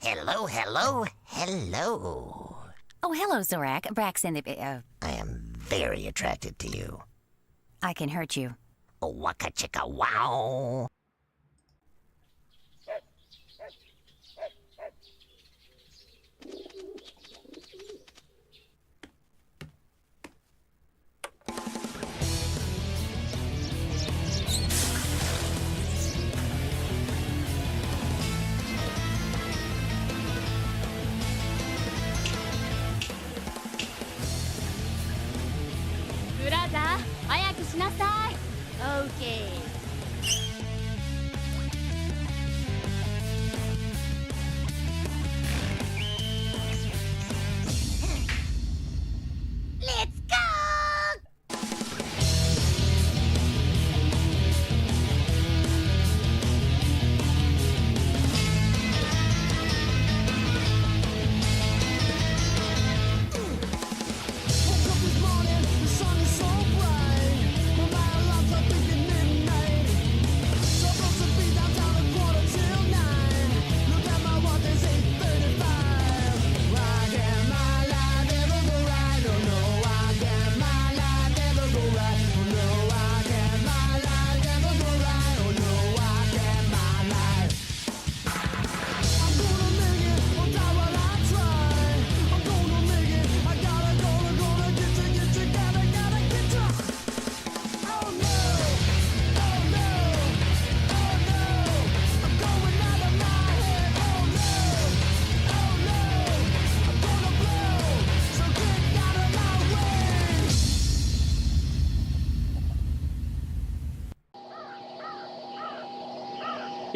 Hello, hello, hello. Oh, hello, Zorak. Brax in the... I am very attracted to you. I can hurt you. Oh, waka chicka wow. Brother, 早くしなさい。Okay. Let's go!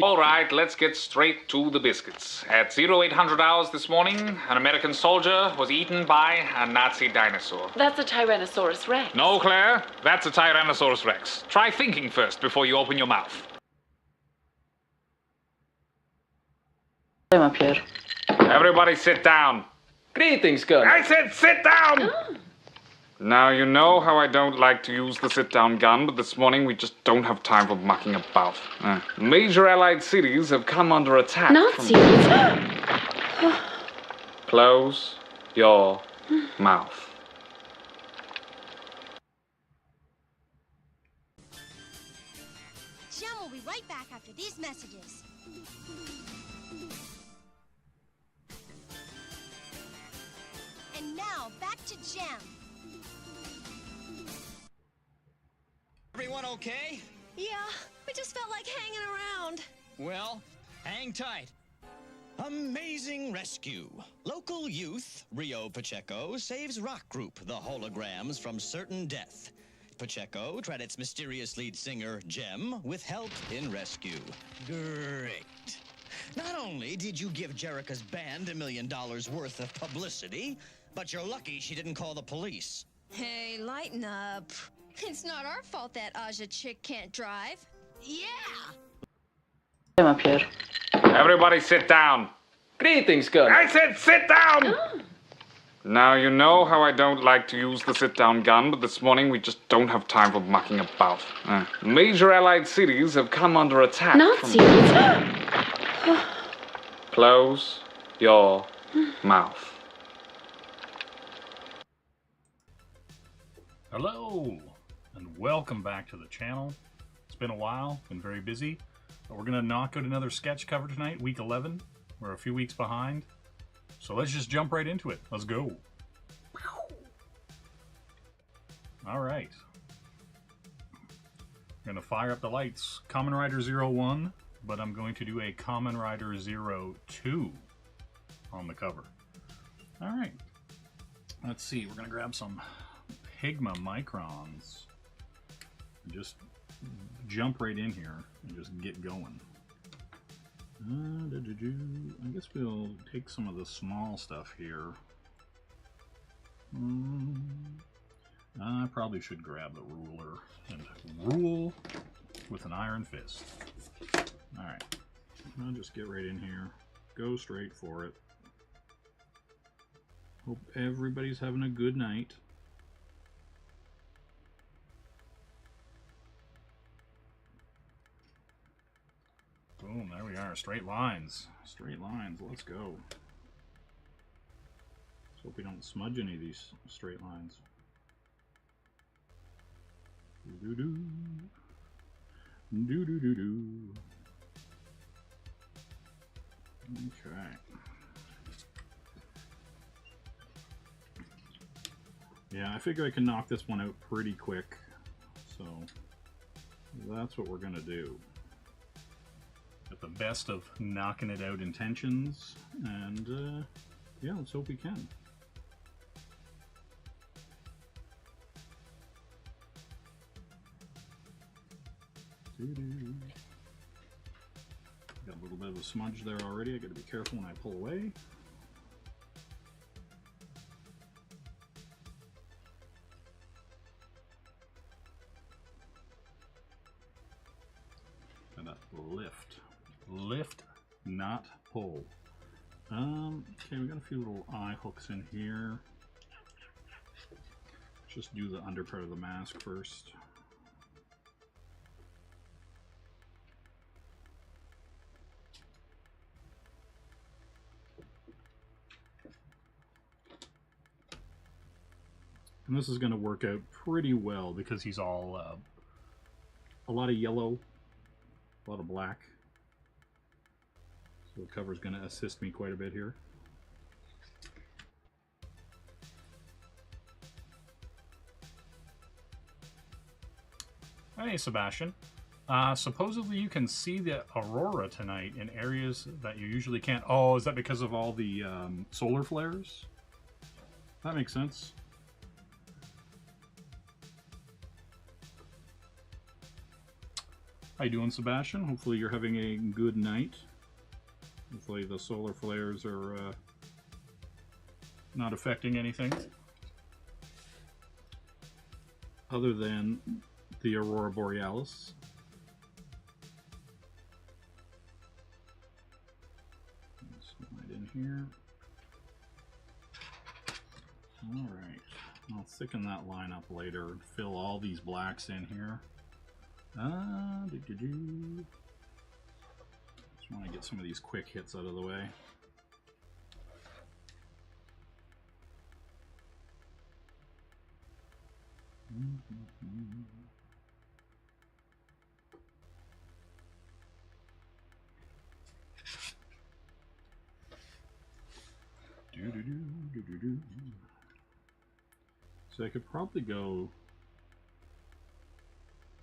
All right, let's get straight to the biscuits. At 0800 hours this morning, an American soldier was eaten by a Nazi dinosaur. That's a Tyrannosaurus Rex. No, Claire, that's a Tyrannosaurus Rex. Try thinking first before you open your mouth. I'm up here. Everybody sit down. Greetings, Colonel. I said sit down! Now, you know how I don't like to use the sit-down gun, but this morning we just don't have time for mucking about. Major Allied cities have come under attack Nazis? Close your mouth. Jem will be right back after these messages. And now, back to Jem. Everyone okay? Yeah, we just felt like hanging around. Well, hang tight. Amazing rescue. Local youth, Rio Pacheco, saves rock group, the Holograms, from certain death. Pacheco tried its mysterious lead singer, Jem, with help in rescue. Great. Not only did you give Jerica's band $1 million worth of publicity, but you're lucky she didn't call the police. Hey, lighten up. It's not our fault that Aja chick can't drive. Yeah! I'm up here. Everybody sit down. Greetings, Colonel. I said sit down! Now, you know how I don't like to use the sit-down gun, but this morning we just don't have time for mucking about. Major Allied cities have come under attack Nazis? Close your mouth. Hello, and welcome back to the channel. It's been a while, been very busy, but we're going to knock out another sketch cover tonight, week 11. We're a few weeks behind, so let's just jump right into it. Let's go. All right. I'm going to fire up the lights. Kamen Rider 01, but I'm going to do a Kamen Rider 02 on the cover. All right. Let's see, we're going to grab some Pigma microns and just jump right in here and just get going. I guess we'll take some of the small stuff here. I probably should grab the ruler and rule with an iron fist. Alright, I'll just get right in here, go straight for it. Hope everybody's having a good night. Boom, there we are. straight lines. Straight lines, let's go. Let's hope we don't smudge any of these straight lines. Do-do-do. Do-do-do-do. Okay. Yeah, I figure I can knock this one out pretty quick. So that's what we're gonna do. Got the best of knocking it out intentions, and yeah, let's hope we can. Got a little bit of a smudge there already. I gotta be careful when I pull away. Lift. Lift, not pull. Okay, we got a few little eye hooks in here. Just do the under part of the mask first. And this is going to work out pretty well because he's all a lot of yellow, a lot of black. So the cover's going to assist me quite a bit here. Hey, Sebastian. Supposedly you can see the aurora tonight in areas that you usually can't. Oh, is that because of all the solar flares? That makes sense. How you doing, Sebastian? Hopefully you're having a good night. Hopefully the solar flares are not affecting anything other than the aurora borealis. Slide in here. All right, I'll thicken that line up later and fill all these blacks in here. Just want to get some of these quick hits out of the way. So I could probably go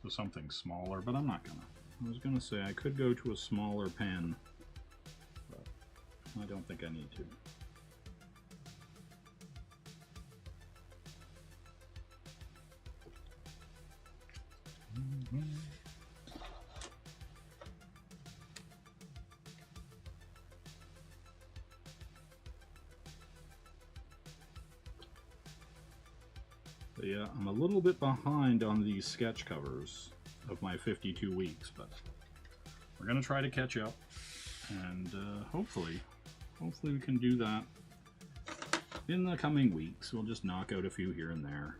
to something smaller, but I'm not gonna. I was gonna say I could go to a smaller pen, but I don't think I need to. But yeah, I'm a little bit behind on these sketch covers of my 52 weeks, but we're gonna try to catch up, and hopefully we can do that in the coming weeks. We'll just knock out a few here and there.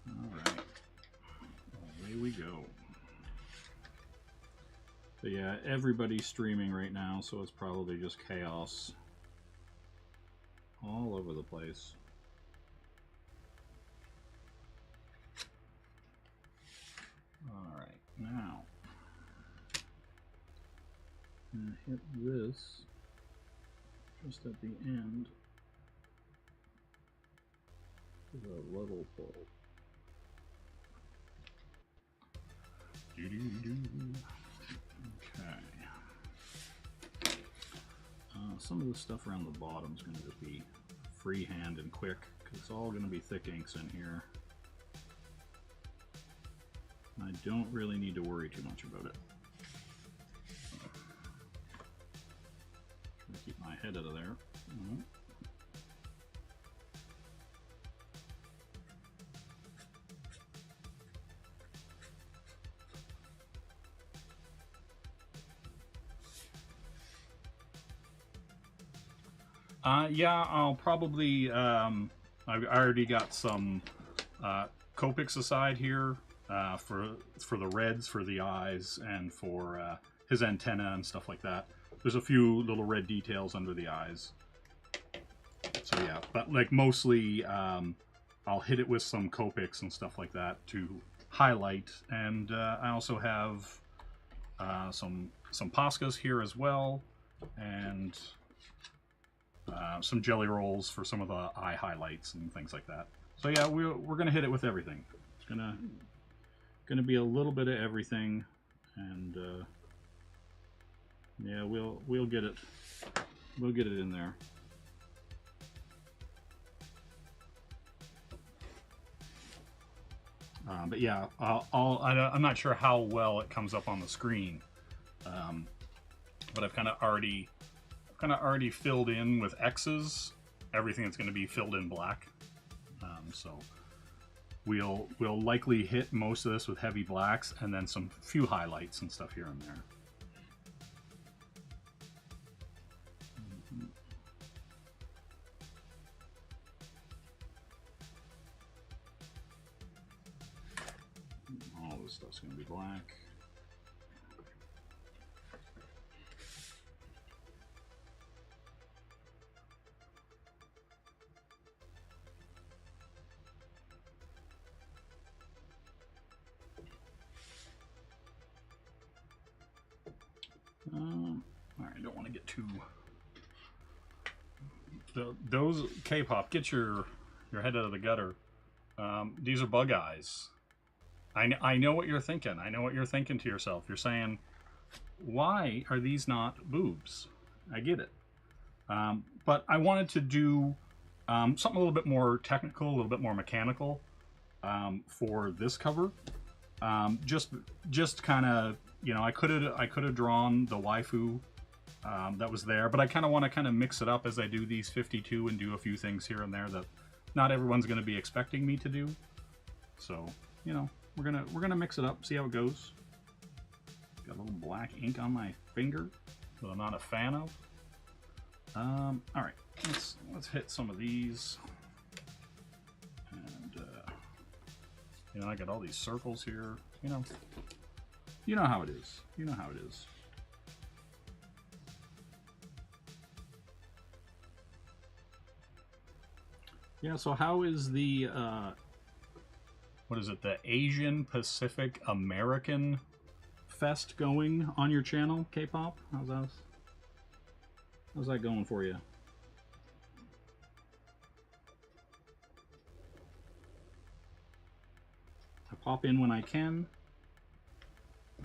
Alright, away we go. But yeah, everybody's streaming right now, so it's probably just chaos all over the place. Alright, now I'm gonna hit this just at the end with a little pull. Okay. Some of the stuff around the bottom is going to just be freehand and quick, because it's all going to be thick inks in here. I don't really need to worry too much about it. Try to keep my head out of there. Yeah, I'll probably, I've already got some Copics aside here, for the reds for the eyes and for his antenna and stuff like that. There's a few little red details under the eyes. So yeah, but like mostly I'll hit it with some Copics and stuff like that to highlight. And I also have some Poscas here as well, and some jelly rolls for some of the eye highlights and things like that. So yeah, we're gonna hit it with everything. It's gonna be a little bit of everything, and yeah, we'll get it in there. But yeah, I'm not sure how well it comes up on the screen, but I've kind of already filled in with X's everything that's going to be filled in black. So we'll likely hit most of this with heavy blacks and then some few highlights and stuff here and there. All this stuff's going to be black. Alright, I don't want to get too... Those K-pop, get your head out of the gutter. These are bug eyes. I know what you're thinking. I know what you're thinking to yourself. You're saying, why are these not boobs? I get it. But I wanted to do something a little bit more technical, a little bit more mechanical for this cover. Just kind of, you know, I could have drawn the waifu that was there, but I kind of want to kind of mix it up as I do these 52 and do a few things here and there that not everyone's going to be expecting me to do. So, you know, we're gonna mix it up, see how it goes. Got a little black ink on my finger that I'm not a fan of. All right, let's hit some of these. And you know, I got all these circles here. You know how it is. You know how it is. Yeah. So how is the what is it? The Asian Pacific American Fest going on your channel, K-pop? How's that going for you? I pop in when I can.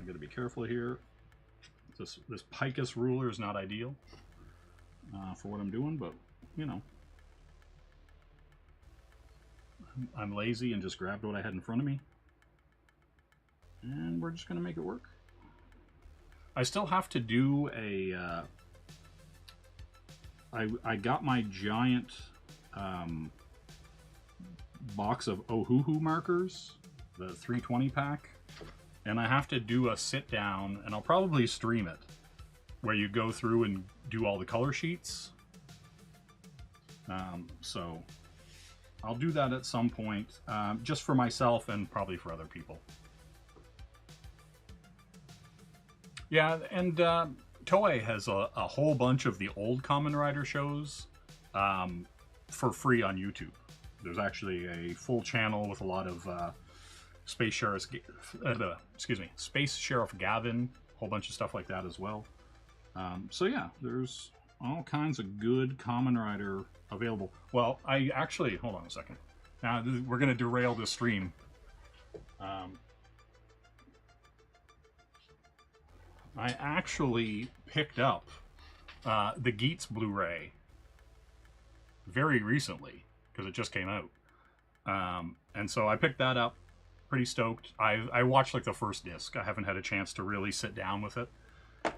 I gotta be careful here. This Picus ruler is not ideal for what I'm doing, but you know, I'm lazy and just grabbed what I had in front of me, and we're just gonna make it work. I still have to do a I got my giant box of Ohuhu markers, the 320 pack, and I have to do a sit down, and I'll probably stream it, where you go through and do all the color sheets. So I'll do that at some point, just for myself and probably for other people. Yeah, and Toei has a whole bunch of the old Kamen Rider shows for free on YouTube. There's actually a full channel with a lot of Space Sheriff Gavin, a whole bunch of stuff like that as well. So yeah, there's all kinds of good Kamen Rider available. Well, I actually, hold on a second. Now we're going to derail this stream. I actually picked up the Geats Blu-ray very recently because it just came out, and so I picked that up. Pretty stoked. I watched like the first disc. I haven't had a chance to really sit down with it,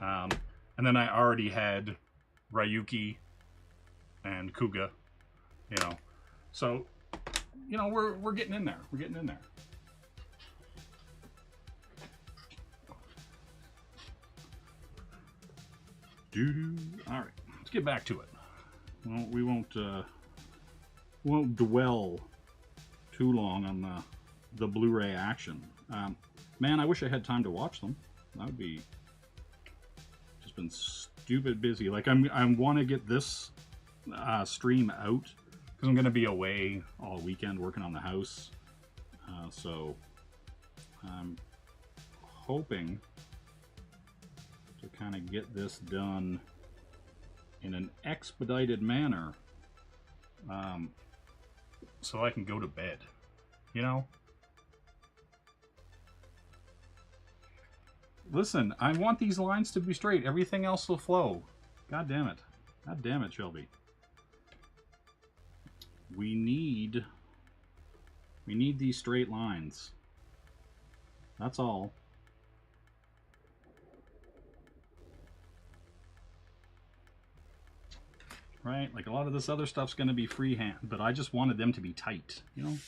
and then I already had Ryuki and Kuga, you know. So, you know, we're getting in there. We're getting in there. All right, let's get back to it. Well, we won't dwell too long on the Blu-ray action. Man, I wish I had time to watch them. That would be just been stupid busy. Like I want to get this stream out because I'm going to be away all weekend working on the house. So I'm hoping to kind of get this done in an expedited manner, so I can go to bed, you know? Listen, I want these lines to be straight. Everything else will flow. God damn it. God damn it, Shelby. We need these straight lines. That's all. Right? Like a lot of this other stuff's going to be freehand, but I just wanted them to be tight, you know?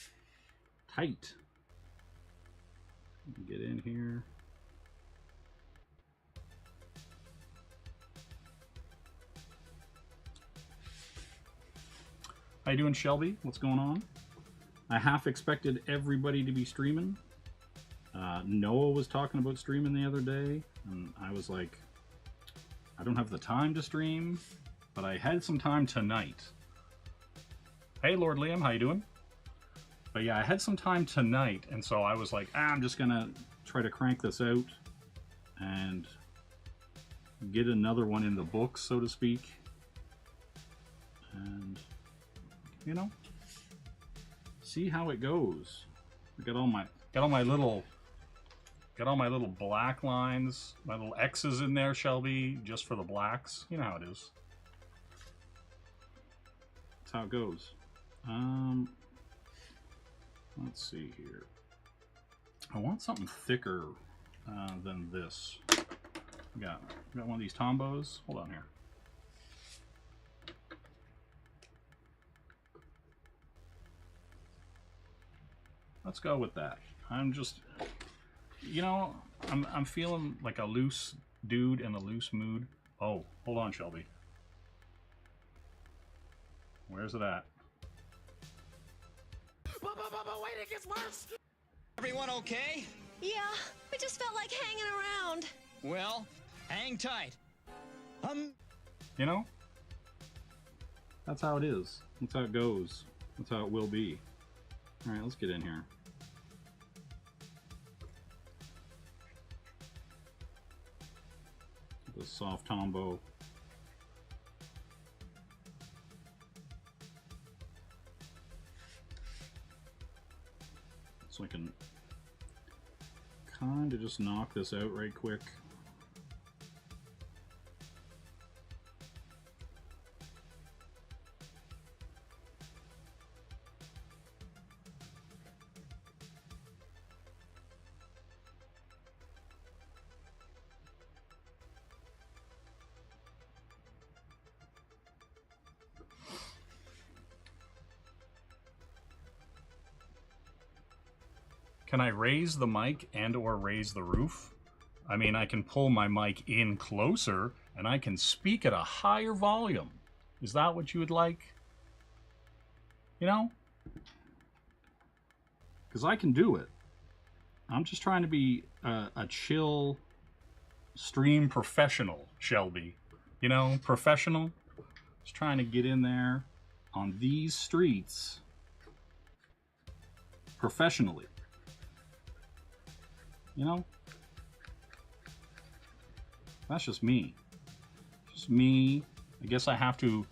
Tight. Get in here. How you doing, Shelby? What's going on? I half expected everybody to be streaming. Noah was talking about streaming the other day, and I was like, I don't have the time to stream, but I had some time tonight. Hey, Lord Liam, how you doing? But yeah, I had some time tonight, and so I was like, I'm just gonna try to crank this out and get another one in the books, so to speak. And, you know, see how it goes. I got all my little black lines, my little X's in there, Shelby, just for the blacks. You know how it is. That's how it goes. Let's see here. I want something thicker than this. Got one of these Tombos. Hold on here. Let's go with that. I'm just, you know, I'm feeling like a loose dude in a loose mood. Oh, hold on, Shelby. Where's it at? Wait, it gets worse! Everyone okay? Yeah, we just felt like hanging around. Well, hang tight. You know? That's how it is. That's how it goes. That's how it will be. Alright, let's get in here. The soft Tombo. So I can kind of just knock this out right quick. Can I raise the mic and or raise the roof? I mean, I can pull my mic in closer and I can speak at a higher volume. Is that what you would like? You know? Because I can do it. I'm just trying to be a chill stream professional, Shelby. You know, professional. Just trying to get in there on these streets professionally. You know? That's just me. Just me. I guess I have to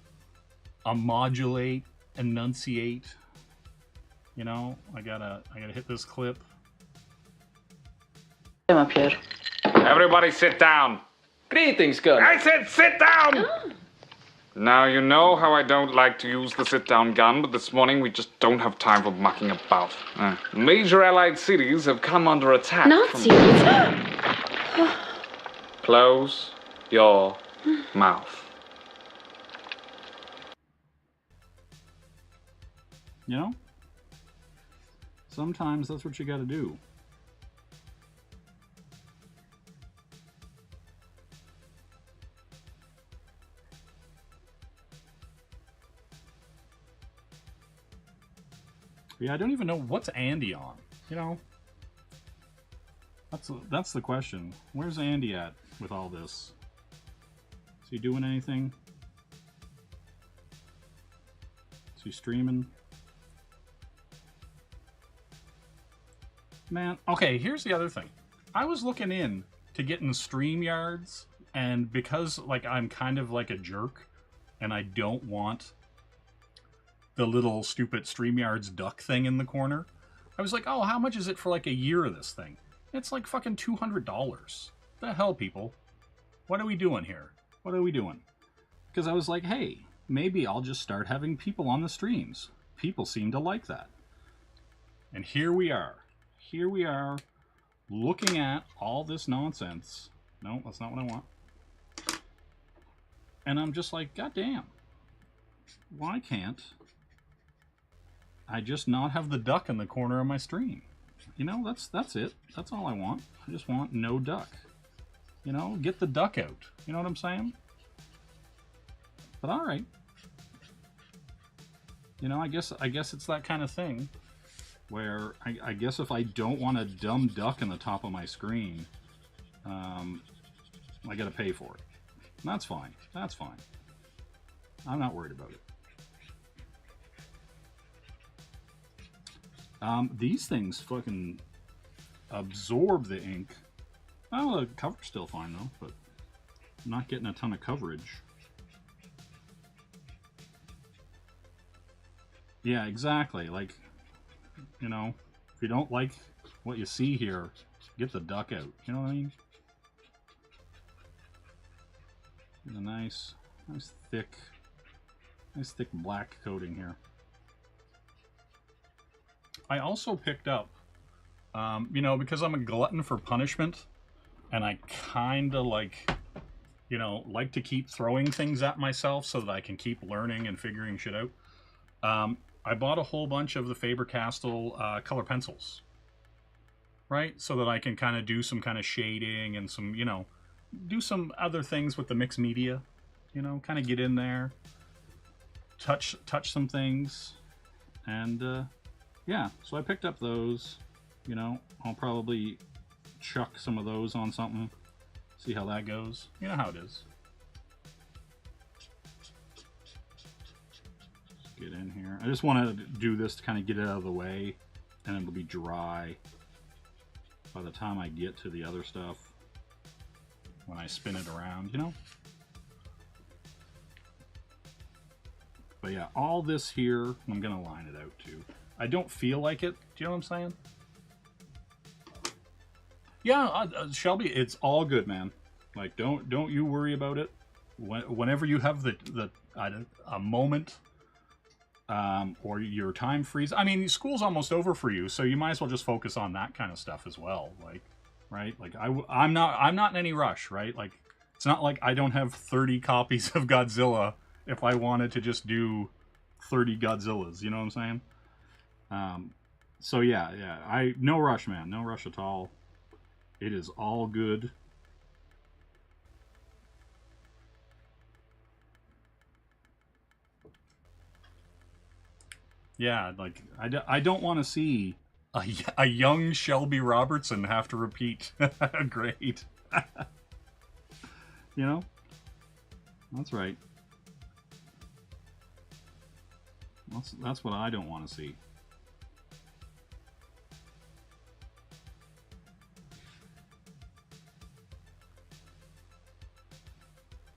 modulate, enunciate. You know, I gotta hit this clip. I'm up here. Everybody sit down. Greetings, Gunner. I said sit down! Now, you know how I don't like to use the sit-down gun, but this morning we just don't have time for mucking about. Major Allied cities have come under attack. Nazis? Close your mouth. You know? Sometimes that's what you gotta do. Yeah, I don't even know what's Andy on. You know, that's the question. Where's Andy at with all this? Is he doing anything? Is he streaming? Man, okay, here's the other thing. I was looking in to get in StreamYards, and because like I'm kind of like a jerk, and I don't want the little stupid StreamYards duck thing in the corner, I was like, oh, how much is it for like a year of this thing? It's like fucking $200. The hell, people? What are we doing here? What are we doing? Because I was like, hey, maybe I'll just start having people on the streams. People seem to like that. And here we are. Here we are, looking at all this nonsense. No, that's not what I want. And I'm just like, God damn. Why can't I just not have the duck in the corner of my stream? You know, that's it. That's all I want. I just want no duck. You know, get the duck out. You know what I'm saying? But all right. You know, I guess it's that kind of thing where I guess if I don't want a dumb duck in the top of my screen, I gotta pay for it. And that's fine. That's fine. I'm not worried about it. These things fucking absorb the ink. Oh, the cover's still fine though, but I'm not getting a ton of coverage. Yeah, exactly. Like, you know, if you don't like what you see here, get the duck out. You know what I mean? Get a nice thick black coating here. I also picked up, you know, because I'm a glutton for punishment, and I kind of like, you know, like to keep throwing things at myself so that I can keep learning and figuring shit out. I bought a whole bunch of the Faber-Castell color pencils, right? So that I can kind of do some kind of shading and some, you know, do some other things with the mixed media, you know, kind of get in there, touch some things, and yeah, so I picked up those. You know, I'll probably chuck some of those on something, see how that goes. You know how it is. Get in here. I just want to do this to kind of get it out of the way, and it'll be dry by the time I get to the other stuff when I spin it around, you know? But yeah, all this here, I'm gonna line it out too. I don't feel like it. Do you know what I'm saying? Yeah, Shelby, it's all good, man. Like, don't you worry about it. Whenever you have a moment, or your time freeze. I mean, school's almost over for you, so you might as well just focus on that kind of stuff as well. Like, right? Like, I'm not in any rush, right? Like, it's not like I don't have 30 copies of Godzilla if I wanted to just do 30 Godzillas. You know what I'm saying? So yeah, no rush, man. No rush at all. It is all good. Yeah, like, I don't want to see a young Shelby Robertson have to repeat a grade. You know? That's right. That's what I don't want to see.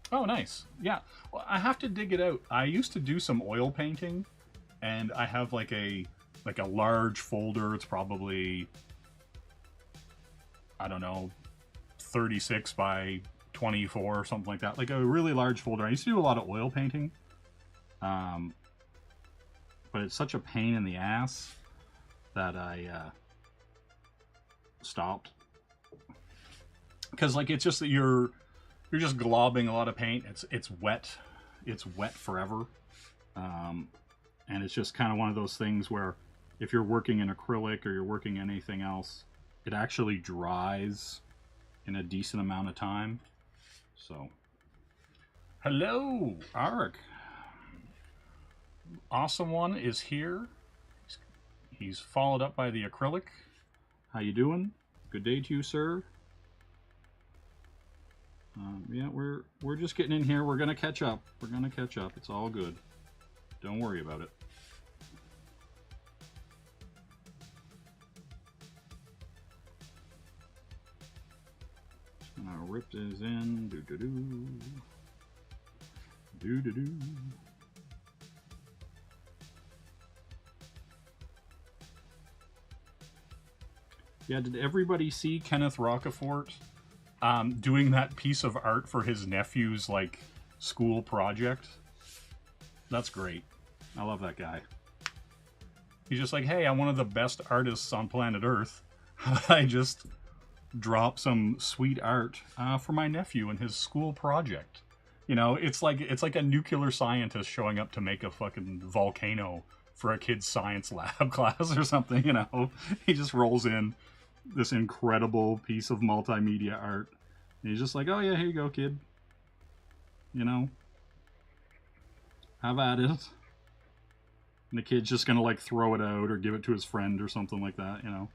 Oh, nice. Yeah. Well, I have to dig it out. I used to do some oil painting, and I have like a large folder. It's probably, I don't know, 36 by 24 or something like that. Like a really large folder. I used to do a lot of oil painting. But it's such a pain in the ass that I stopped. Because like it's just that you're just globbing a lot of paint. It's wet. It's wet forever. And it's just kind of one of those things where if you're working in acrylic or you're working anything else, it actually dries in a decent amount of time. So, hello, Arik. Awesome One is here. He's followed up by the acrylic. How you doing? Good day to you, sir. Yeah, we're just getting in here. We're gonna catch up. We're gonna catch up. It's all good. Don't worry about it. Just gonna rip this in. Do do do. Do do do. Yeah, did everybody see Kenneth Rockefort doing that piece of art for his nephew's, like, school project? That's great. I love that guy. He's just like, hey, I'm one of the best artists on planet Earth. I just drop some sweet art for my nephew and his school project. You know, it's like a nuclear scientist showing up to make a fucking volcano for a kid's science lab class or something, you know? He just rolls in this incredible piece of multimedia art. And he's just like, oh yeah, here you go, kid. You know? Have at it. And the kid's just gonna, like, throw it out or give it to his friend or something like that, you know?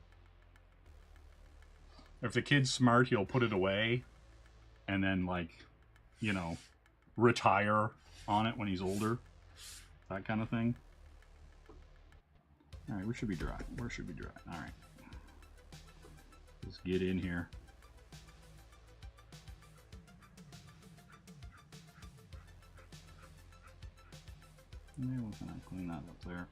If the kid's smart, he'll put it away and then, like, you know, retire on it when he's older. That kind of thing. Alright, we should be dry. Where should we dry? Alright. Let's get in here. Maybe we're gonna clean that up there.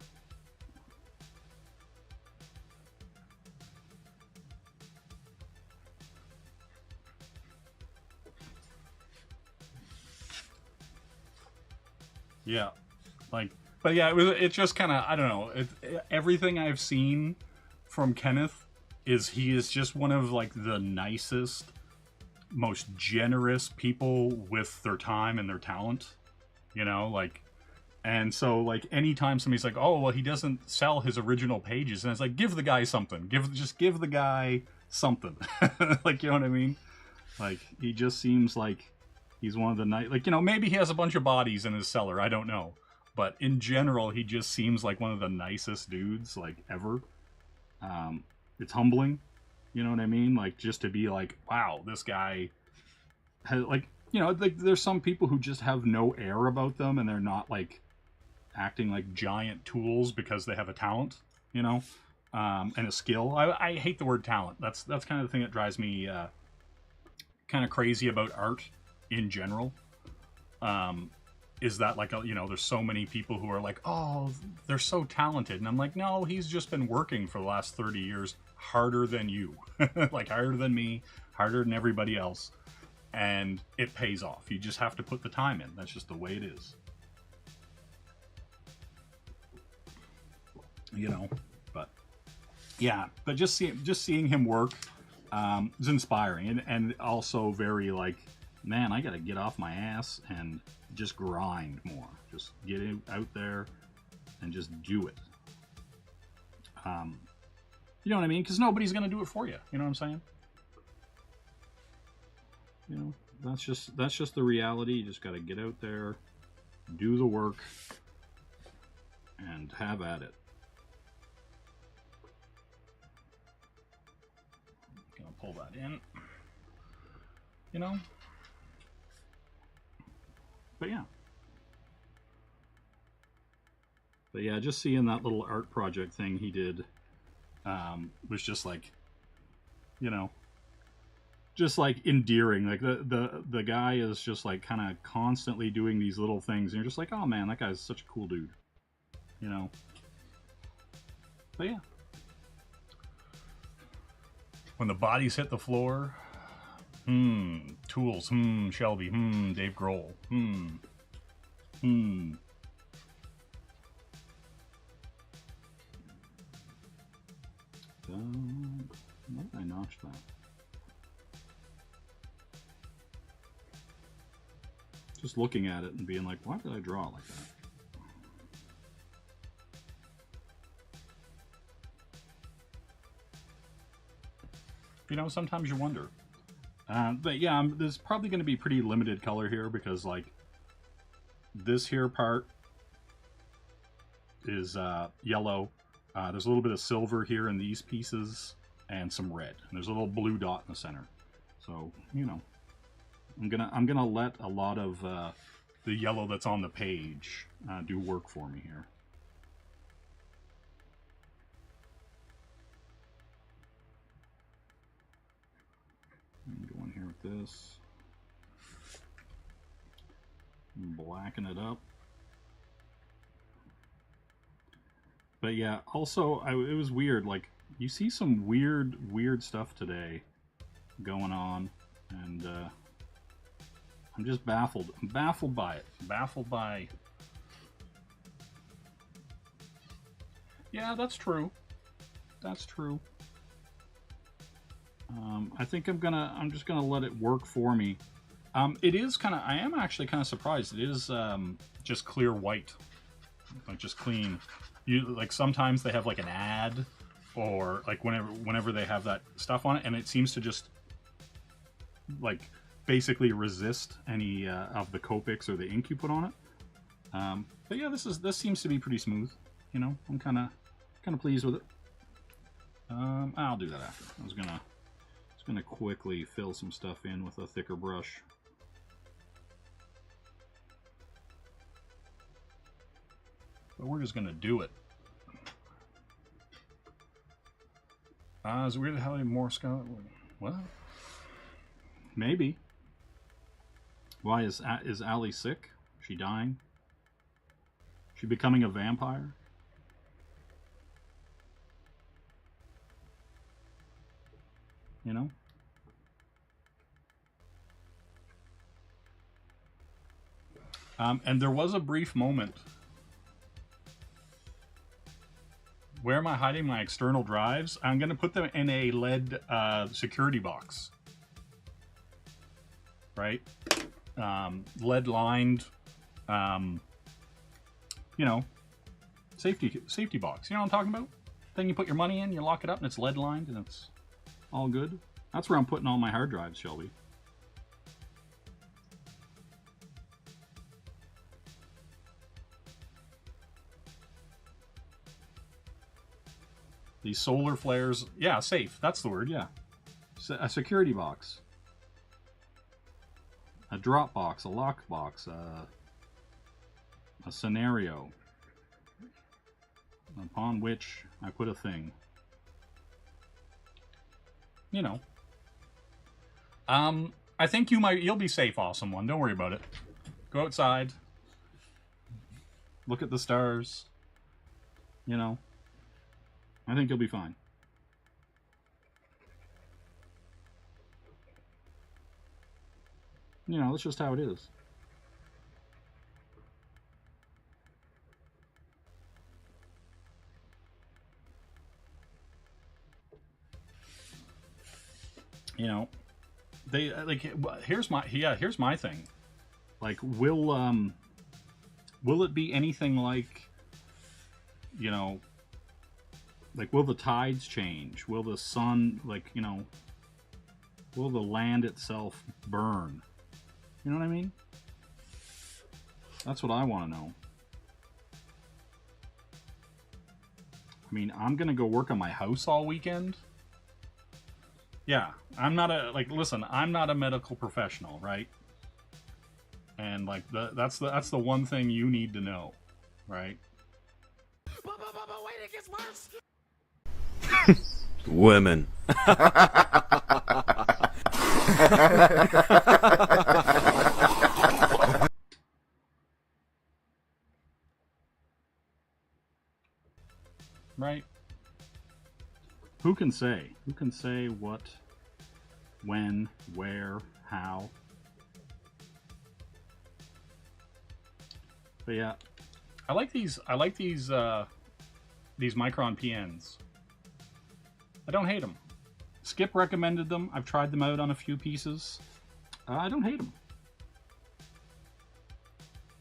Yeah, like, but yeah, it's just kind of, I don't know, everything I've seen from Kenneth is he is just one of, like, the nicest, most generous people with their time and their talent, you know, like, and so, like, anytime somebody's like, oh, well, he doesn't sell his original pages, and it's like, give the guy something, just give the guy something, like, you know what I mean? Like, he just seems like he's one of the nice, like, you know, maybe he has a bunch of bodies in his cellar, I don't know, but in general, he just seems like one of the nicest dudes, like, ever. It's humbling, you know what I mean? Like, just to be like, wow, this guy has, like, you know, like, there's some people who just have no air about them and they're not, like, acting like giant tools because they have a talent, you know, and a skill. I hate the word talent. That's kind of the thing that drives me kind of crazy about art in general. Is that, like, you know, there's so many people who are like, oh, they're so talented. And I'm like, no, he's just been working for the last 30 years harder than you. Like, harder than me, harder than everybody else. And it pays off. You just have to put the time in. That's just the way it is. You know, but yeah, but just seeing him work is inspiring, and also very, like, man, I gotta get off my ass and just grind more. Just get out there and just do it. You know what I mean? Because nobody's gonna do it for you. You know what I'm saying? You know, that's just the reality. You just gotta get out there, do the work, and have at it. Gonna pull that in. You know? But yeah, just seeing that little art project thing he did was just, like, you know, just, like, endearing. Like, the guy is just, like, kind of constantly doing these little things, and you're just like, oh man, that guy's such a cool dude, you know. But yeah, when the bodies hit the floor. Tools, Shelby, Dave Grohl, Why did I notch that? Just looking at it and being like, why did I draw it like that? You know, sometimes you wonder. But yeah, there's probably going to be pretty limited color here because, like, this here part is yellow, There's a little bit of silver here in these pieces, and some red. And there's a little blue dot in the center. So, you know, I'm gonna let a lot of the yellow that's on the page do work for me here. Go in here with this. Blacken it up. But yeah, also, it was weird. Like, you see some weird stuff today going on, and I'm just baffled. I'm baffled by it. Baffled by... Yeah, that's true. That's true. I think I'm just gonna let it work for me. It is kind of, I am actually kind of surprised. It is just clear white, like just clean. Like sometimes they have like an ad, or like whenever they have that stuff on it, and it seems to just like basically resist any of the Copics or the ink you put on it. But yeah, this seems to be pretty smooth. You know, I'm kind of pleased with it. I'll do that after. I was gonna quickly fill some stuff in with a thicker brush. But we're just gonna do it. Is it weird how many more Scarlet? What? Maybe. Why is Allie sick? Is she dying? Is she becoming a vampire? You know? And there was a brief moment. Where am I hiding my external drives? I'm going to put them in a lead security box. Right? Lead lined, you know, safety box. You know what I'm talking about? Thing you put your money in, you lock it up, and it's lead lined, and it's all good. That's where I'm putting all my hard drives, Shelby. These solar flares, yeah, safe. That's the word, yeah. A security box. A drop box, a lock box, a scenario upon which I put a thing. You know. I think you'll be safe, Awesome One. Don't worry about it. Go outside. Look at the stars. You know. I think you'll be fine. You know, that's just how it is. You know, they like here's my thing. Like, will it be anything like, you know, like, will the tides change? Will the sun, like, you know, will the land itself burn? You know what I mean? That's what I want to know. I mean, I'm going to go work on my house all weekend. Yeah, I'm not listen, I'm not a medical professional, right? And, like, that's the one thing you need to know, right? But wait, it gets worse! Women. Right? Who can say? Who can say what, when, where, how? But yeah, I like these Micron PNs. I don't hate them. Skip recommended them. I've tried them out on a few pieces. I don't hate them.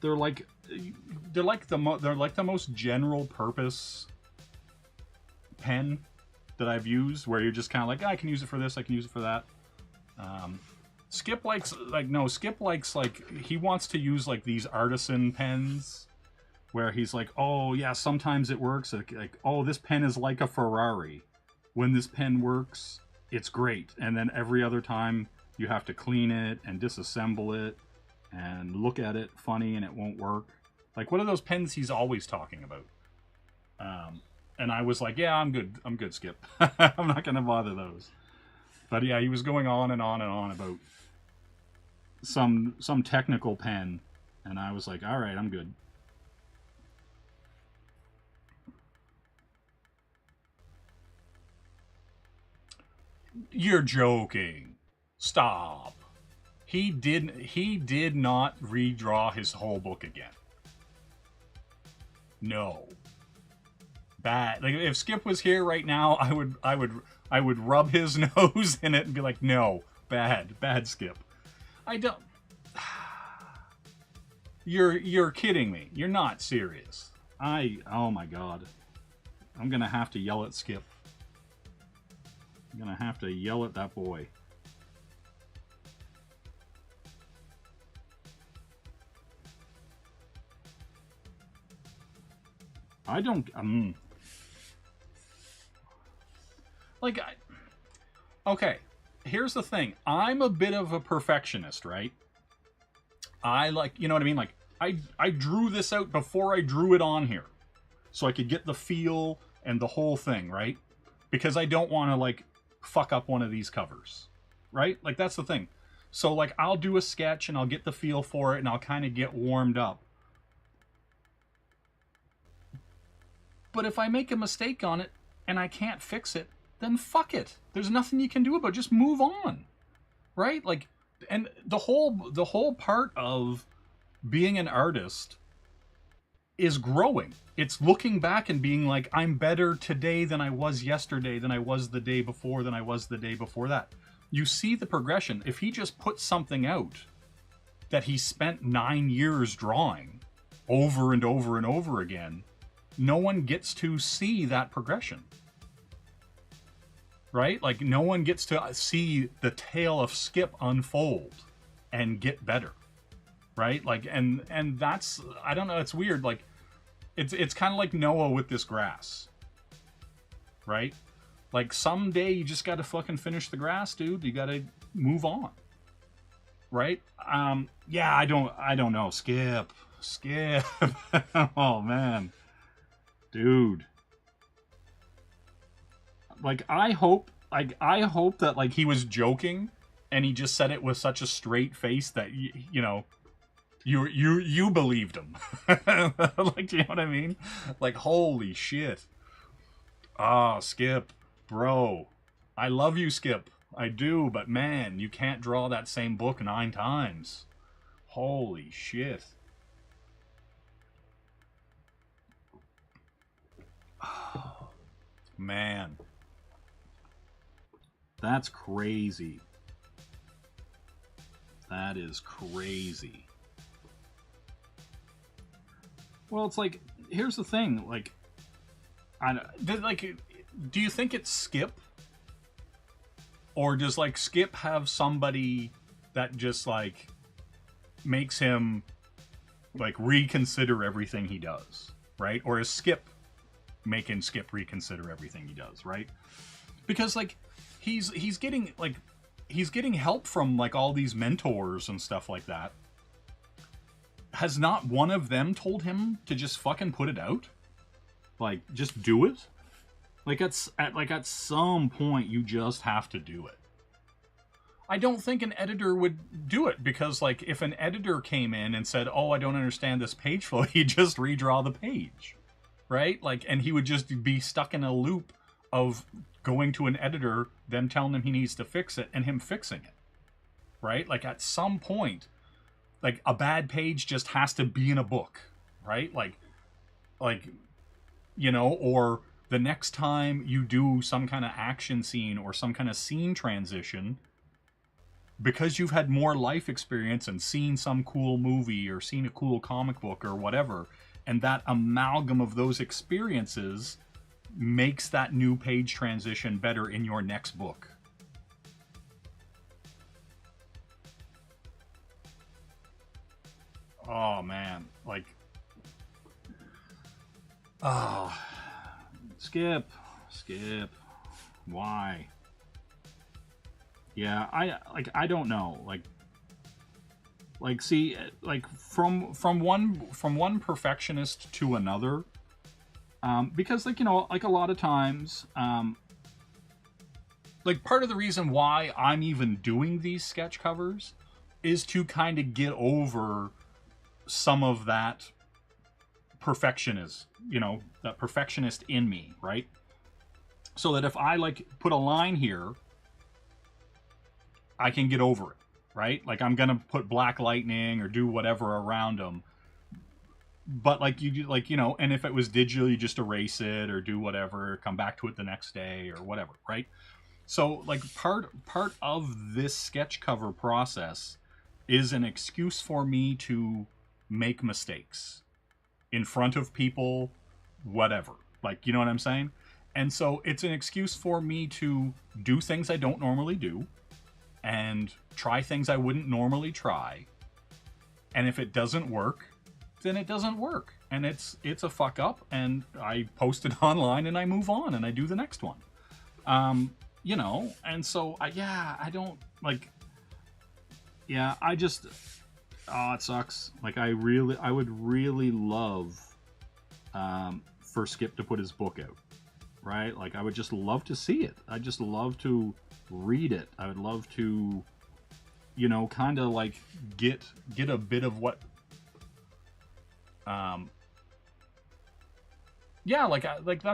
They're like the most general purpose pen that I've used, where you're just kind of like, I can use it for this, I can use it for that. Skip likes, like, he wants to use like these artisan pens where he's like, oh yeah, sometimes it works. Like, oh, this pen is like a Ferrari. When this pen works, it's great. And then every other time you have to clean it and disassemble it and look at it funny and it won't work. Like, what are those pens he's always talking about? And I was like, yeah, I'm good, Skip. I'm not going to bother those. But yeah, he was going on and on and on about some technical pen. And I was like, all right, I'm good. You're joking. Stop. He did not redraw his whole book again. No. Bad. Like, if Skip was here right now, I would rub his nose in it and be like, no, bad Skip. I don't. You're kidding me. You're not serious. Oh my god. I'm gonna have to yell at Skip. I'm gonna have to yell at that boy. I don't. Okay, here's the thing. I'm a bit of a perfectionist, right? I like, you know what I mean? Like, I drew this out before I drew it on here, so I could get the feel and the whole thing, right? Because I don't want to, like, fuck up one of these covers, right? Like, that's the thing. So, like, I'll do a sketch and I'll get the feel for it and I'll kind of get warmed up. But if I make a mistake on it and I can't fix it, then fuck it. There's nothing you can do about it. Just move on, right? Like, and the whole part of being an artist is growing. It's looking back and being like, I'm better today than I was yesterday, than I was the day before, than I was the day before that. You see the progression. If he just puts something out that he spent 9 years drawing over and over and over again, no one gets to see that progression. Right? Like, no one gets to see the tale of Skip unfold and get better. Right? Like, and that's, I don't know, it's weird. Like, it's kind of like Noah with this grass. Right? Like, someday you just got to fucking finish the grass, dude. You got to move on. Right? Yeah, I don't know. Skip. Oh, man. Dude. Like, I hope that, like, he was joking and he just said it with such a straight face that, you know, you believed him. Like, do you know what I mean? Like, holy shit. Ah, Skip, bro. I love you, Skip. I do, but man, you can't draw that same book 9 times. Holy shit. Oh, man. That's crazy. That is crazy. Well, it's like, here's the thing, like, do you think it's Skip? Or does, like, Skip have somebody that just, like, makes him, like, reconsider everything he does, right? Or is Skip making Skip reconsider everything he does, right? Because, like, he's getting help from, like, all these mentors and stuff like that. Has not one of them told him to just fucking put it out? Like, just do it? Like, at some point, you just have to do it. I don't think an editor would do it, because, like, if an editor came in and said, oh, I don't understand this page flow, he'd just redraw the page, right? Like, and he would just be stuck in a loop of going to an editor, them telling him he needs to fix it, and him fixing it, right? Like, at some point, like, a bad page just has to be in a book, right? Like, you know, or the next time you do some kind of action scene or some kind of scene transition, because you've had more life experience and seen some cool movie or seen a cool comic book or whatever, and that amalgam of those experiences makes that new page transition better in your next book. Oh man, like, Oh, skip. Why? Yeah, I don't know. See, from one perfectionist to another, because a lot of times, part of the reason why I'm even doing these sketch covers is to kind of get over some of that perfectionist, that perfectionist in me, right? So that if I put a line here, I can get over it, right? I'm gonna put black lightning or do whatever around them. But and if it was digital, you just erase it or do whatever, come back to it the next day or whatever, right? So part of this sketch cover process is an excuse for me to make mistakes in front of people, whatever. You know what I'm saying? And so it's an excuse for me to do things I don't normally do and try things I wouldn't normally try. And if it doesn't work, then it doesn't work. And it's a fuck up, and I post it online and I move on and I do the next one. And so it sucks. I would really love for Skip to put his book out, right? I would just love to see it. I'd just love to read it. I would love to, kind of get a bit of what, that's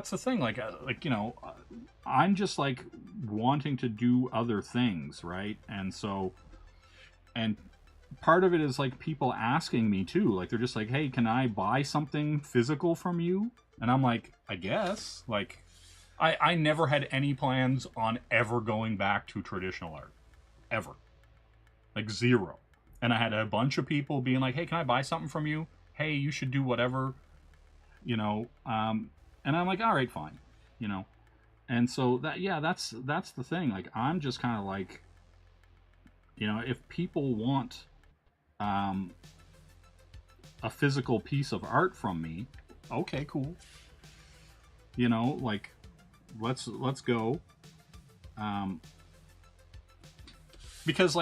the thing. I'm just wanting to do other things, right? And so, and part of it is people asking me too. They're just hey, can I buy something physical from you? And I'm I guess. I never had any plans on ever going back to traditional art. Ever. Zero. And I had a bunch of people being hey, can I buy something from you? Hey, you should do whatever. And I'm all right, fine. And so that's the thing. I'm just kind of if people want a physical piece of art from me, okay, cool. Let's go. Because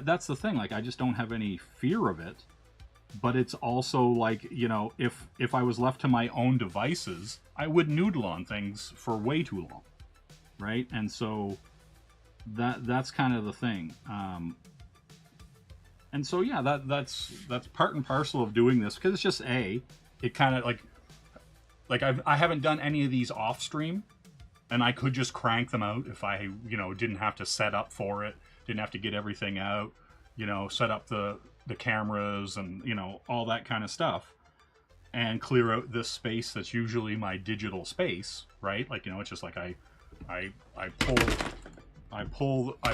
that's the thing. I just don't have any fear of it. But it's also if I was left to my own devices, I would noodle on things for way too long, right? And so that's kind of the thing. And so that's part and parcel of doing this, because it's just it kind of I haven't done any of these off stream, and I could just crank them out if I didn't have to set up for it, didn't have to get everything out, set up the cameras and all that kind of stuff, and clear out this space that's usually my digital space, right? It's just I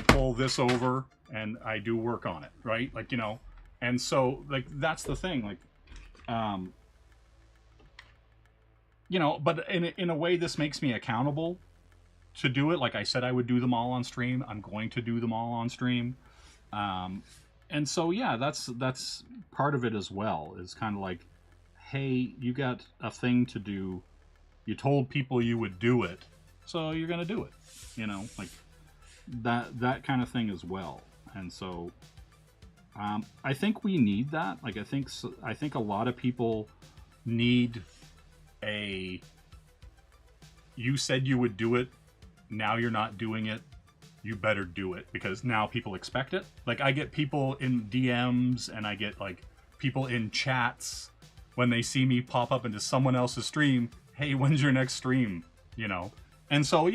pull this over and I do work on it, right? And so that's the thing, but in a way this makes me accountable to do it. I said I would do them all on stream. I'm going to do them all on stream. And so, that's part of it as well, is kind of hey, you got a thing to do. You told people you would do it, so you're going to do it, that kind of thing as well. And so, I think we need that. I think a lot of people need you said you would do it, now you're not doing it, you better do it, because now people expect it. I get people in DMs and I get people in chats when they see me pop up into someone else's stream, hey, when's your next stream? And so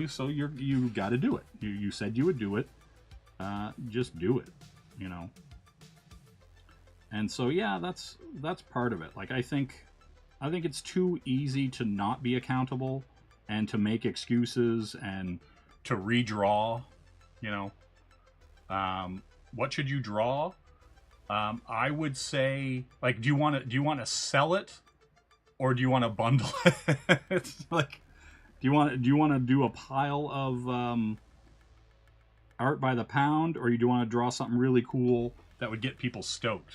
so you got to do it. You said you would do it, just do it. And so that's part of it. I think it's too easy to not be accountable and to make excuses and to redraw. What should you draw? I would say, do you want to sell it, or do you want to bundle it? It's do you want to do a pile of art by the pound, or do you want to draw something really cool that would get people stoked?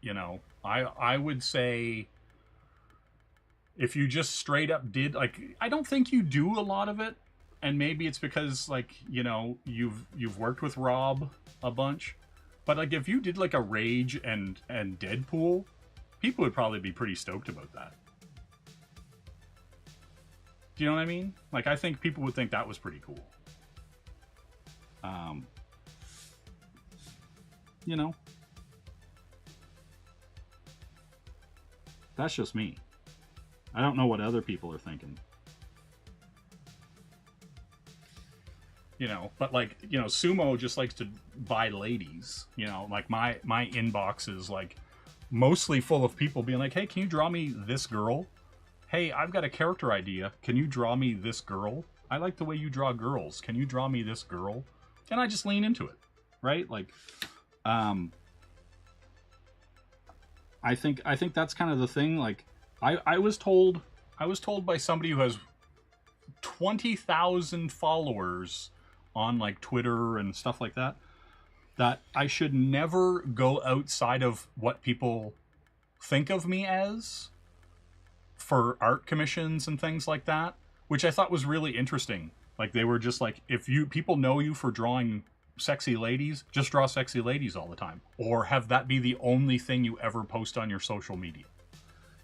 You know, I would say if you just straight up did, like, I don't think you do a lot of it, and maybe it's because, like, you know, you've worked with Rob a bunch, but like if you did like a Rage and Deadpool, people would probably be pretty stoked about that. Do you know what I mean? Like, I think people would think that was pretty cool. You know, that's just me. I don't know what other people are thinking. You know, but like, you know, Sumo just likes to buy ladies. You know, like my inbox is like mostly full of people being like, hey, can you draw me this girl? Hey, I've got a character idea. Can you draw me this girl? I like the way you draw girls. Can you draw me this girl? And I just lean into it, right? Like, I think that's kind of the thing. Like, I was told by somebody who has 20,000 followers on like Twitter and stuff like that, that I should never go outside of what people think of me as for art commissions and things like that, which I thought was really interesting. Like, they were just like, if people know you for drawing sexy ladies, just draw sexy ladies all the time, or have that be the only thing you ever post on your social media.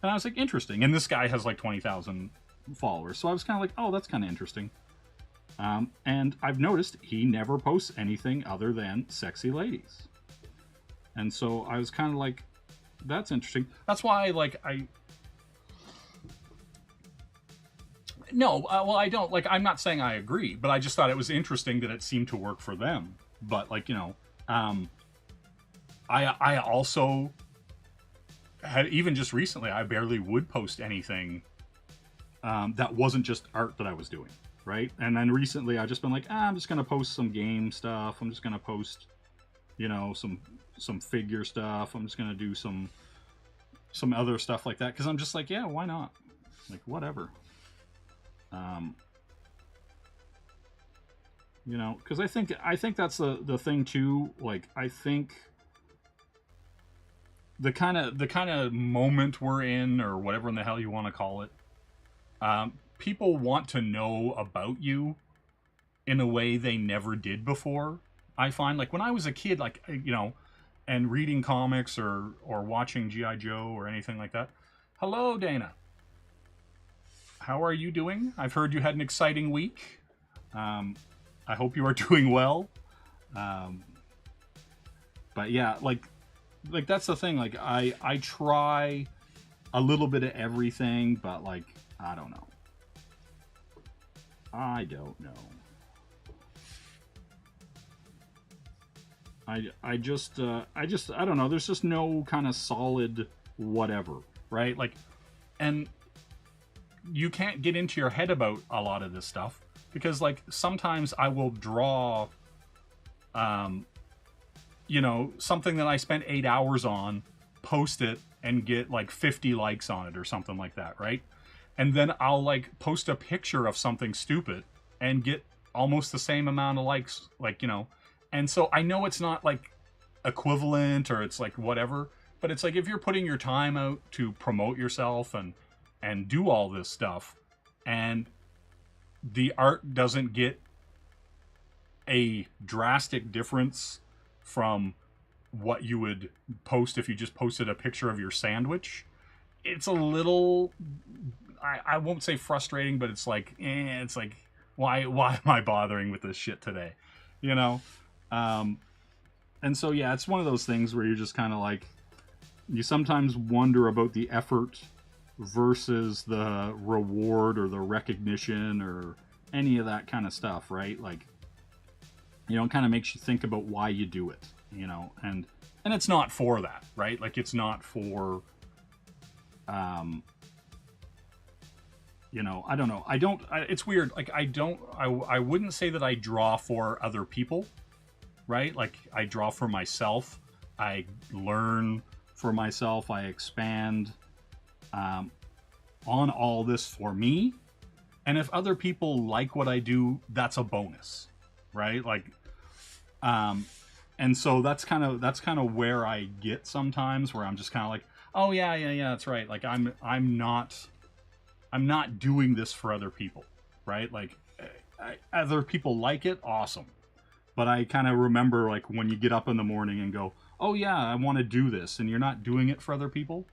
And I was like, interesting. And this guy has like 20,000 followers, so I was kind of like, oh, that's kind of interesting. And I've noticed he never posts anything other than sexy ladies, and so I was kind of like, that's interesting. That's why, like, well, I don't, like, I'm not saying I agree, but I just thought it was interesting that it seemed to work for them. But, like, you know, I also had, even just recently, I barely would post anything that wasn't just art that I was doing, right? And then recently I've just been like, I'm just going to post some game stuff. I'm just going to post, you know, some figure stuff. I'm just going to do some other stuff like that, because I'm just like, yeah, why not? Like, whatever. You know, because I think that's the thing too. Like, I think the kind of moment we're in, or whatever in the hell you want to call it, people want to know about you in a way they never did before. I find, like, when I was a kid, like, you know, and reading comics or watching G.I. Joe or anything like that. Hello, Dana. How are you doing? I've heard you had an exciting week. I hope you are doing well. But yeah, like that's the thing. Like, I try a little bit of everything, but, like, I don't know. I don't know. I don't know. There's just no kind of solid whatever, right? Like, and you can't get into your head about a lot of this stuff, because, like, sometimes I will draw, you know, something that I spent 8 hours on, post it, and get like 50 likes on it or something like that, right? And then I'll, like, post a picture of something stupid and get almost the same amount of likes, like, you know. And so I know it's not, like, equivalent, or it's like whatever, but it's like, if you're putting your time out to promote yourself and do all this stuff, and the art doesn't get a drastic difference from what you would post if you just posted a picture of your sandwich, it's a little, I won't say frustrating, but it's like, it's like, why am I bothering with this shit today? You know? And so, yeah, it's one of those things where you're just kind of like, you sometimes wonder about the effort versus the reward or the recognition or any of that kind of stuff, right? Like, you know, it kind of makes you think about why you do it, you know, and it's not for that, right? Like, it's not for, you know, I don't know. It's weird. Like, I wouldn't say that I draw for other people, right? Like, I draw for myself. I learn for myself. I expand, on all this for me. And if other people like what I do, that's a bonus, right? Like, and And so that's kind of where I get sometimes, where I'm just kind of like, oh yeah, that's right. Like I'm not doing this for other people, right? Like other people like it, awesome. But I kind of remember, like, when you get up in the morning and go, oh yeah, I want to do this, and you're not doing it for other people.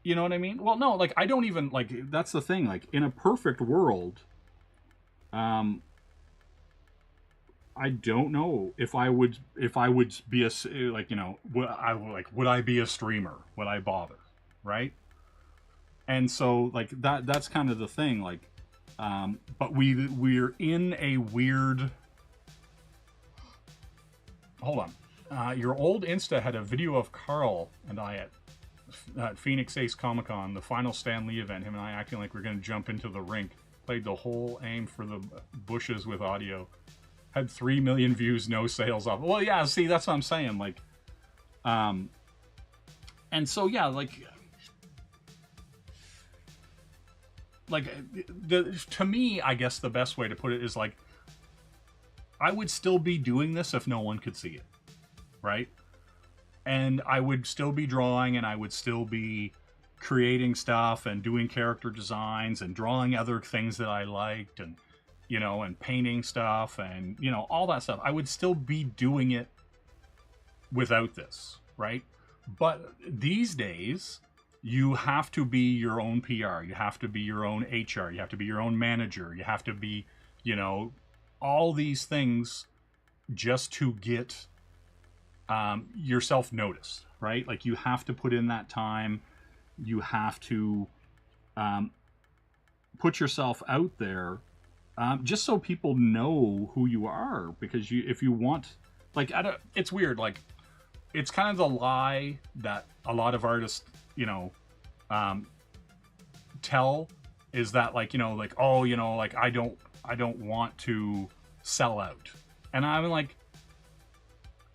You know what I mean? Well, no, like, I don't even, like, that's the thing. Like, in a perfect world, I don't know if I would be a, like, you know, would I be a streamer? Would I bother? Right? And so, like, that's kind of the thing, like, but we're in a weird... Hold on. Your old Insta had a video of Carl and I at Phoenix Ace Comic-Con, the final Stan Lee event, him and I acting like we're going to jump into the rink. Played the whole Aim for the Bushes with audio. Had 3 million views, no sales off. Well, yeah, see, that's what I'm saying. Like, and so, yeah, like to me, I guess the best way to put it is, like, I would still be doing this if no one could see it, right? And I would still be drawing, and I would still be creating stuff and doing character designs and drawing other things that I liked, and, you know, and painting stuff and, you know, all that stuff. I would still be doing it without this, right? But these days, you have to be your own PR. You have to be your own HR. You have to be your own manager. You have to be, you know, all these things just to get yourself noticed, right? Like, you have to put in that time. You have to put yourself out there just so people know who you are. Because if you want, like, it's weird. Like, it's kind of the lie that a lot of artists, you know, tell, is that, like, you know, like, oh, you know, like, I don't want to sell out. And I'm like,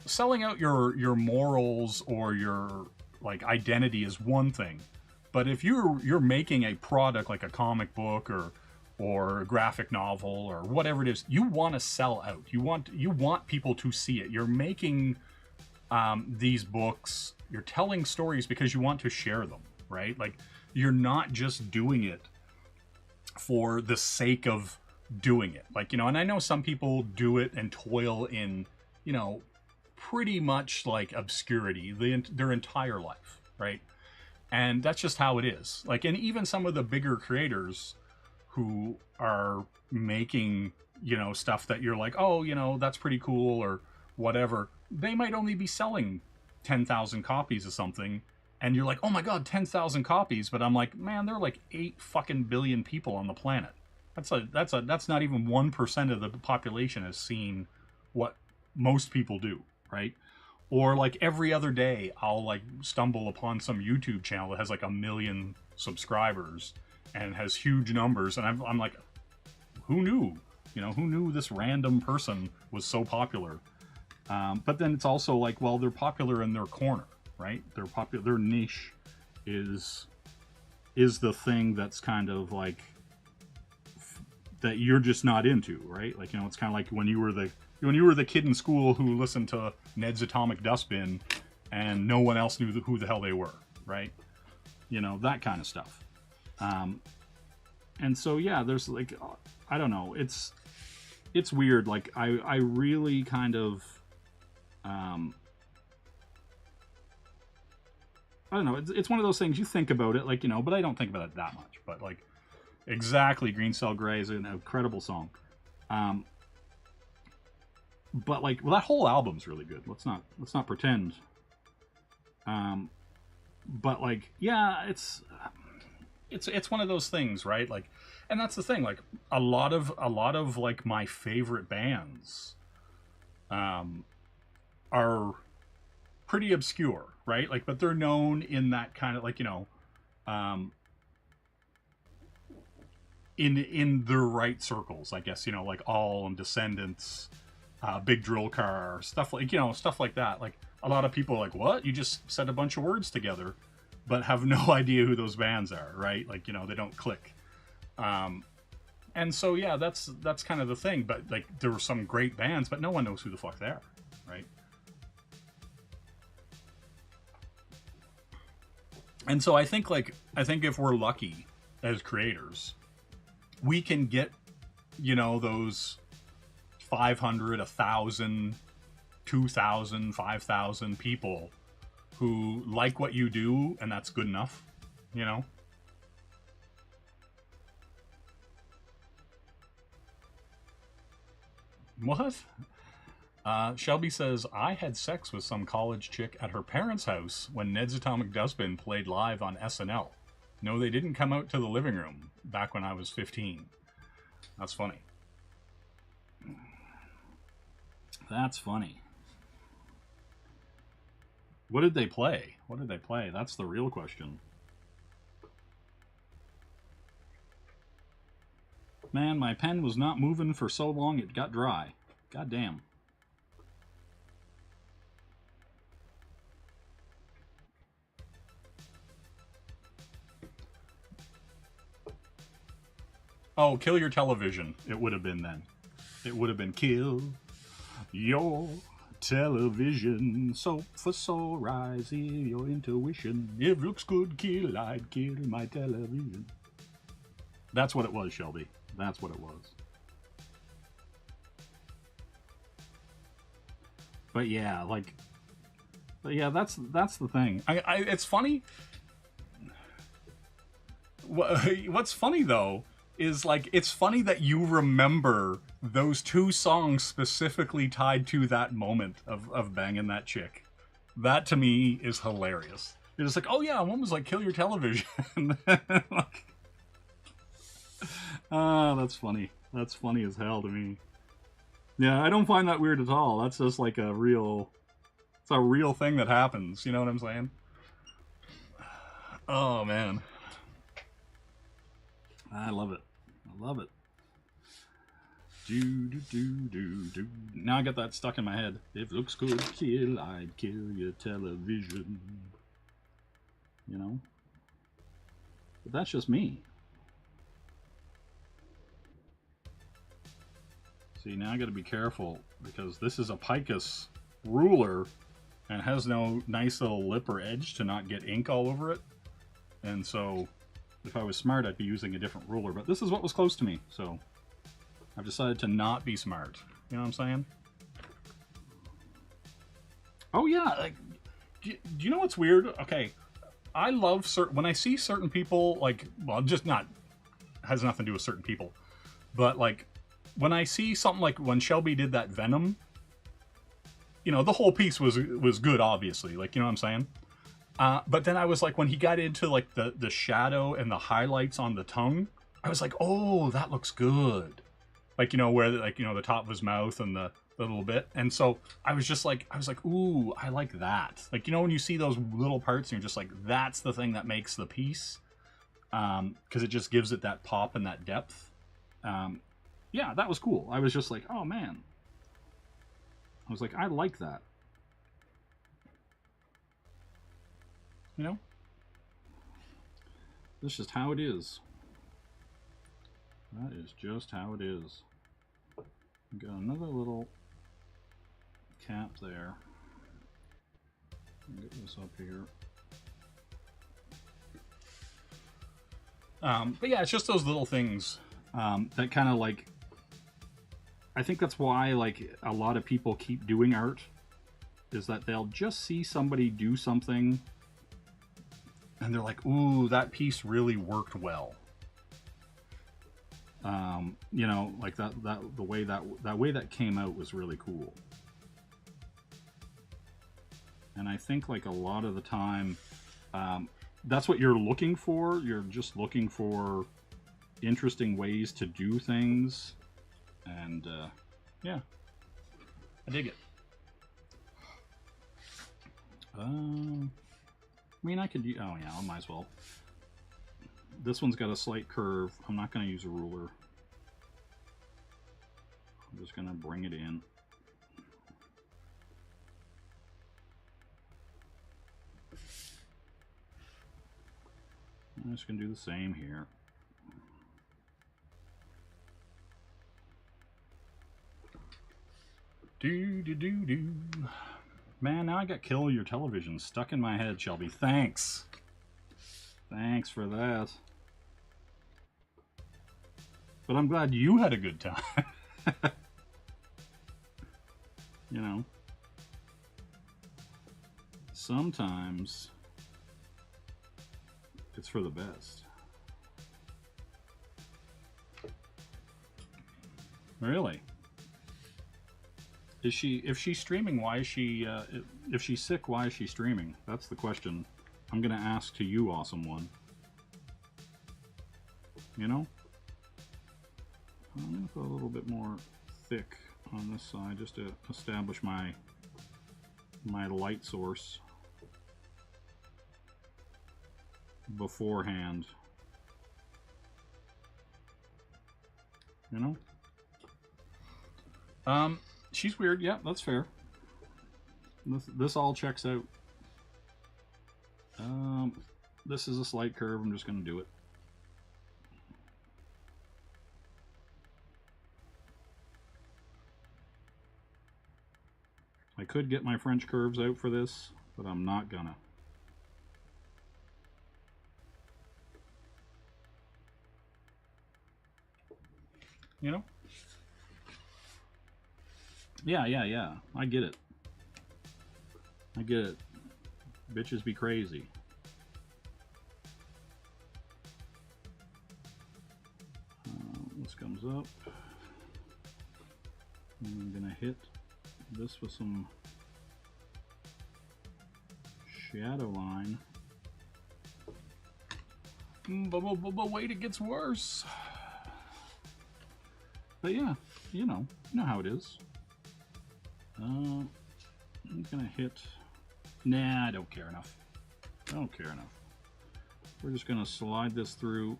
selling out your morals or your, like, identity is one thing, but if you're making a product like a comic book or a graphic novel or whatever it is, you want to sell out. You want people to see it. You're making these books, you're telling stories because you want to share them, right? Like, you're not just doing it for the sake of doing it. Like, you know, and I know some people do it and toil in, you know, pretty much like obscurity their entire life, right? And that's just how it is. Like, and even some of the bigger creators who are making, you know, stuff that you're like, oh, you know, that's pretty cool or whatever, they might only be selling 10,000 copies of something, and you're like, oh my god, 10,000 copies. But I'm like, man, there are like 8 fucking billion people on the planet. That's not even 1% of the population has seen what most people do, right? Or, like, every other day I'll, like, stumble upon some YouTube channel that has like 1 million subscribers and has huge numbers, and I'm like, who knew? You know, who knew this random person was so popular? But then it's also like, well, they're popular in their corner, right? They're popular. Their niche is the thing that's kind of like that you're just not into, right? Like, you know, it's kind of like when you were the kid in school who listened to Ned's Atomic Dustbin and no one else knew who the hell they were, right? You know, that kind of stuff. And so, yeah, there's, like, I don't know, it's weird. Like, I really kind of, I don't know, it's one of those things you think about it, like, you know, but I don't think about it that much. But, like, exactly, Green Cell Gray is an incredible song. But, like, well, that whole album's really good. Let's not pretend. But, like, yeah, it's one of those things, right? Like, and that's the thing. Like, a lot of like my favorite bands, are pretty obscure, right? Like, but they're known in that kind of, like, you know, in the right circles, I guess, you know, like All and Descendants, Big Drill Car, stuff like, you know, stuff like that. Like, a lot of people are like, what? You just said a bunch of words together, but have no idea who those bands are, right? Like, you know, they don't click. And so yeah, that's kind of the thing. But like, there were some great bands, but no one knows who the fuck they are, right? And so I think if we're lucky as creators, we can get, you know, those 500, 1,000, 2,000, 5,000 people who like what you do, and that's good enough, you know? What? Shelby says, I had sex with some college chick at her parents' house when Ned's Atomic Dustbin played live on SNL. No, they didn't come out to the living room back when I was 15. That's funny. That's funny. What did they play? What did they play? That's the real question. Man, my pen was not moving for so long it got dry. God damn. Oh, kill your television. It would have been then. It would have been kill your television. So for so rise your intuition. If looks good kill, I'd kill my television. That's what it was, Shelby. That's what it was. But yeah, that's the thing. It's funny. What's funny though is like, it's funny that you remember those two songs specifically tied to that moment of banging that chick. That to me is hilarious. You're just like, oh yeah, one was like kill your television. Like, that's funny. That's funny as hell to me. Yeah, I don't find that weird at all. That's just like it's a real thing that happens. You know what I'm saying? Oh man. I love it. I love it. Do. Now I got that stuck in my head. If looks could kill, I'd kill your television. You know? But that's just me. See, now I gotta be careful because this is a Picus ruler and has no nice little lip or edge to not get ink all over it. And so if I was smart, I'd be using a different ruler, but this is what was close to me, so I've decided to not be smart. You know what I'm saying? Oh yeah, like, do you know what's weird? Okay, I love when I see certain people, like, well, just not, has nothing to do with certain people, but like, when I see something like when Shelby did that Venom, you know, the whole piece was good, obviously, like, you know what I'm saying? But then I was like, when he got into like the shadow and the highlights on the tongue, I was like, oh, that looks good. Like, you know, where like, you know, the top of his mouth and the little bit. And so I was like, ooh, I like that. Like, you know, when you see those little parts and you're just like, that's the thing that makes the piece. 'Cause it just gives it that pop and that depth. Yeah, that was cool. I was just like, oh man. I was like, I like that. You know? That's just how it is. That is just how it is. Got another little cap there. Get this up here. But yeah, it's just those little things that kind of like, I think that's why like a lot of people keep doing art, is that they'll just see somebody do something and they're like, ooh, that piece really worked well. You know, like the way that came out was really cool. And I think like a lot of the time, that's what you're looking for. You're just looking for interesting ways to do things. And yeah, I dig it. I mean, I could do, oh yeah, I might as well. This one's got a slight curve. I'm not going to use a ruler. I'm just going to bring it in. I'm just going to do the same here. Do. Man, now I got Kill Your Television stuck in my head, Shelby. Thanks. Thanks for that. But I'm glad you had a good time. You know. Sometimes it's for the best. Really? Is she? If she's streaming, why is she? If she's sick, why is she streaming? That's the question I'm gonna ask to you, awesome one. You know, I'm gonna put a little bit more thick on this side just to establish my light source beforehand. You know. She's weird. Yeah, that's fair. This all checks out. This is a slight curve. I'm just going to do it. I could get my French curves out for this, but I'm not gonna. You know? Yeah. I get it. I get it. Bitches be crazy. This comes up. I'm gonna hit this with some shadow line. But wait, it gets worse. But yeah, you know how it is. I'm gonna hit. Nah, I don't care enough. I don't care enough. We're just gonna slide this through.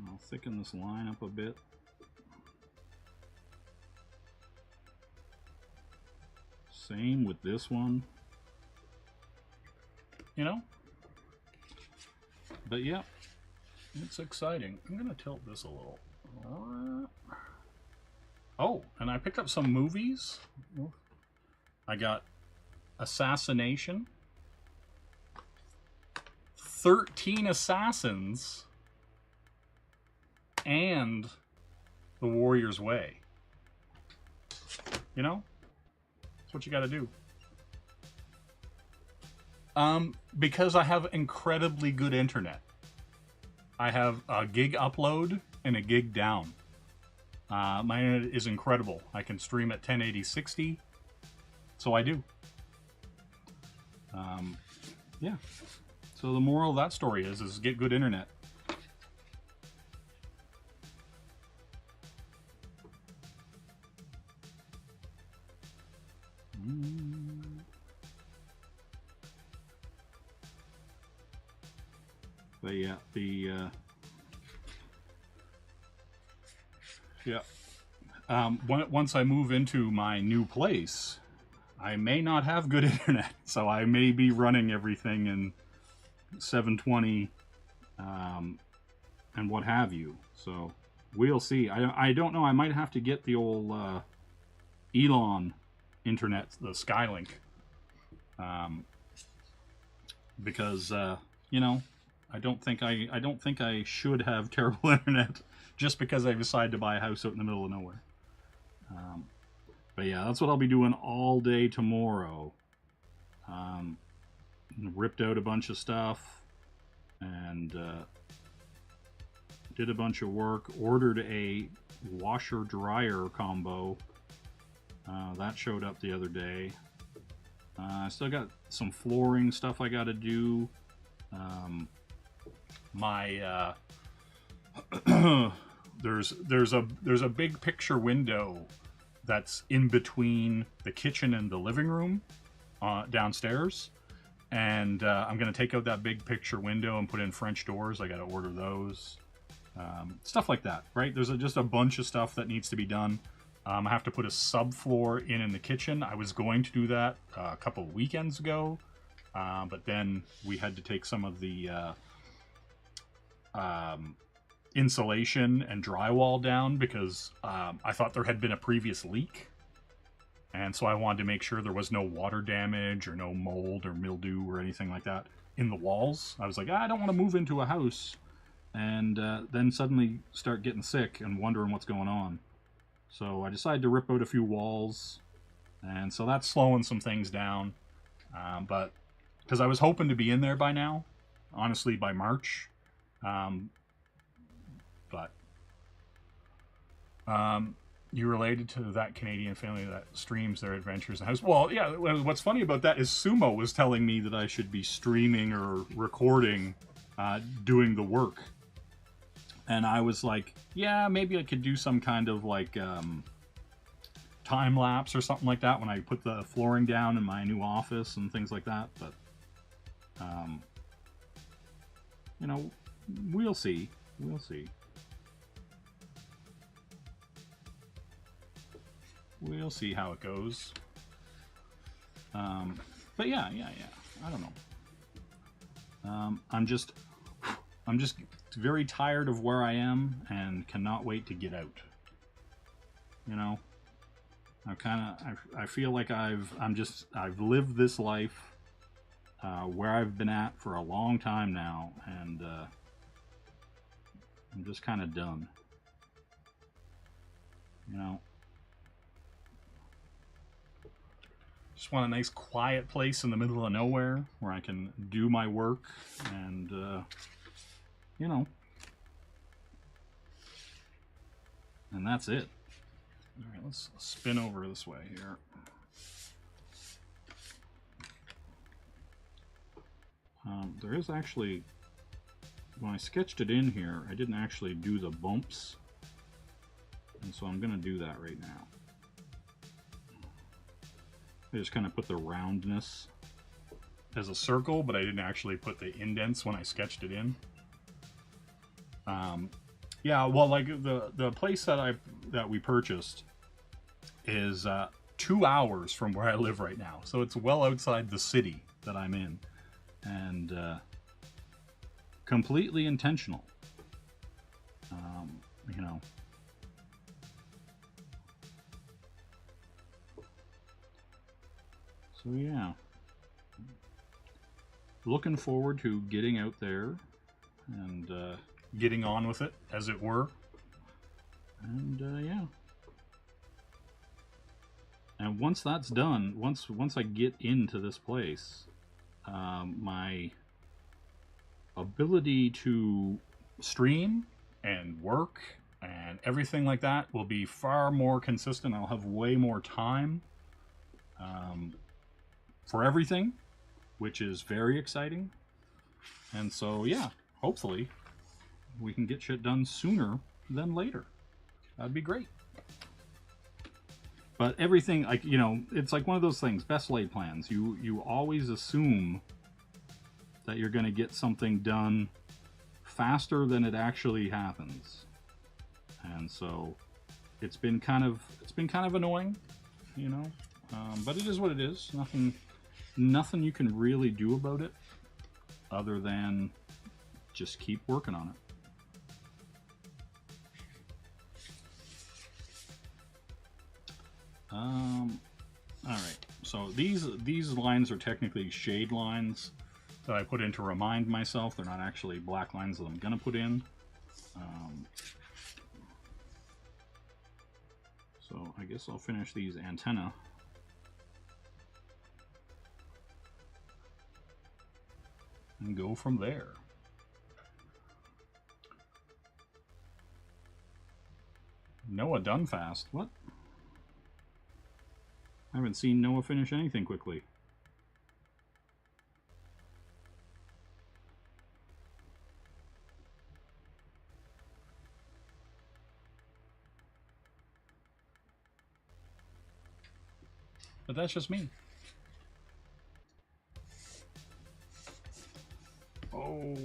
I'll thicken this line up a bit. Same with this one. You know? But yeah, it's exciting. I'm gonna tilt this a little. Oh, and I picked up some movies. I got Assassination, 13 Assassins, and The Warrior's Way. You know? That's what you gotta do. Because I have incredibly good internet. I have a gig upload and a gig down. My internet is incredible. I can stream at 1080 60, so I do. Yeah. So the moral of that story is get good internet. But yeah, once I move into my new place, I may not have good internet, so I may be running everything in 720 and what have you. So we'll see. I don't know. I might have to get the old Elon internet, the Skylink, because you know, I don't think I should have terrible internet just because I decided to buy a house out in the middle of nowhere. But yeah, that's what I'll be doing all day tomorrow. Ripped out a bunch of stuff and did a bunch of work. Ordered a washer dryer combo. That showed up the other day. I still got some flooring stuff I got to do. There's a big picture window that's in between the kitchen and the living room downstairs, and I'm gonna take out that big picture window and put in French doors. I gotta order those, stuff like that, right? There's just a bunch of stuff that needs to be done. I have to put a subfloor in the kitchen. I was going to do that a couple of weekends ago, but then we had to take some of the insulation and drywall down because I thought there had been a previous leak. And so I wanted to make sure there was no water damage or no mold or mildew or anything like that in the walls. I was like, I don't want to move into a house and then suddenly start getting sick and wondering what's going on. So I decided to rip out a few walls, and so that's slowing some things down. But because I was hoping to be in there by now, honestly by March. You related to that Canadian family that streams their adventures in the house. Well, yeah, what's funny about that is Sumo was telling me that I should be streaming or recording, doing the work. And I was like, yeah, maybe I could do some kind of like time lapse or something like that when I put the flooring down in my new office and things like that. But, you know, we'll see. We'll see. We'll see how it goes. But yeah. I don't know. I'm just very tired of where I am and cannot wait to get out. You know, I feel like I've lived this life where I've been at for a long time now, and I'm just kind of done. You know. Just want a nice quiet place in the middle of nowhere where I can do my work and, you know. And that's it. All right, let's spin over this way here. There is actually, when I sketched it in here, I didn't actually do the bumps. And so I'm going to do that right now. I just kind of put the roundness as a circle, but I didn't actually put the indents when I sketched it in. Yeah, well, like the place that we purchased is 2 hours from where I live right now, so it's well outside the city that I'm in, and completely intentional. You know. So yeah, looking forward to getting out there and getting on with it, as it were. And yeah. And once that's done, once I get into this place, my ability to stream and work and everything like that will be far more consistent. I'll have way more time for everything, which is very exciting. And so yeah, hopefully we can get shit done sooner than later. That'd be great. But everything, like, you know, it's like one of those things, best laid plans. You always assume that you're going to get something done faster than it actually happens. And so it's been kind of annoying, you know, but it is what it is. Nothing you can really do about it other than just keep working on it. Alright, so these lines are technically shade lines that I put in to remind myself. They're not actually black lines that I'm gonna put in. So I guess I'll finish these antenna. And go from there. Noah done fast. What? I haven't seen Noah finish anything quickly. But that's just me. Oh,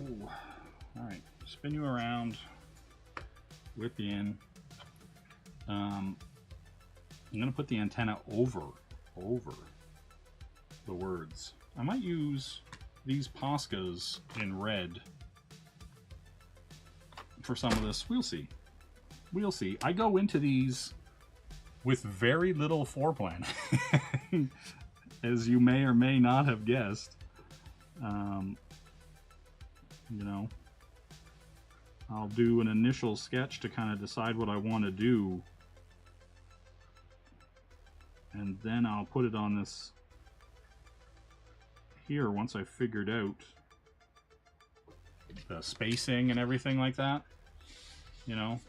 alright. Spin you around. Whip you in. I'm going to put the antenna over the words. I might use these Poscas in red for some of this. We'll see. We'll see. I go into these with very little foreplanning, as you may or may not have guessed. You know, I'll do an initial sketch to kind of decide what I want to do, and then I'll put it on this here once I figured out the spacing and everything like that, you know,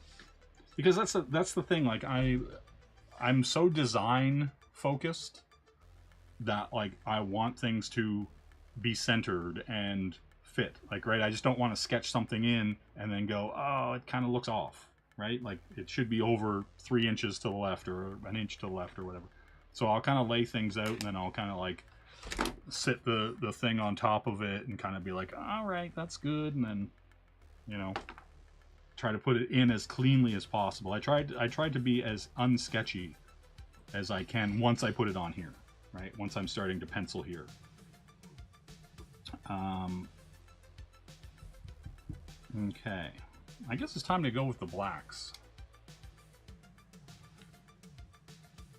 because that's the thing. Like I'm so design focused that like I want things to be centered and fit, like, right, I just don't want to sketch something in and then go, oh, it kind of looks off, right? Like it should be over 3 inches to the left or an inch to the left or whatever. So I'll kind of lay things out and then I'll kind of like sit the thing on top of it and kind of be like, all right, that's good, and then, you know, try to put it in as cleanly as possible. I tried to be as unsketchy as I can once I put it on here, right? Once I'm starting to pencil here. Okay, I guess it's time to go with the blacks.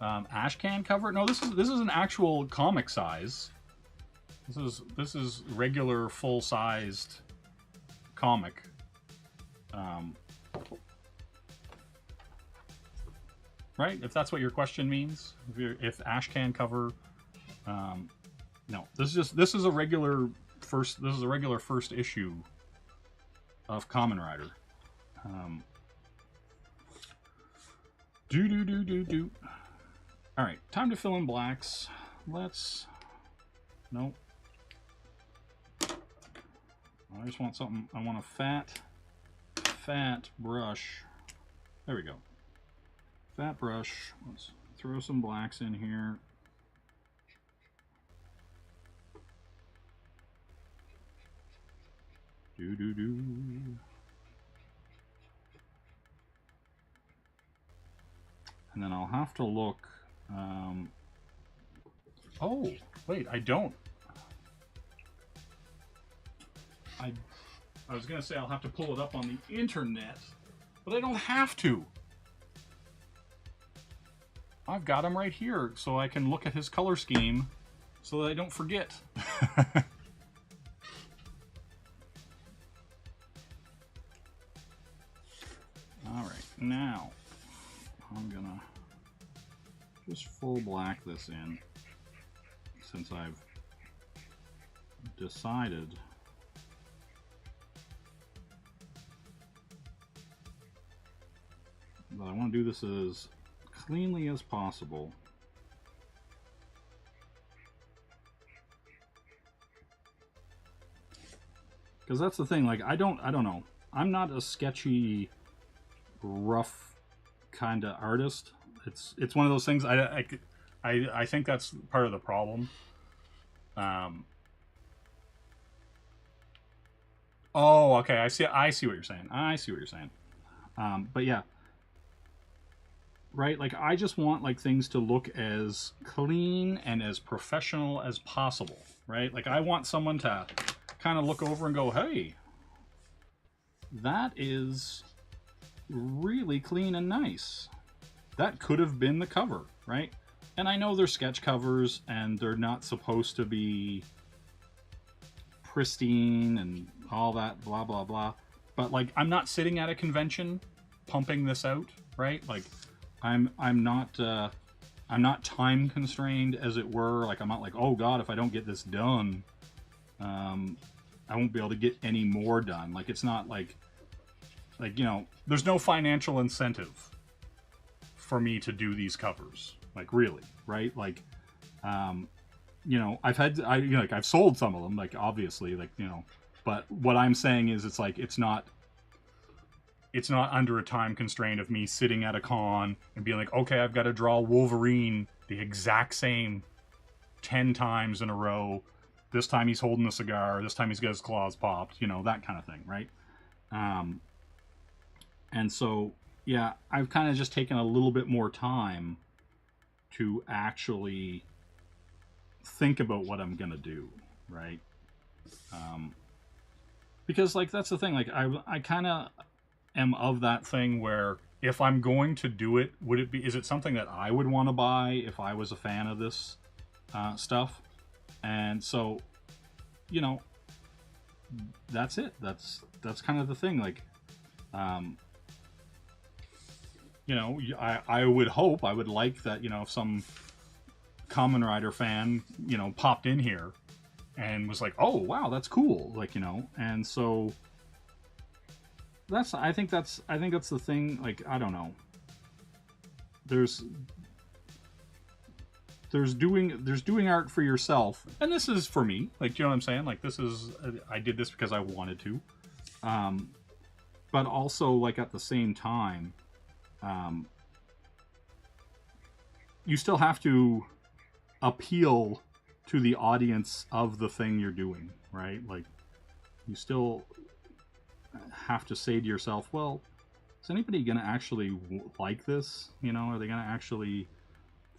Ash can cover. No, this is an actual comic size. This is regular full sized comic. Right? If that's what your question means, if ash can cover. No, this is a regular first. This is a regular first issue of Kamen Rider. All right, time to fill in blacks. Let's. Nope. I just want something. I want a fat brush. There we go. Fat brush. Let's throw some blacks in here. And then I'll have to look. Oh, wait, I don't. I was going to say I'll have to pull it up on the internet, but I don't have to. I've got him right here, so I can look at his color scheme so that I don't forget. Alright, now I'm gonna just full black this in, since I've decided that I want to do this as cleanly as possible. Because that's the thing, like I don't know. I'm not a sketchy, rough kind of artist. It's one of those things. I think that's part of the problem. Oh, okay. I see what you're saying. But yeah. Right? Like, I just want, like, things to look as clean and as professional as possible, right? Like, I want someone to kind of look over and go, hey, that is really clean and nice. That could have been the cover, right? And I know they're sketch covers, and they're not supposed to be pristine and all that, blah, blah, blah. But, like, I'm not sitting at a convention pumping this out, right? Like, I'm not time constrained, as it were. Like, I'm not like, oh god, if I don't get this done, I won't be able to get any more done. Like, it's not like, you know, there's no financial incentive for me to do these covers. Like, really, right? Like, you know, I've sold some of them, like, obviously, like, you know, but what I'm saying is, it's like, it's not under a time constraint of me sitting at a con and being like, okay, I've got to draw Wolverine the exact same 10 times in a row. This time he's holding a cigar. This time he's got his claws popped. You know, that kind of thing, right? And so, yeah, I've kind of just taken a little bit more time to actually think about what I'm going to do, right? Because, like, that's the thing. Like, I kind of... am of that thing where if I'm going to do it, is it something that I would want to buy if I was a fan of this stuff? And so, you know, that's it. That's kind of the thing. Like, you know, I would hope, I would like that, you know, if some Kamen Rider fan, you know, popped in here and was like, oh, wow, that's cool. Like, you know, and so I think that's the thing. Like, I don't know. There's doing art for yourself, and this is for me. Like, you know what I'm saying? Like, I did this because I wanted to. But also, like, at the same time, you still have to appeal to the audience of the thing you're doing, right? Like, you still have to say to yourself, well, is anybody going to actually like this? You know, are they going to actually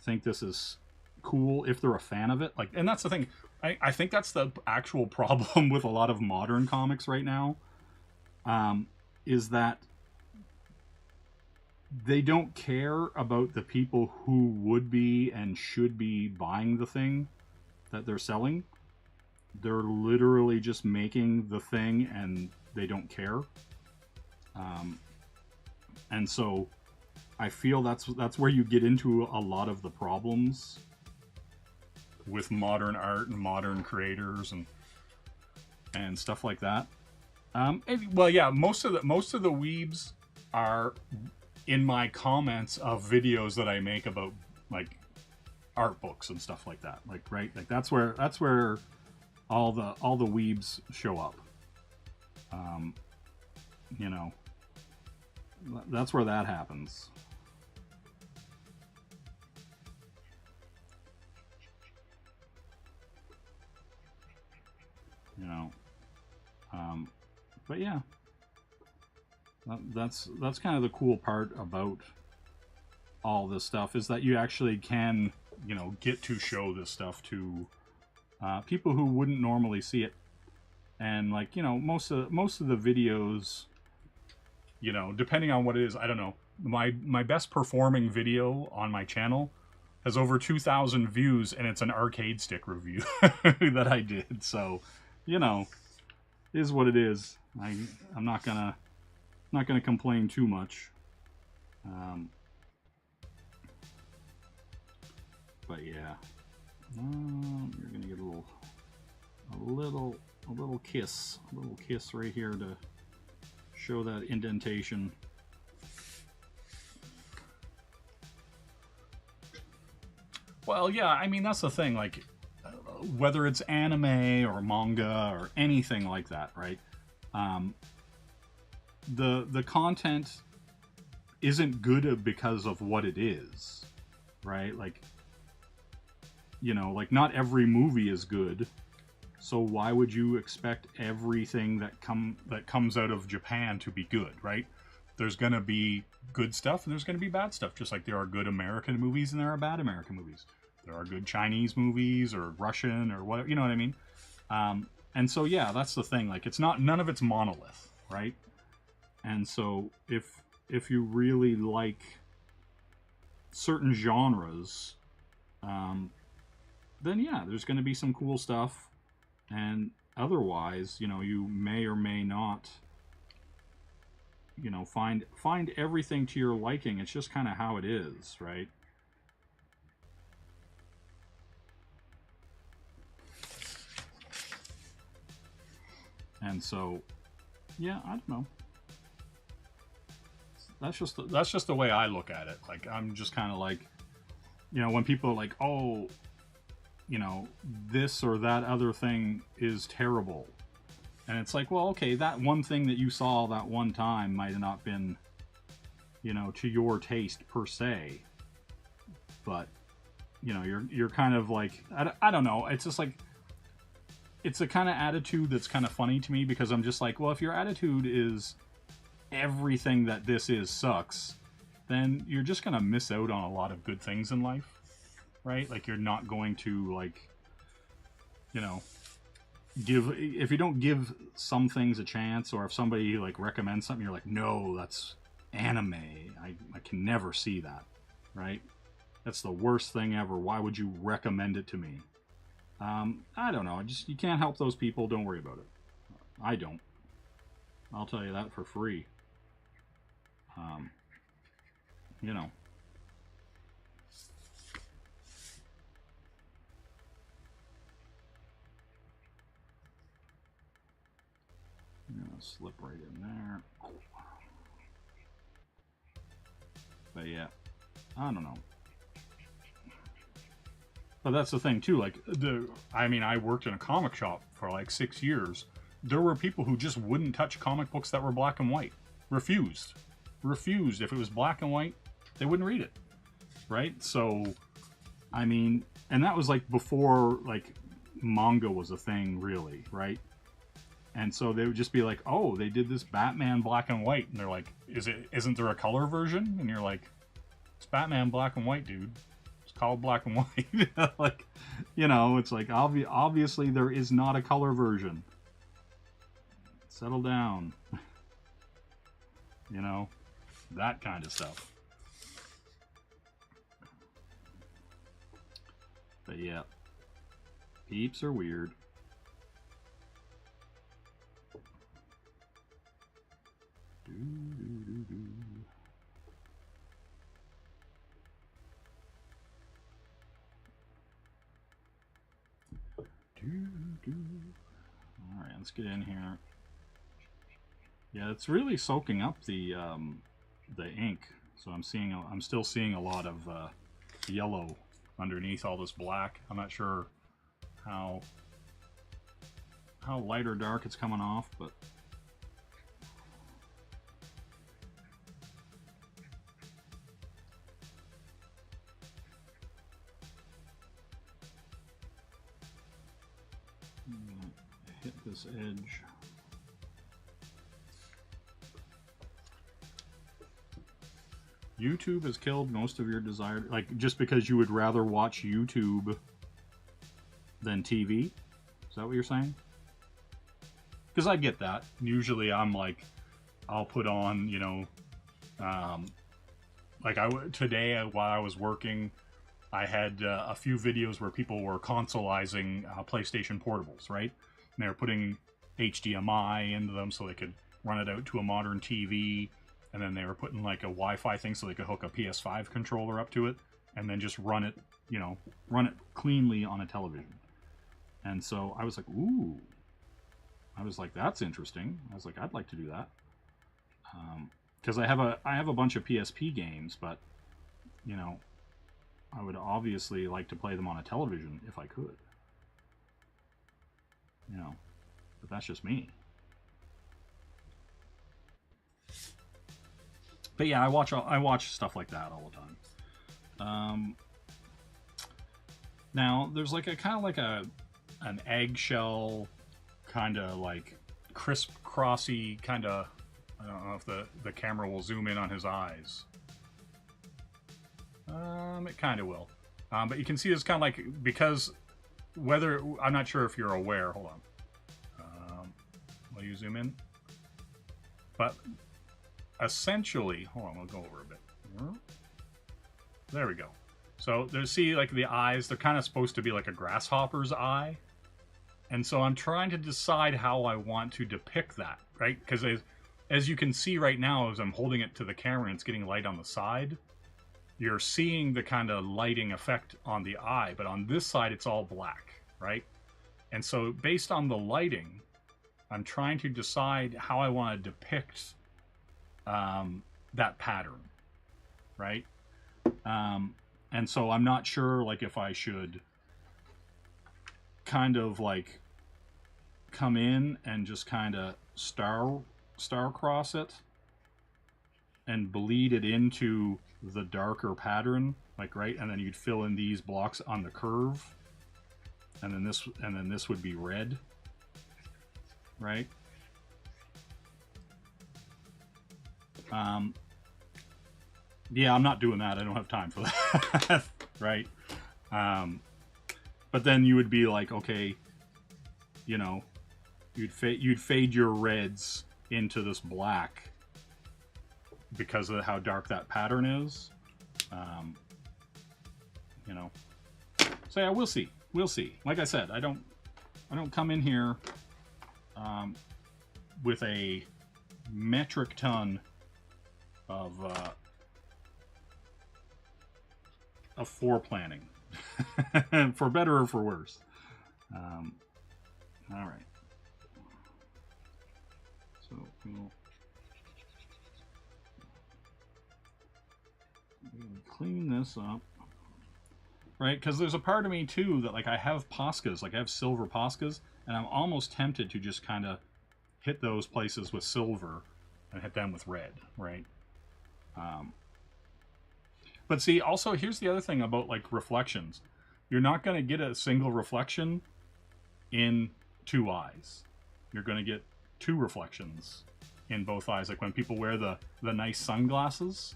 think this is cool if they're a fan of it? Like, and that's the thing. I think that's the actual problem with a lot of modern comics right now, is that they don't care about the people who would be and should be buying the thing that they're selling. They're literally just making the thing and they don't care. And so I feel that's where you get into a lot of the problems with modern art and modern creators and stuff like that. Well, yeah, most of the weebs are in my comments of videos that I make about, like, art books and stuff like that. Like, right, like that's where all the weebs show up. You know, that's where that happens. You know, but yeah, that's kind of the cool part about all this stuff, is that you actually can, you know, get to show this stuff to people who wouldn't normally see it. And, like, you know, most of the videos, you know, depending on what it is, I don't know, my best performing video on my channel has over 2,000 views, and it's an arcade stick review that I did. So, you know, it is what it is. I'm not gonna complain too much. But yeah, you're gonna get a little kiss right here to show that indentation. Well, yeah, I mean, that's the thing, like, whether it's anime or manga or anything like that, right? The content isn't good because of what it is, right? Like, you know, like, not every movie is good, so why would you expect everything that comes out of Japan to be good, right? There's gonna be good stuff and there's gonna be bad stuff, just like there are good American movies and there are bad American movies. There are good Chinese movies or Russian or whatever, you know what I mean? And so, yeah, that's the thing. Like, it's not, none of it's monolith, right? And so if you really like certain genres, then yeah, there's going to be some cool stuff. And otherwise, you know, you may or may not, you know, find everything to your liking. It's just kind of how it is, right? And so, yeah, I don't know. That's just the way I look at it. Like, I'm just kind of like, you know, when people are like, oh, you know, this or that other thing is terrible. And it's like, well, okay, that one thing that you saw that one time might have not been, you know, to your taste per se. But, you know, you're kind of like, I don't know. It's just like, it's a kind of attitude that's kind of funny to me, because I'm just like, well, if your attitude is everything that this is sucks, then you're just going to miss out on a lot of good things in life, right? Like, you're not going to, like, you know, if you don't give some things a chance, or if somebody like recommends something, you're like, no, that's anime. I can never see that, right? That's the worst thing ever. Why would you recommend it to me? I don't know. You can't help those people. Don't worry about it. I don't. I'll tell you that for free. You know. I'm gonna slip right in there. But yeah, I don't know. But that's the thing too. Like I mean, I worked in a comic shop for like 6 years. There were people who just wouldn't touch comic books that were black and white. Refused. If it was black and white, they wouldn't read it. Right? So, I mean, and that was like before like manga was a thing, really, right? And so they would just be like, oh, they did this Batman black and white. And they're like, isn't there a color version? And you're like, it's Batman black and white, dude. It's called black and white. Like, you know, it's like, obviously there is not a color version. Settle down. You know, that kind of stuff. But yeah, peeps are weird. Alright, let's get in here. Yeah, it's really soaking up the ink. So I'm still seeing a lot of yellow underneath all this black. I'm not sure how light or dark it's coming off, but hit this edge. YouTube has killed most of your desired, like, just because you would rather watch YouTube than TV? Is that what you're saying? Because I get that. Usually I'm like, I'll put on, you know, like today while I was working, I had a few videos where people were consoleizing PlayStation portables, right? And they were putting HDMI into them so they could run it out to a modern TV. And then they were putting like a Wi-Fi thing so they could hook a PS5 controller up to it and then just run it, you know, run it cleanly on a television. And so I was like, ooh. I was like, that's interesting. I was like, I'd like to do that. Because I have a bunch of PSP games, but, you know, I would obviously like to play them on a television if I could. You know, but that's just me. But yeah, I watch stuff like that all the time. Now there's like a kind of like an eggshell kind of like criss-crossy kind of. I don't know if the camera will zoom in on his eyes. It kind of will. But you can see it's kind of like, because whether, I'm not sure if you're aware. Hold on. Will you zoom in? But essentially, hold on, we'll go over a bit. There we go. So there's, see, like the eyes, they're kind of supposed to be like a grasshopper's eye. And so I'm trying to decide how I want to depict that, right? Because as you can see right now, as I'm holding it to the camera and it's getting light on the side, you're seeing the kind of lighting effect on the eye, but on this side it's all black, right? And so based on the lighting, I'm trying to decide how I want to depict that pattern, right? And so I'm not sure, like, if I should kind of like come in and just kind of star cross it and bleed it into the darker pattern, like, right, and then you'd fill in these blocks on the curve, and then this would be red, right? Yeah, I'm not doing that. I don't have time for that. Right? But then you would be like, okay, you know, you'd fade your reds into this black because of how dark that pattern is. You know, so yeah, we'll see. We'll see. Like I said, I don't come in here with a metric ton of foreplanning, for better or for worse. All right. So we'll clean this up, right? Because there's a part of me too that, like, I have Poscas, like I have silver Poscas, and I'm almost tempted to just kind of hit those places with silver and hit them with red, right? But see, also here's the other thing about like reflections. You're not going to get a single reflection in two eyes. You're going to get two reflections in both eyes. Like when people wear the nice sunglasses,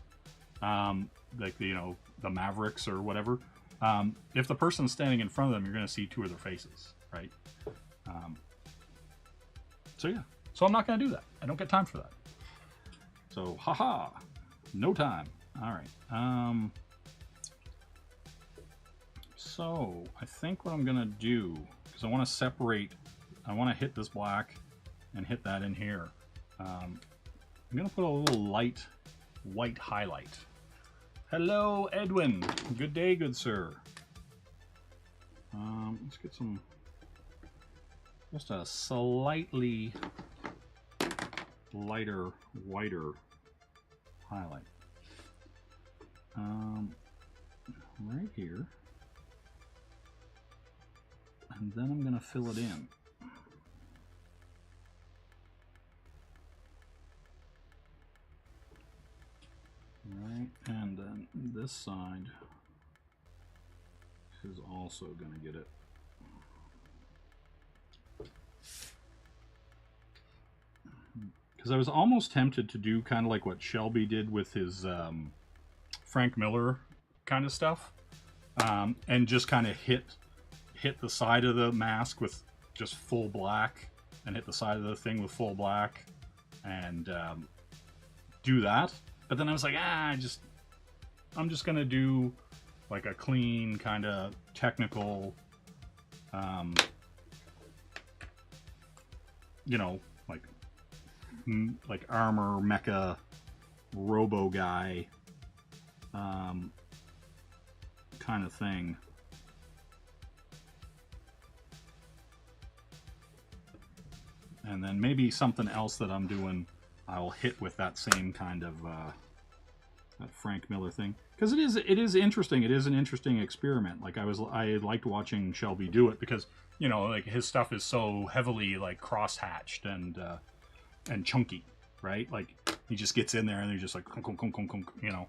like the, you know, the Mavericks or whatever. If the person's standing in front of them, you're going to see two of their faces, right? So yeah. So I'm not going to do that. I don't get time for that. So, haha, no time. All right. So I think what I'm going to do, because I want to separate, I want to hit this black and hit that in here. I'm going to put a little light white highlight. Hello, Edwin. Good day, good sir. Let's get some, just a slightly lighter, whiter highlight. Right here. And then I'm going to fill it in. Right, and then this side is also going to get it. Because I was almost tempted to do kind of like what Shelby did with his Frank Miller kind of stuff, and just kind of hit the side of the mask with just full black, and hit the side of the thing with full black, and do that. But then I was like, I'm just gonna do like a clean kind of technical, you know, like armor mecha robo guy kind of thing. And then maybe something else that I'm doing, I'll hit with that same kind of that Frank Miller thing, because it is interesting. It is an interesting experiment. Like I liked watching Shelby do it because, you know, like his stuff is so heavily like cross-hatched and chunky, right? Like he just gets in there and they're just like, you know,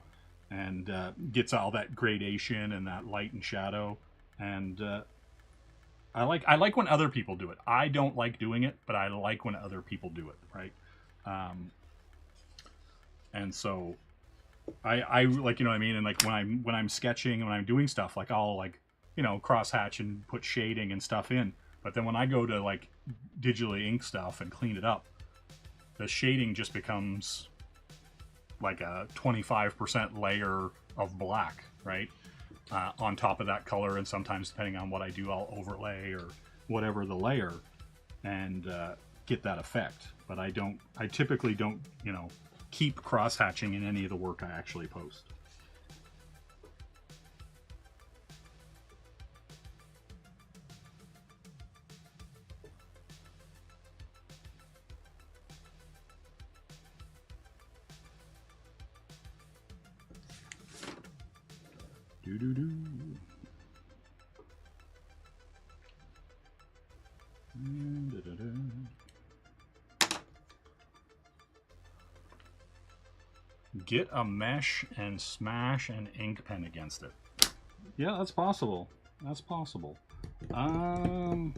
and gets all that gradation and that light and shadow. And I like when other people do it. I don't like doing it, but I like when other people do it, right? And so I like, you know what I mean? And like when I'm sketching and when I'm doing stuff, like I'll like, you know, cross hatch and put shading and stuff in. But then when I go to like digitally ink stuff and clean it up, the shading just becomes like a 25% layer of black, right? On top of that color, and sometimes depending on what I do, I'll overlay or whatever the layer and get that effect. But I typically don't, you know, keep cross-hatching in any of the work I actually post. Do-do-do. Da-da-da. Get a mesh and smash an ink pen against it. Yeah, that's possible. That's possible. I'm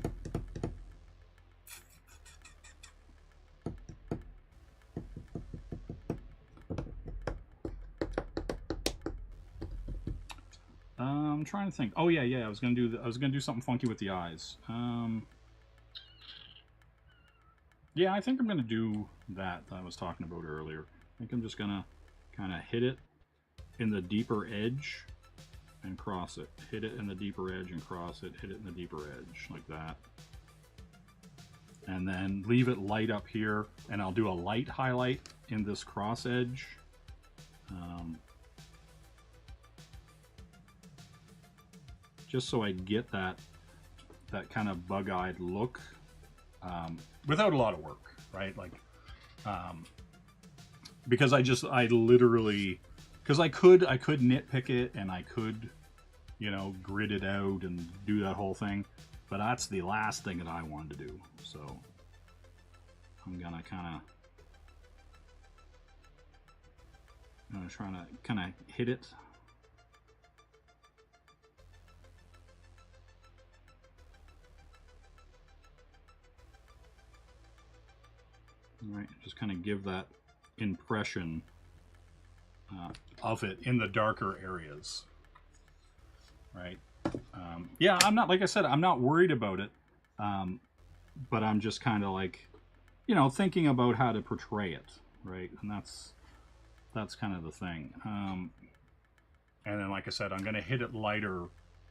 trying to think. Oh yeah, I was gonna do something funky with the eyes. Yeah, I think I'm going to do that I was talking about earlier. I think I'm just going to kind of hit it in the deeper edge and cross it. Hit it in the deeper edge and cross it. Hit it in the deeper edge, like that. And then leave it light up here, and I'll do a light highlight in this cross edge. Just so I get that kind of bug-eyed look without a lot of work, right? Like, because I literally, because I could nitpick it and I could, you know, grid it out and do that whole thing, but that's the last thing that I wanted to do. So I'm gonna try to kind of hit it. All right, just kind of give that impression of it in the darker areas, right? Yeah, I'm not, like I said, I'm not worried about it, but I'm just kind of like, you know, thinking about how to portray it, right? And that's kind of the thing. And then, like I said, I'm going to hit it lighter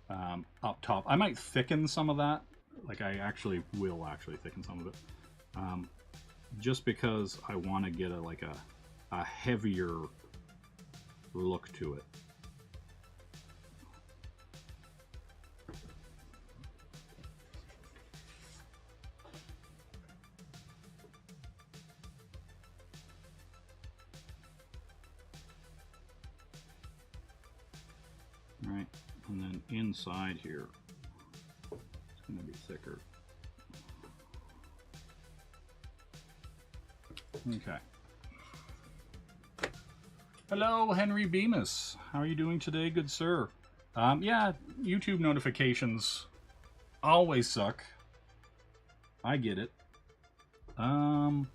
up top. I might thicken some of that. Like, I actually will thicken some of it. Just because I want to get a heavier look to it. All right, and then inside here, it's going to be thicker. Okay. Hello, Henry Bemis. How are you doing today, good sir? Yeah, YouTube notifications always suck. I get it. Yeah.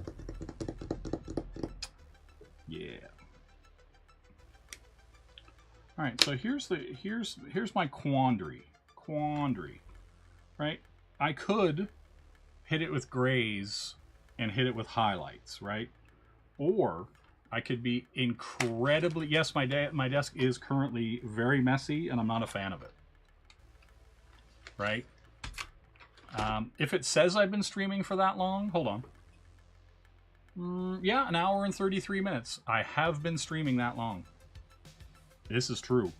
All right, so here's my quandary. Right? I could hit it with grays and hit it with highlights, right? Or I could be incredibly... Yes, my desk is currently very messy, and I'm not a fan of it. Right? If it says I've been streaming for that long... Hold on. Yeah, 1 hour and 33 minutes. I have been streaming that long. This is true.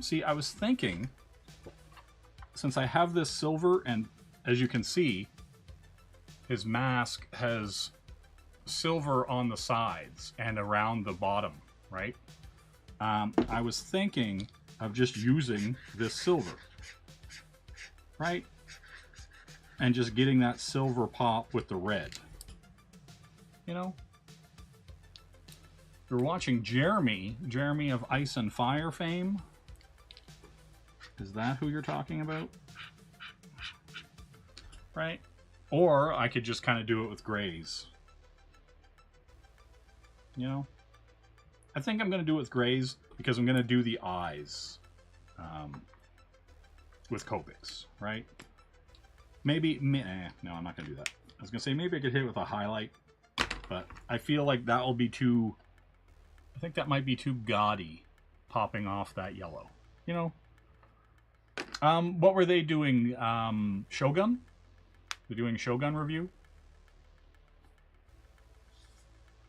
See, I was thinking, since I have this silver, and as you can see, his mask has silver on the sides and around the bottom, right? I was thinking of just using this silver, right? And just getting that silver pop with the red. You know? You're watching Jeremy of Ice and Fire fame. Is that who you're talking about? Right? Or I could just kind of do it with grays. You know? I think I'm going to do it with grays because I'm going to do the eyes with Copics, right? Maybe... no, I'm not going to do that. I was going to say maybe I could hit it with a highlight, but I feel like that will be too... I think that might be too gaudy, popping off that yellow. You know? What were they doing? Shogun? They're doing Shogun review?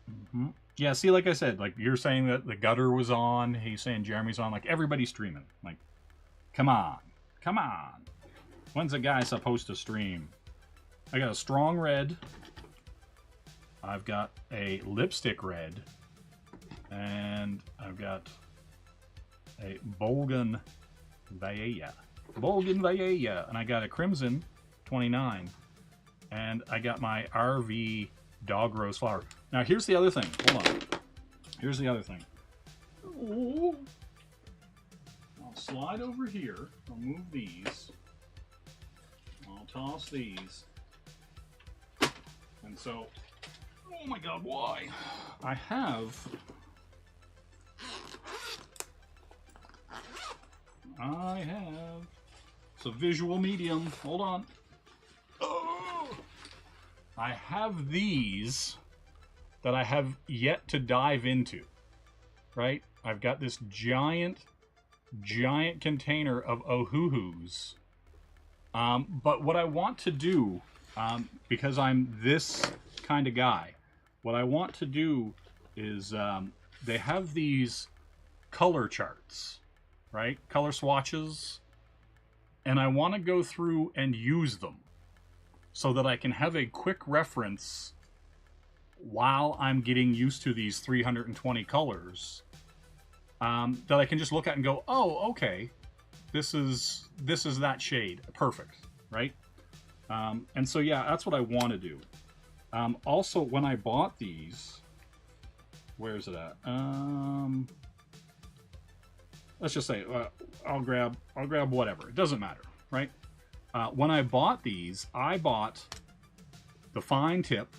Mm-hmm. Yeah, see, like I said, like you're saying that the Gutter was on, he's saying Jeremy's on, like everybody's streaming. Like, come on. Come on. When's a guy supposed to stream? I got a strong red. I've got a lipstick red. And I've got a Bolgan Vaella. And I got a Crimson 29. And I got my RV Dog Rose Flower. Now, here's the other thing. Hold on. Here's the other thing. Ooh. I'll slide over here. I'll move these. I'll toss these. And so... Oh my god, why? I have... It's a visual medium. Hold on. Oh! I have these that I have yet to dive into, right? I've got this giant container of Ohuhus. But what I want to do, because I'm this kind of guy, what I want to do is they have these color charts, right? Color swatches. And I want to go through and use them so that I can have a quick reference while I'm getting used to these 320 colors, that I can just look at and go, oh, okay, this is that shade. Perfect, right? And so, yeah, that's what I want to do. Also, when I bought these, where's it at? Let's just say I'll grab whatever. It doesn't matter, right? When I bought these, I bought the fine tip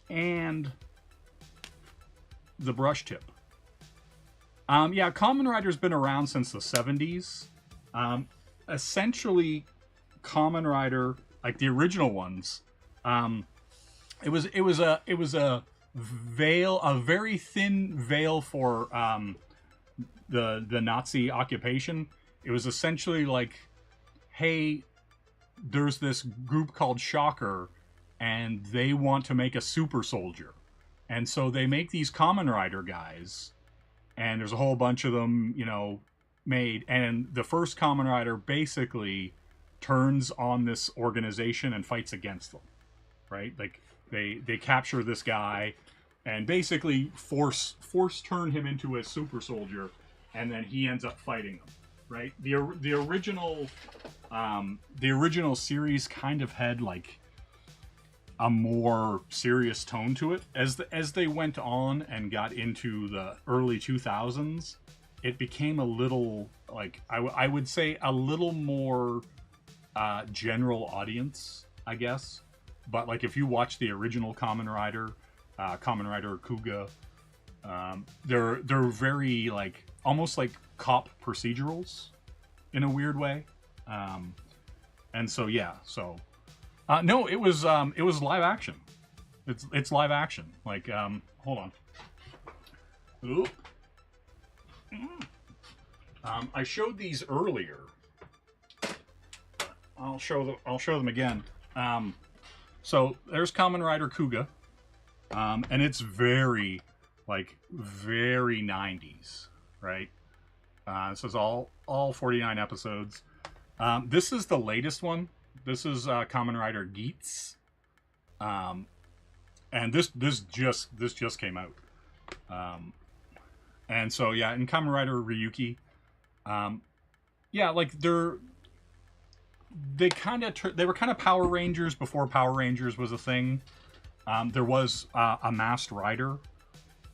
and the brush tip. Yeah, Kamen Rider's been around since the 70s. Essentially, Kamen Rider, like the original ones, it was a veil, a very thin veil for the Nazi occupation. It was essentially like, hey, there's this group called Shocker, and they want to make a super soldier. And so they make these Kamen Rider guys, and there's a whole bunch of them, you know, made. And the first Kamen Rider basically turns on this organization and fights against them, right? Like, they capture this guy and basically force turn him into a super soldier, and then he ends up fighting them, right? The original series kind of had like a more serious tone to it. As they went on and got into the early 2000s, it became a little, like, I would say a little more general audience, I guess. But like, if you watch the original Kamen Rider Kuga, they're very like almost like cop procedurals in a weird way. And so yeah, so no, it was live action. It's live action. Like, hold on. Oop. I showed these earlier. I'll show them again. So there's Kamen Rider Kuga, and it's very 90s, right? This is all 49 episodes. This is the latest one. This is Kamen Rider Geats, and this just came out. And so yeah, in Kamen Rider Ryuki, yeah, like they were kind of Power Rangers before Power Rangers was a thing. There was a Masked Rider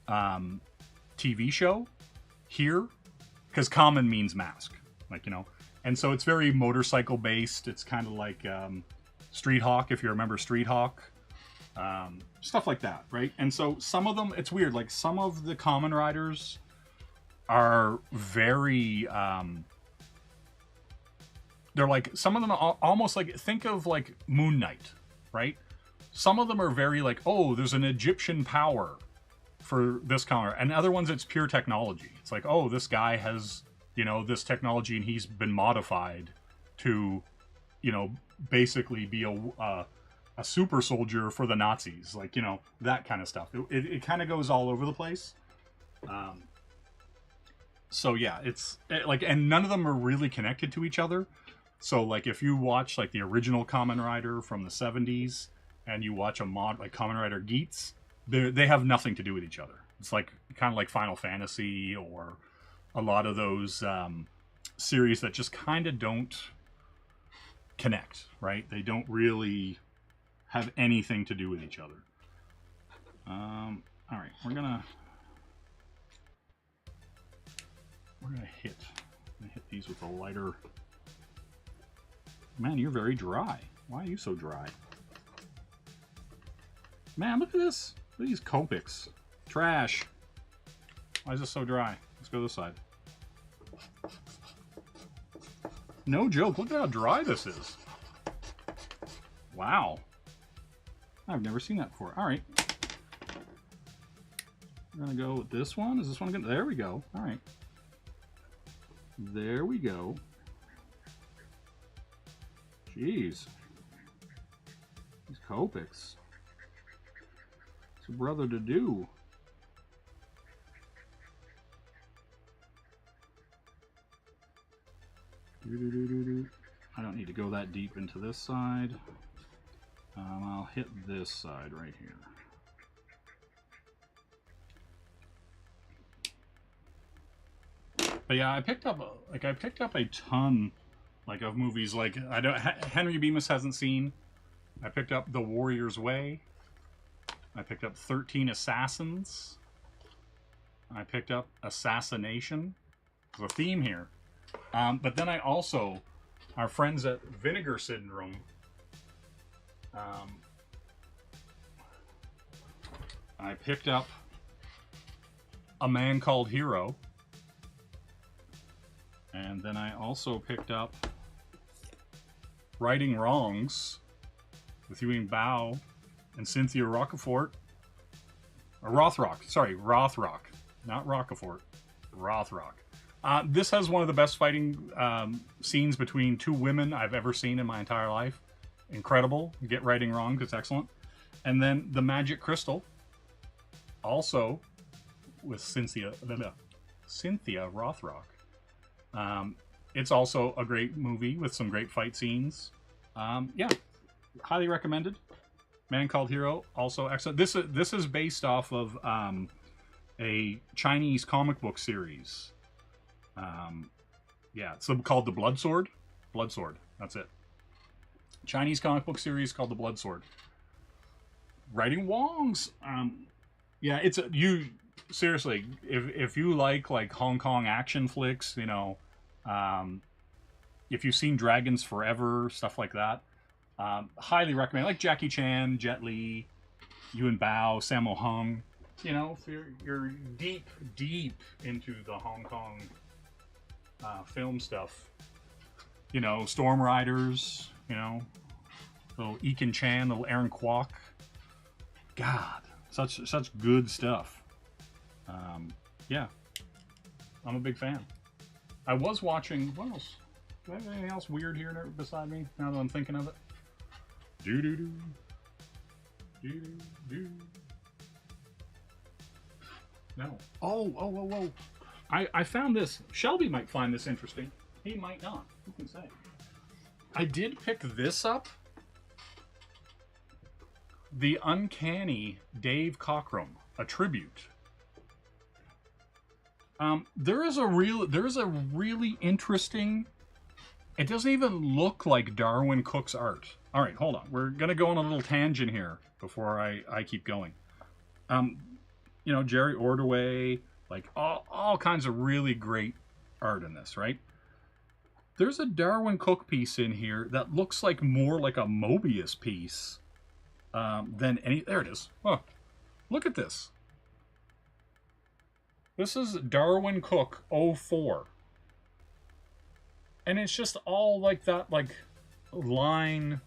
TV show here, because Kamen means mask, like, you know, and so it's very motorcycle based. It's kind of like Street Hawk, if you remember Street Hawk, stuff like that, right? And so some of them, it's weird, like some of the Kamen Riders are very they're like, some of them are almost like, think of like Moon Knight, right? Some of them are very like, oh, there's an Egyptian power for this color, and other ones it's pure technology. It's like, oh, this guy has, you know, this technology and he's been modified to, you know, basically be a super soldier for the Nazis, like, you know, that kind of stuff. It kind of goes all over the place. So yeah, it's like, and none of them are really connected to each other. So like, if you watch like the original Kamen Rider from the 70s and you watch a mod like Kamen Rider Geats, they have nothing to do with each other. It's like kind of like Final Fantasy or a lot of those series that just kind of don't connect, right? They don't really have anything to do with each other. All right, we're gonna hit these with a lighter. Man, you're very dry. Why are you so dry? Man, look at this. Look at these Copics. Trash. Why is this so dry? Let's go this side. No joke. Look at how dry this is. Wow. I've never seen that before. All right. We're going to go with this one. Is this one good? There we go. All right. There we go. Jeez. These Copics. What's a brother to do? I don't need to go that deep into this side. I'll hit this side right here. But yeah, I picked up a ton of movies like Henry Bemis hasn't seen. I picked up The Warrior's Way. I picked up 13 Assassins. I picked up Assassination. There's a theme here. But then I also, our friends at Vinegar Syndrome, I picked up A Man Called Hero. And then I also picked up Righting Wrongs with Ewing Bao and Cynthia Rothrock. Or Rothrock. Sorry, Rothrock. Not Rockefort. Rothrock. This has one of the best fighting scenes between two women I've ever seen in my entire life. Incredible. Get Righting Wrongs. It's excellent. And then The Magic Crystal. Also with Cynthia Rothrock. It's also a great movie with some great fight scenes. Yeah, highly recommended. Man Called Hero, also excellent. This is based off of a Chinese comic book series. Yeah, it's called The Blood Sword. Blood Sword, that's it. Chinese comic book series called The Blood Sword. Writing Wongs. Yeah, it's you. Seriously, if you like Hong Kong action flicks, you know, if you've seen Dragons Forever, stuff like that, highly recommend. Like Jackie Chan, Jet Li, Yuen Bao, Sammo Hung. You know, if you're deep into the Hong Kong film stuff, you know, Storm Riders, you know, little Ekin Chan, little Aaron Kwok. God, such good stuff. Yeah, I'm a big fan. I was watching, what else? Do I have anything else weird here beside me now that I'm thinking of it? Do-do-do. Do-do-do. No. Oh. I found this. Shelby might find this interesting. He might not. Who can say? I did pick this up. The Uncanny Dave Cockrum, a tribute. There is a really interesting. It doesn't even look like Darwin Cook's art. All right, hold on. We're gonna go on a little tangent here before I keep going. You know, Jerry Ordway, like all kinds of really great art in this, right? There's a Darwin Cook piece in here that looks like more like a Mobius piece than any. There it is. Oh, look at this. This is Darwin Cook 04. And it's just all like that, like, line.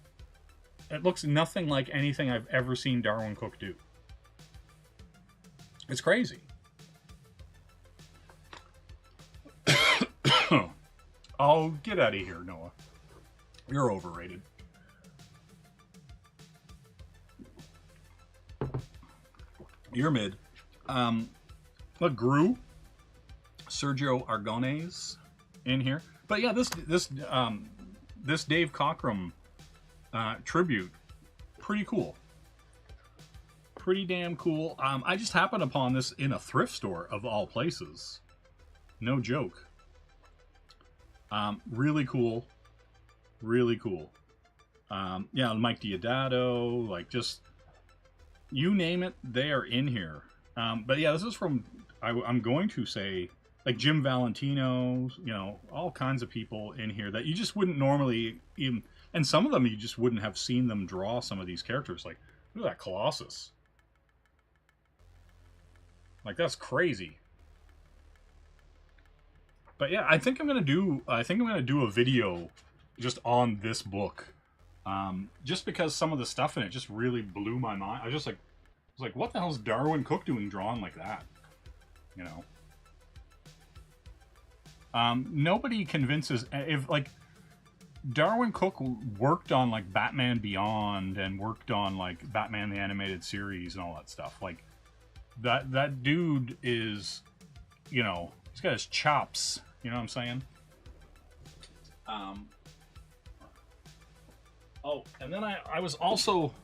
It looks nothing like anything I've ever seen Darwin Cook do. It's crazy. Oh, get out of here, Noah. You're overrated. You're mid. Look, Gru, Sergio Aragonés in here. But yeah, this Dave Cockrum tribute, pretty cool. Pretty damn cool. I just happened upon this in a thrift store of all places. No joke. Really cool. Really cool. Yeah, Mike Deodato, like just you name it, they are in here. But yeah, this is from, I'm going to say, like Jim Valentino, you know, all kinds of people in here that you just wouldn't normally even, and some of them you just wouldn't have seen them draw some of these characters. Like, look at that Colossus. Like, that's crazy. But yeah, I think I'm gonna do a video just on this book. Just because some of the stuff in it just really blew my mind. I was like, what the hell is Darwin Cook doing drawn like that? You know? Nobody convinces... If, like, Darwin Cook worked on, like, Batman Beyond and worked on, like, Batman the Animated Series and all that stuff. Like, that dude is, you know, he's got his chops. You know what I'm saying? Oh, and then I was also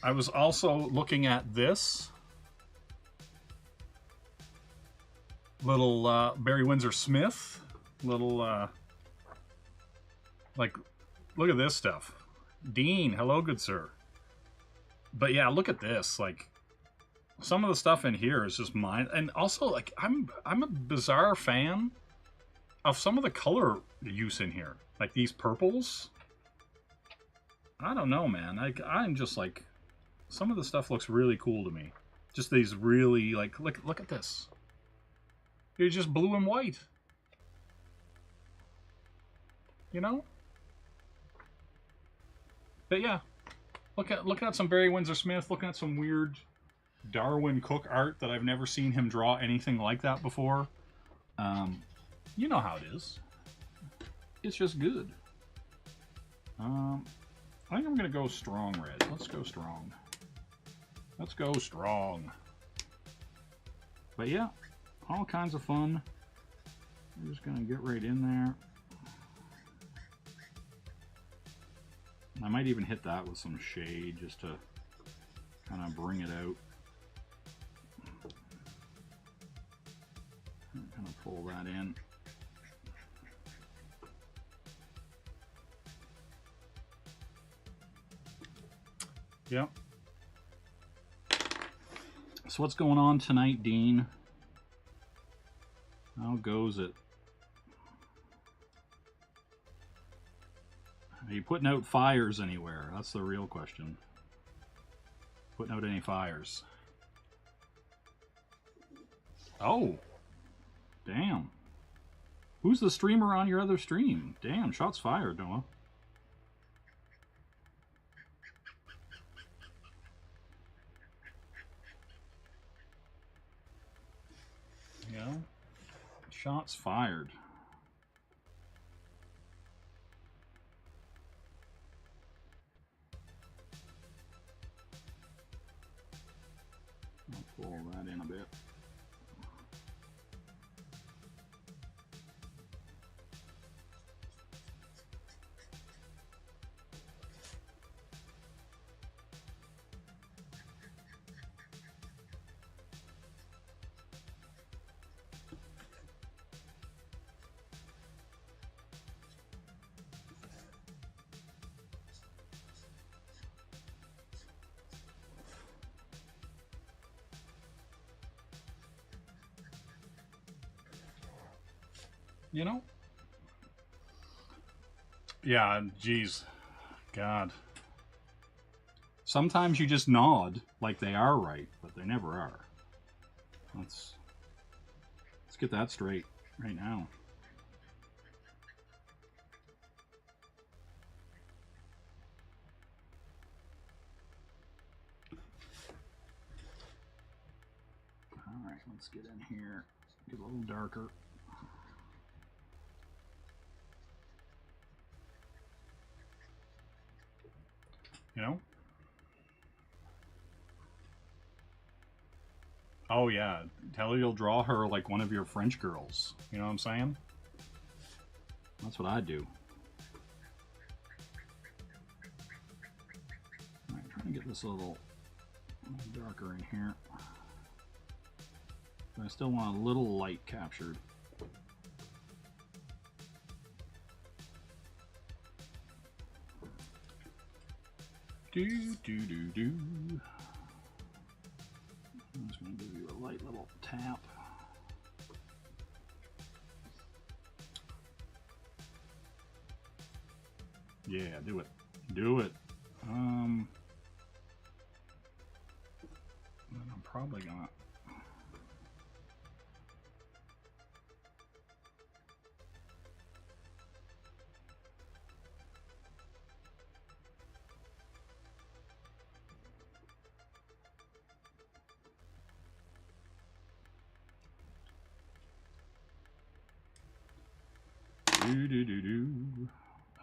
looking at this little Barry Windsor Smith little like, look at this stuff. Dean, hello, good sir. But yeah, look at this. Like, some of the stuff in here is just mine. And also, like, I'm a bizarre fan of some of the color use in here. Like these purples. I don't know, man. I'm just like, some of the stuff looks really cool to me. Just these really, like, look at this. It's just blue and white. You know? But yeah, looking at some Barry Windsor Smith, looking at some weird Darwin Cook art that I've never seen him draw anything like that before. You know how it is. It's just good. I think I'm gonna go strong red. Let's go strong. Let's go strong. But yeah, all kinds of fun. I'm just gonna get right in there. I might even hit that with some shade just to kind of bring it out. Kind of pull that in. Yep. So what's going on tonight, Dean? How goes it? Are you putting out fires anywhere? That's the real question. Putting out any fires? Oh. Damn. Who's the streamer on your other stream? Damn, shots fired, Noah. Yeah. Shots fired. I'll pull that in a bit. You know? Yeah, geez. God. Sometimes you just nod like they are right, but they never are. Let's get that straight right now. Alright, let's get in here. Get a little darker. You know? Oh yeah, tell her you'll draw her like one of your French girls. You know what I'm saying? That's what I do. Alright, trying to get this a little darker in here. But I still want a little light captured. Do. I'm just going to give you a light little tap. Yeah, do it. Do it. I'm probably gonna.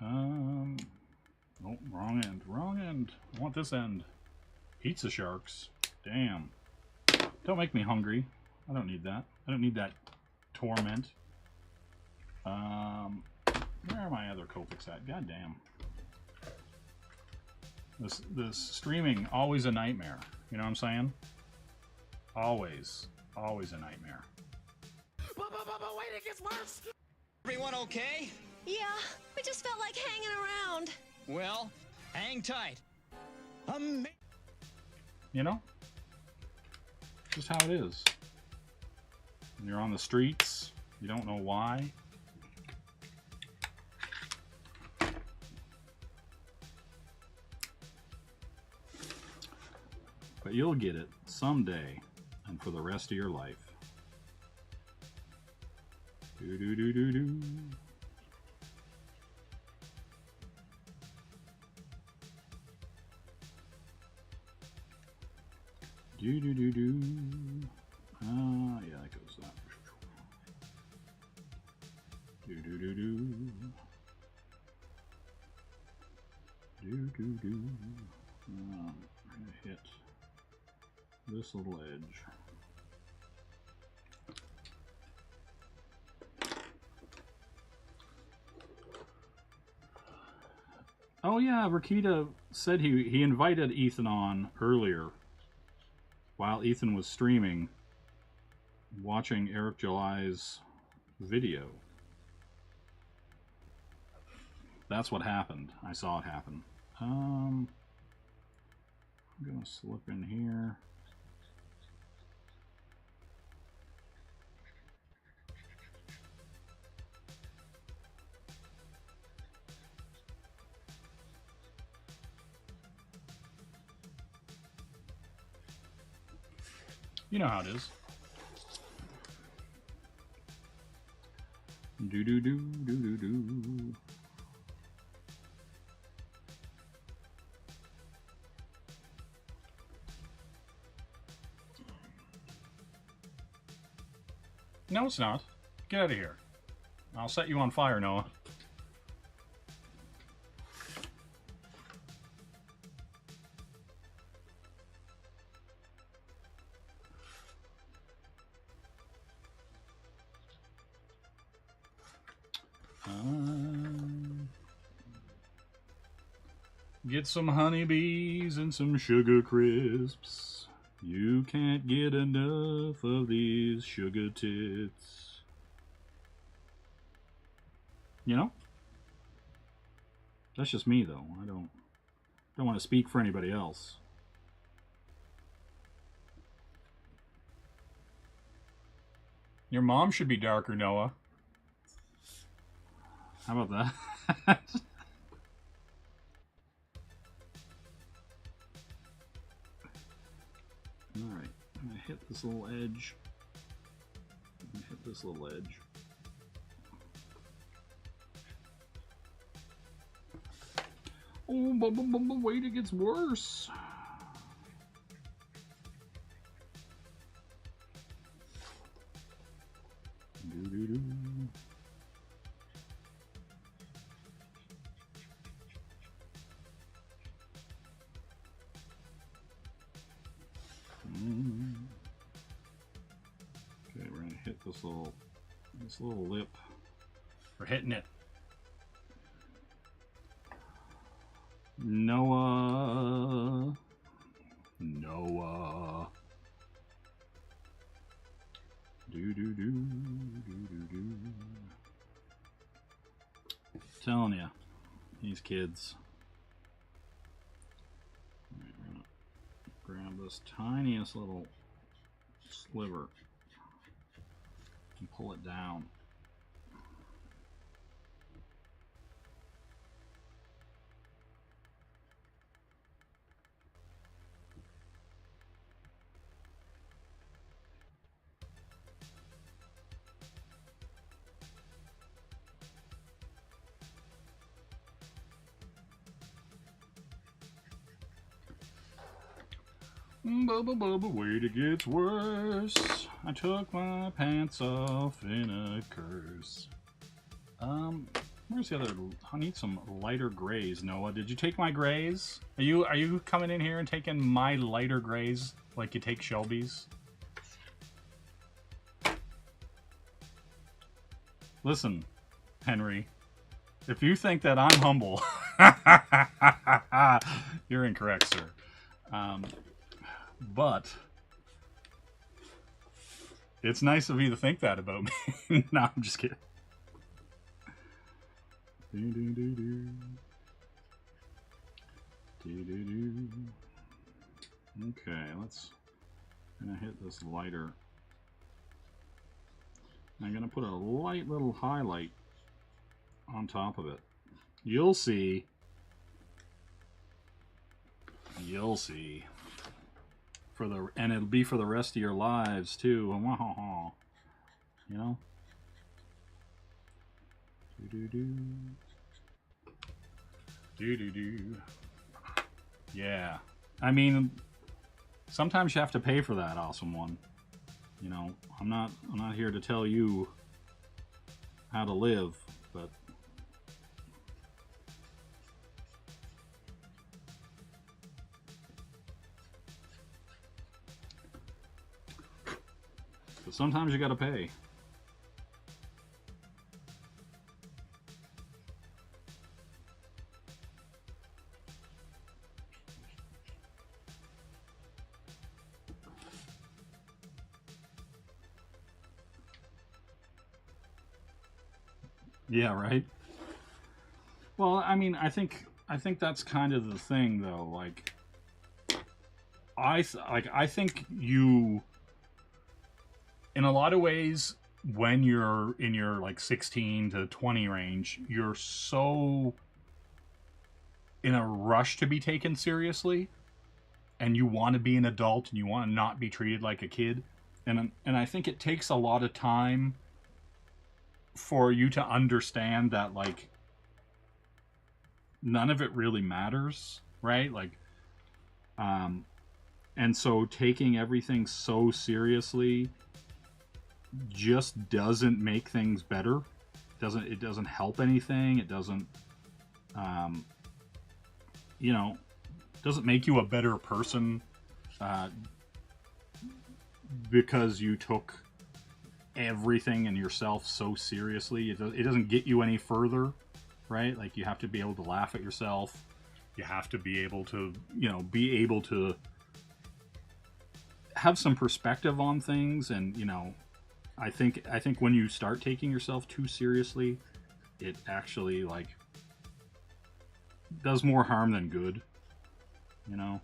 Oh, wrong end. Wrong end. I want this end. Pizza sharks. Damn. Don't make me hungry. I don't need that. I don't need that torment. Where are my other Copics at? God damn. This streaming, always a nightmare. You know what I'm saying? Always a nightmare. But wait, it gets worse. Everyone okay? Yeah, we just felt like hanging around. Well, hang tight. You know? Just how it is. When you're on the streets, you don't know why. But you'll get it someday and for the rest of your life. Do do do do do. Do do do do. Yeah, that goes that. Do do do do. Do do do. I'm gonna hit this little edge. Oh yeah, Rakita said he invited Ethan on earlier while Ethan was streaming, watching Eric July's video. That's what happened. I saw it happen. I'm gonna slip in here. You know how it is. Do do do do do do. No, it's not. Get out of here. I'll set you on fire, Noah. Get some honeybees and some sugar crisps. You can't get enough of these sugar tits. You know? That's just me, though. I don't want to speak for anybody else. Your mom should be darker, Noah. How about that? Alright, I'm going to hit this little edge. I'm going to hit this little edge. Oh, but wait, it gets worse. Do-do-do. Okay, we're gonna hit this little lip. We're hitting it. Noah. Do do do do do do. Telling you, these kids. All right, we're gonna grab this tiniest little sliver and pull it down. Bubba bubba, wait, it gets worse. I took my pants off in a curse. Where's the other? I need some lighter grays. Noah, did you take my grays? Are you coming in here and taking my lighter grays like you take Shelby's? Listen, Henry, if you think that I'm humble, you're incorrect, sir. But it's nice of you to think that about me. No, I'm just kidding. Okay, I'm gonna hit this lighter. I'm gonna put a light little highlight on top of it. You'll see. You'll see. And it'll be for the rest of your lives too. You know? Yeah. I mean, sometimes you have to pay for that awesome one. You know, I'm not here to tell you how to live, but sometimes you gotta pay. Yeah, right. Well, I mean, I think that's kind of the thing, though. Like, I think you, in a lot of ways, when you're in your like 16 to 20 range, you're so in a rush to be taken seriously, and you want to be an adult and you want to not be treated like a kid, and I think it takes a lot of time for you to understand that, like, none of it really matters, right? Like, and so taking everything so seriously just doesn't make things better. It doesn't help anything. It doesn't, you know, doesn't make you a better person, because you took everything and yourself so seriously. It doesn't get you any further, right? Like, you have to be able to laugh at yourself. You have to be able to, you know, have some perspective on things. And, you know, I think when you start taking yourself too seriously, it actually, like, does more harm than good, you know?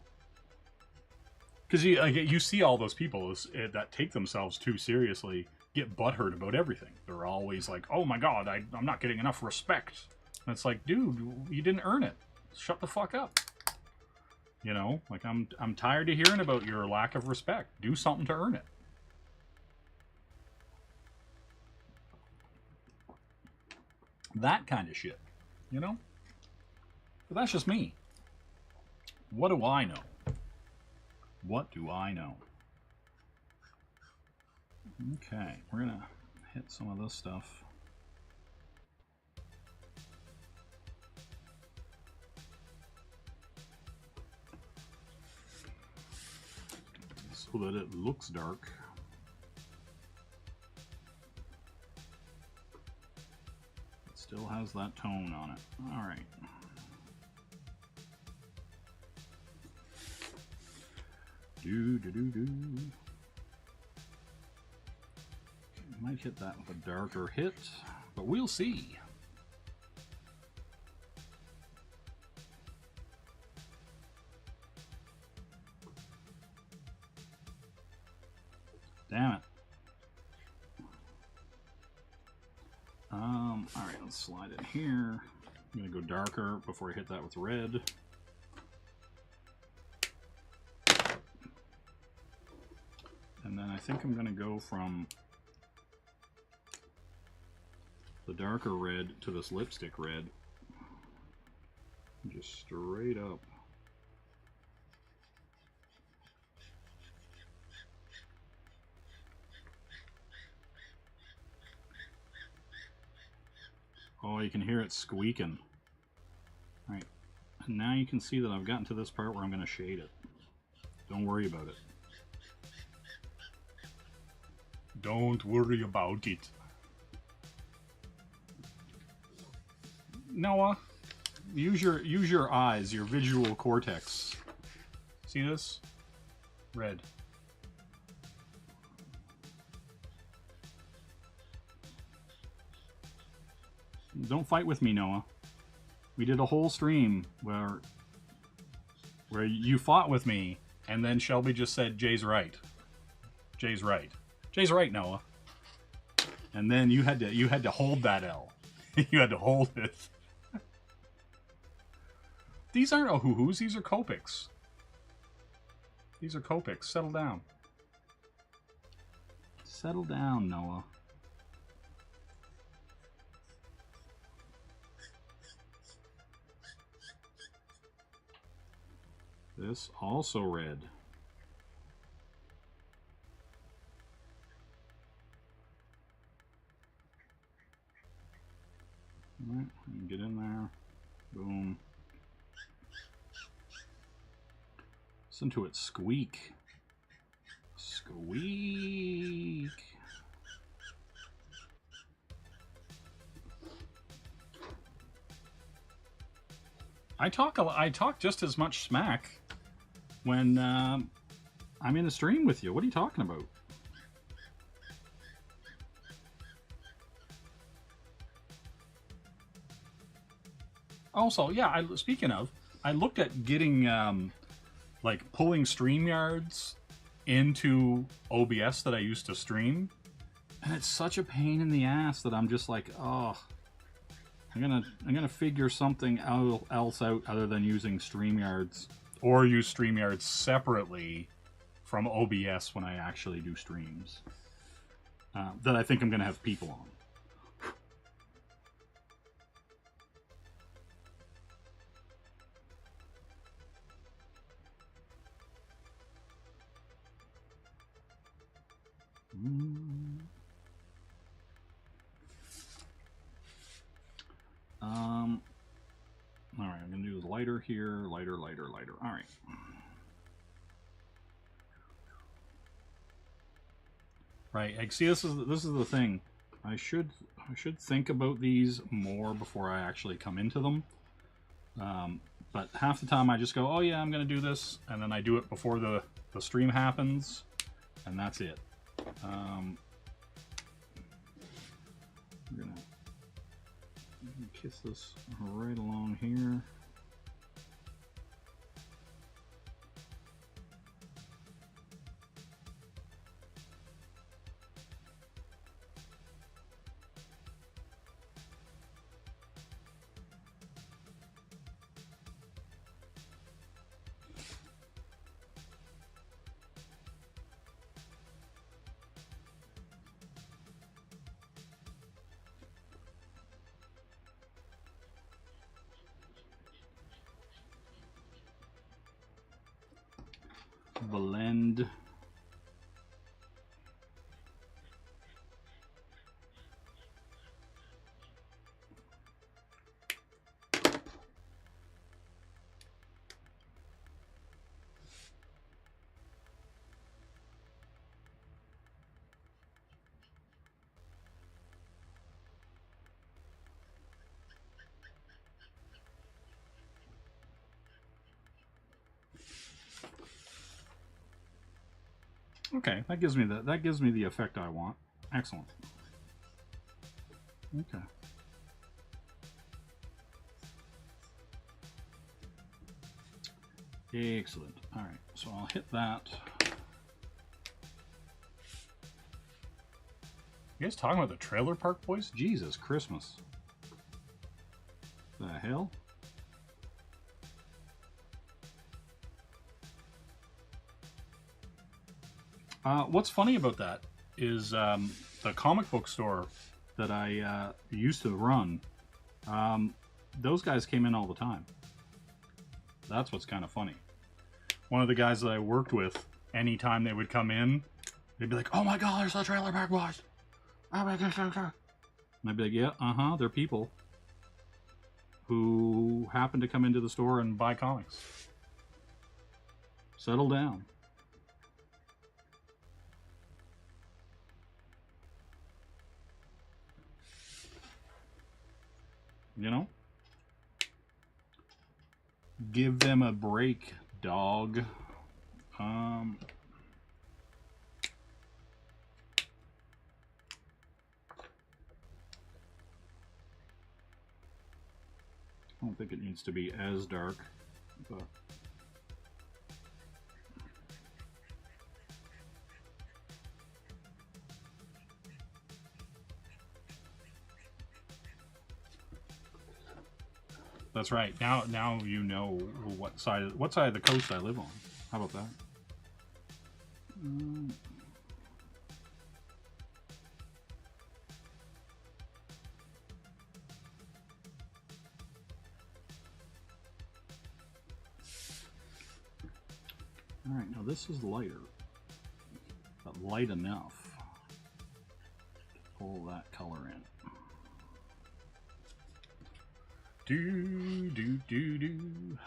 Because you see all those people that take themselves too seriously get butthurt about everything. They're always like, oh my god, I'm not getting enough respect. And it's like, dude, you didn't earn it. Shut the fuck up. You know, like, I'm tired of hearing about your lack of respect. Do something to earn it. That kind of shit, you know? But that's just me. What do I know? What do I know? Okay, we're gonna hit some of this stuff. So that it looks dark. It still has that tone on it. All right. Might hit that with a darker hit, but we'll see. Damn it. Alright, let's slide it here. I'm gonna go darker before I hit that with red. And then I think I'm gonna go from the darker red to this lipstick red. Just straight up. Oh, you can hear it squeaking. Alright. And now you can see that I've gotten to this part where I'm going to shade it. Don't worry about it. Don't worry about it. Noah, use your eyes, your visual cortex. See this? Red. Don't fight with me, Noah. We did a whole stream where you fought with me, and then Shelby just said, Jay's right. Jay's right. Jay's right, Noah. And then you had to hold that L. You had to hold it. These aren't Ohuhus, these are Copics. These are Copics. Settle down. Settle down, Noah. This also red. Alright, get in there. Boom. Listen to it squeak. Squeak. I talk just as much smack when I'm in a stream with you. What are you talking about? Also, yeah, speaking of, I looked at getting, like, pulling StreamYards into OBS that I used to stream, and it's such a pain in the ass that I'm just like, oh, I'm gonna figure something else out other than using StreamYards, or use StreamYards separately from OBS when I actually do streams that I think I'm gonna have people on. Alright, I'm going to do the lighter here. Lighter, lighter, lighter. Alright. Right, like, see, this is the thing. I should think about these more before I actually come into them. But half the time I just go, oh yeah, I'm going to do this, and then I do it before the stream happens, and that's it. We're gonna kiss this right along here. Blend. Okay, that gives me the effect I want. Excellent. Okay. Excellent. All right, so I'll hit that. You guys talking about the Trailer Park Boys? Jesus Christmas. The hell? What's funny about that is the comic book store that I used to run, those guys came in all the time. That's what's kind of funny. One of the guys that I worked with, anytime they would come in, they'd be like, oh my god, there's the Trailer Park Boys! Oh my gosh, and I'd be like, yeah, they're people. who happen to come into the store and buy comics. Settle down. You know? Give them a break, dog. I don't think it needs to be as dark, but that's right. Now you know what side of the coast I live on. How about that? All right, now this is lighter, but light enough to pull that color in. Do, do, do, do.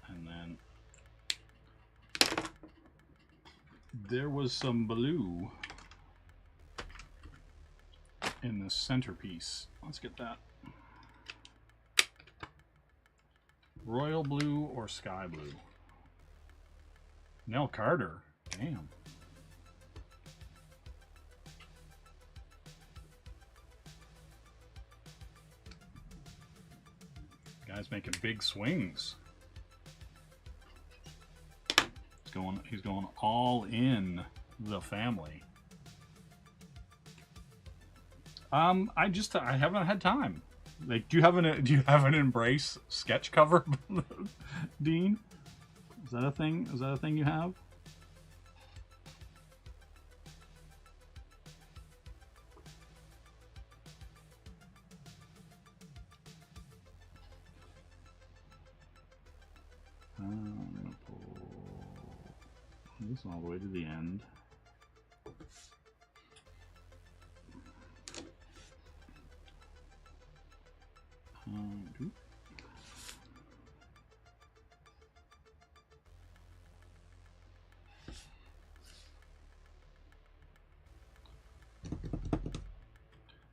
And then there was some blue in the centerpiece. Let's get that. Royal blue or sky blue? Nell Carter. Damn. Guy's making big swings. He's going all in the family. I haven't had time. Like, do you have an Embrace sketch cover, Dean? Is that a thing? Is that a thing you have? I'm gonna pull this all the way to the end.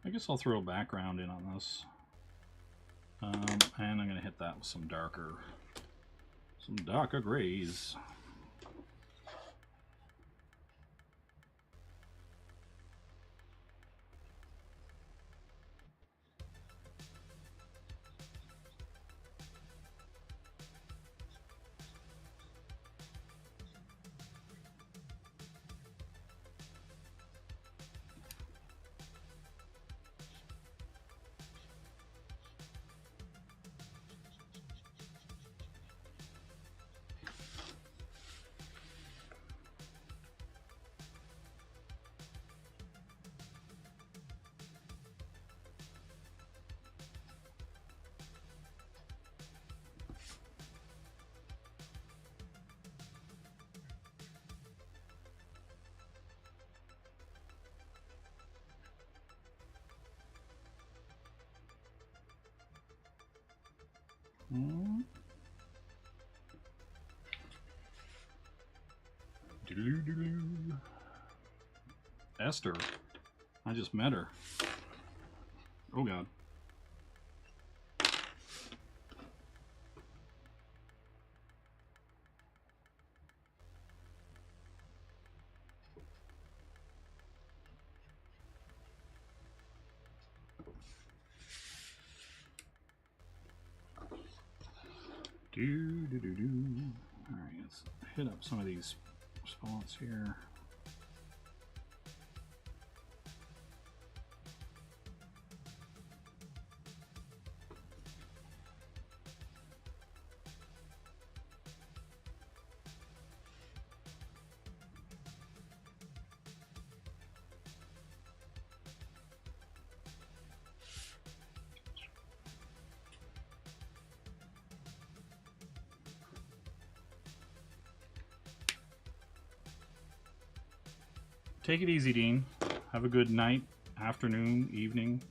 I guess I'll throw a background in on this. And I'm going to hit that with some darker grays. Esther, I just met her. Oh God. All right, let's hit up some of these spots here. take it easy, Dean. Have a good night, afternoon, evening,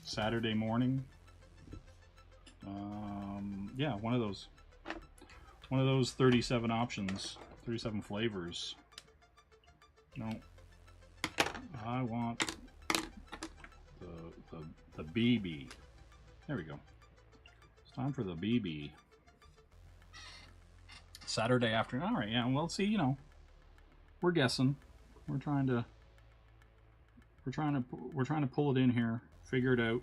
Saturday morning. Yeah, one of those 37 options, 37 flavors. No, I want the BB. There we go. It's time for the BB. Saturday afternoon. All right, yeah. Well, see, you know, we're guessing. We're trying to pull it in here, figure it out.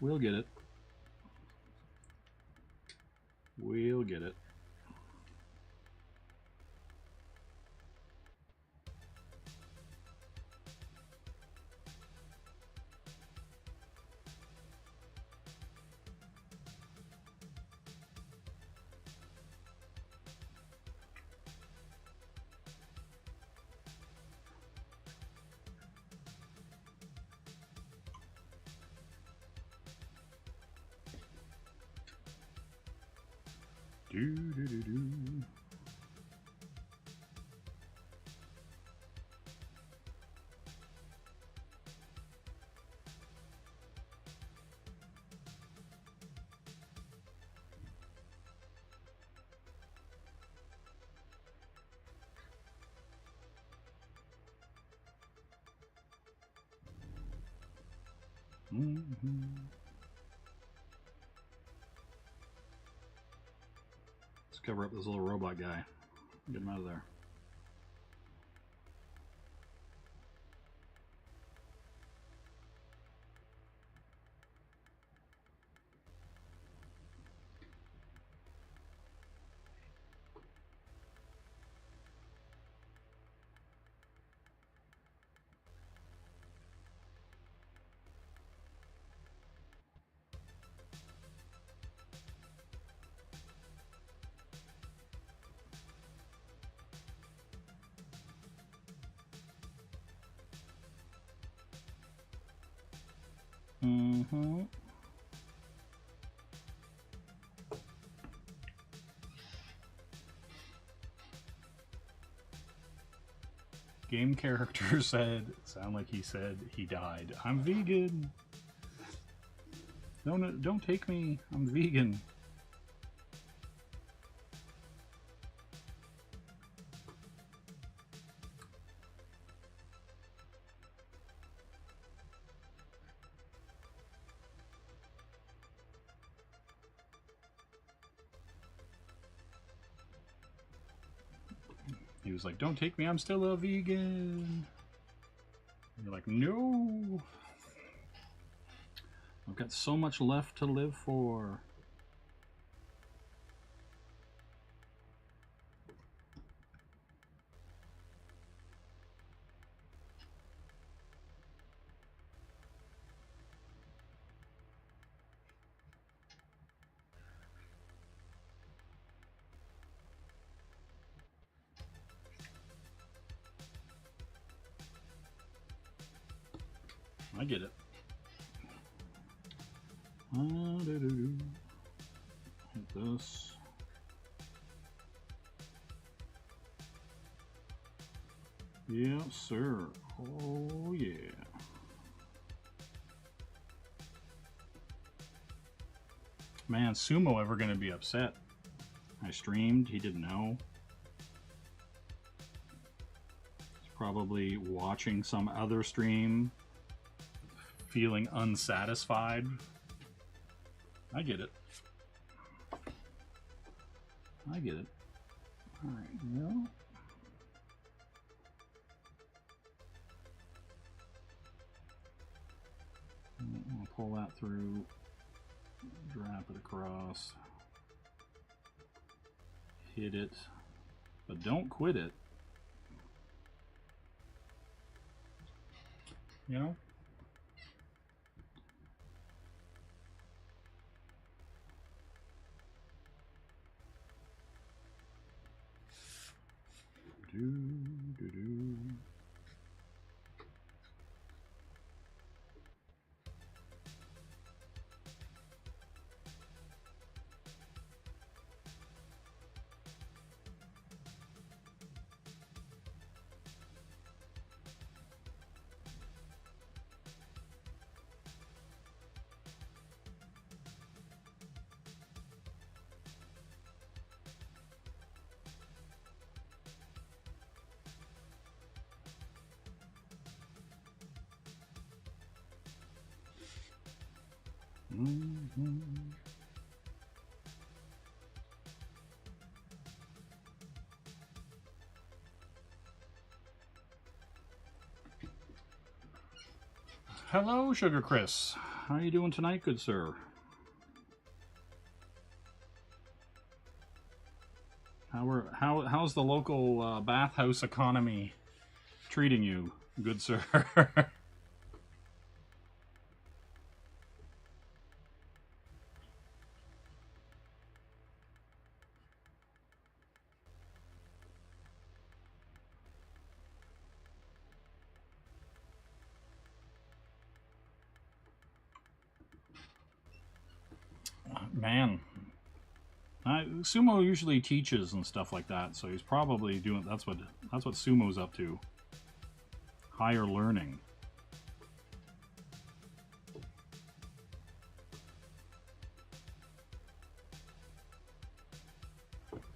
We'll get it. We'll get it. Do. Let's cover up this little robot guy. Get him out of there. Game character said, sound like he said he died. I'm vegan. Don't take me. I'm vegan. He was like, don't take me, I'm still a vegan. And you're like, no. I've got so much left to live for. I get it. Hit this. Yeah, sir. Oh, yeah. Man, Sumo ever gonna be upset? I streamed, he didn't know. He's probably watching some other stream, feeling unsatisfied. I get it. I get it. Alright, well. I'll pull that through, drop it across, hit it, but don't quit it. You know? Do. Hello, Sugar Chris. How are you doing tonight, good sir? How's the local bathhouse economy treating you, good sir? Man, Sumo usually teaches and stuff like that, so he's probably doing that's what Sumo's up to. Higher learning.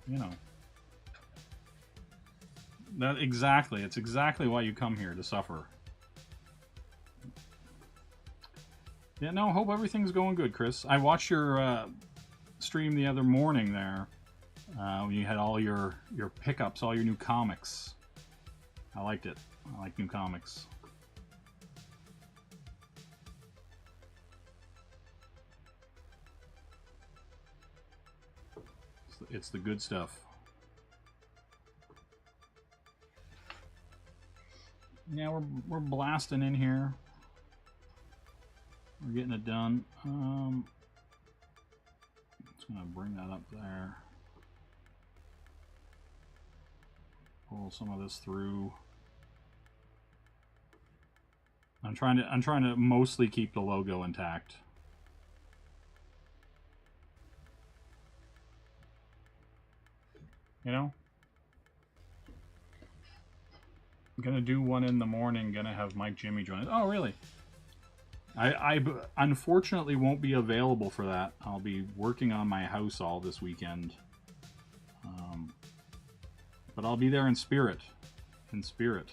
You know. That exactly. It's exactly why you come here, to suffer. Yeah, no, hope everything's going good, Chris. I watched your stream the other morning there. When you had all your pickups, all your new comics. I liked it. I like new comics. It's the good stuff. Yeah, we're blasting in here. We're getting it done. Just gonna bring that up there. Pull some of this through. I'm trying to mostly keep the logo intact. You know? I'm gonna do one in the morning, gonna have Mike Jimmy join us. Oh, really? I unfortunately won't be available for that. I'll be working on my house all this weekend. But I'll be there in spirit. In spirit.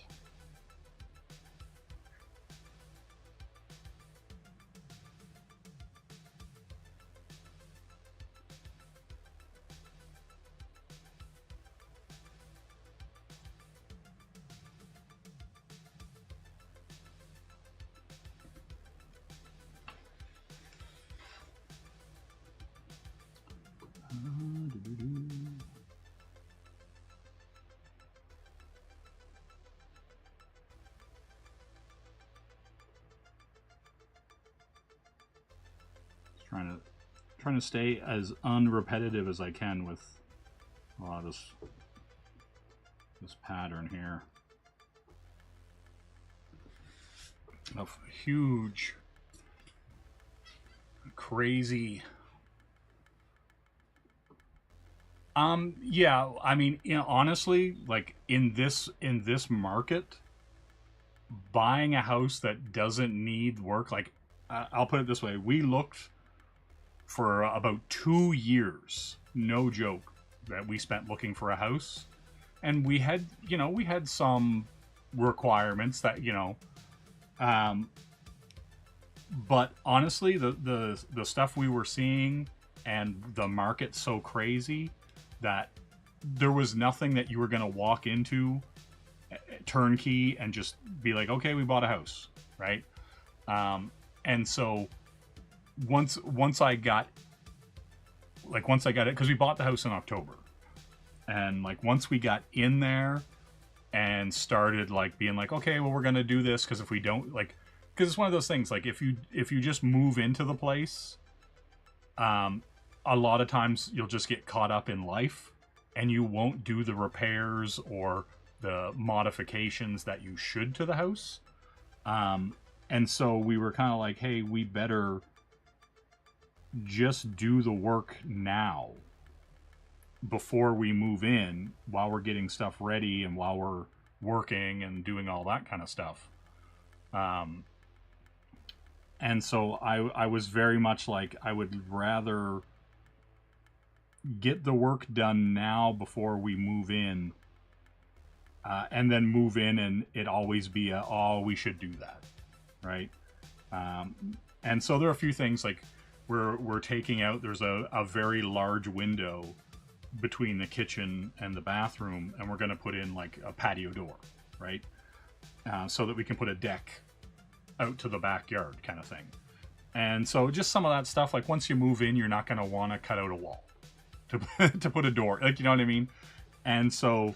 Trying to stay as unrepetitive as I can with a lot of this pattern here of huge, crazy. Yeah, I mean, you know, honestly, like in this market, buying a house that doesn't need work, like I'll put it this way, we looked for about 2 years, no joke, that we spent looking for a house, and we had some requirements that, you know, but honestly, the stuff we were seeing and the market's so crazy that there was nothing that you were going to walk into turnkey and just be like, okay, we bought a house, right? And so once I got it, because we bought the house in October, and like once we got in there and started like being like, okay, well, we're gonna do this, because if we don't, like, because it's one of those things, like if you just move into the place, a lot of times you'll just get caught up in life and you won't do the repairs or the modifications that you should to the house. And so we were kind of like, hey, we better just do the work now before we move in, while we're getting stuff ready and while we're working and doing all that kind of stuff. And so I was very much like, I would rather get the work done now before we move in, and then move in and it always be we should do that, right? And so there are a few things, like we're taking out, there's a very large window between the kitchen and the bathroom, and we're going to put in like a patio door, right? So that we can put a deck out to the backyard kind of thing. And so just some of that stuff, like once you move in, you're not going to want to cut out a wall to put a door, like, you know what I mean? And so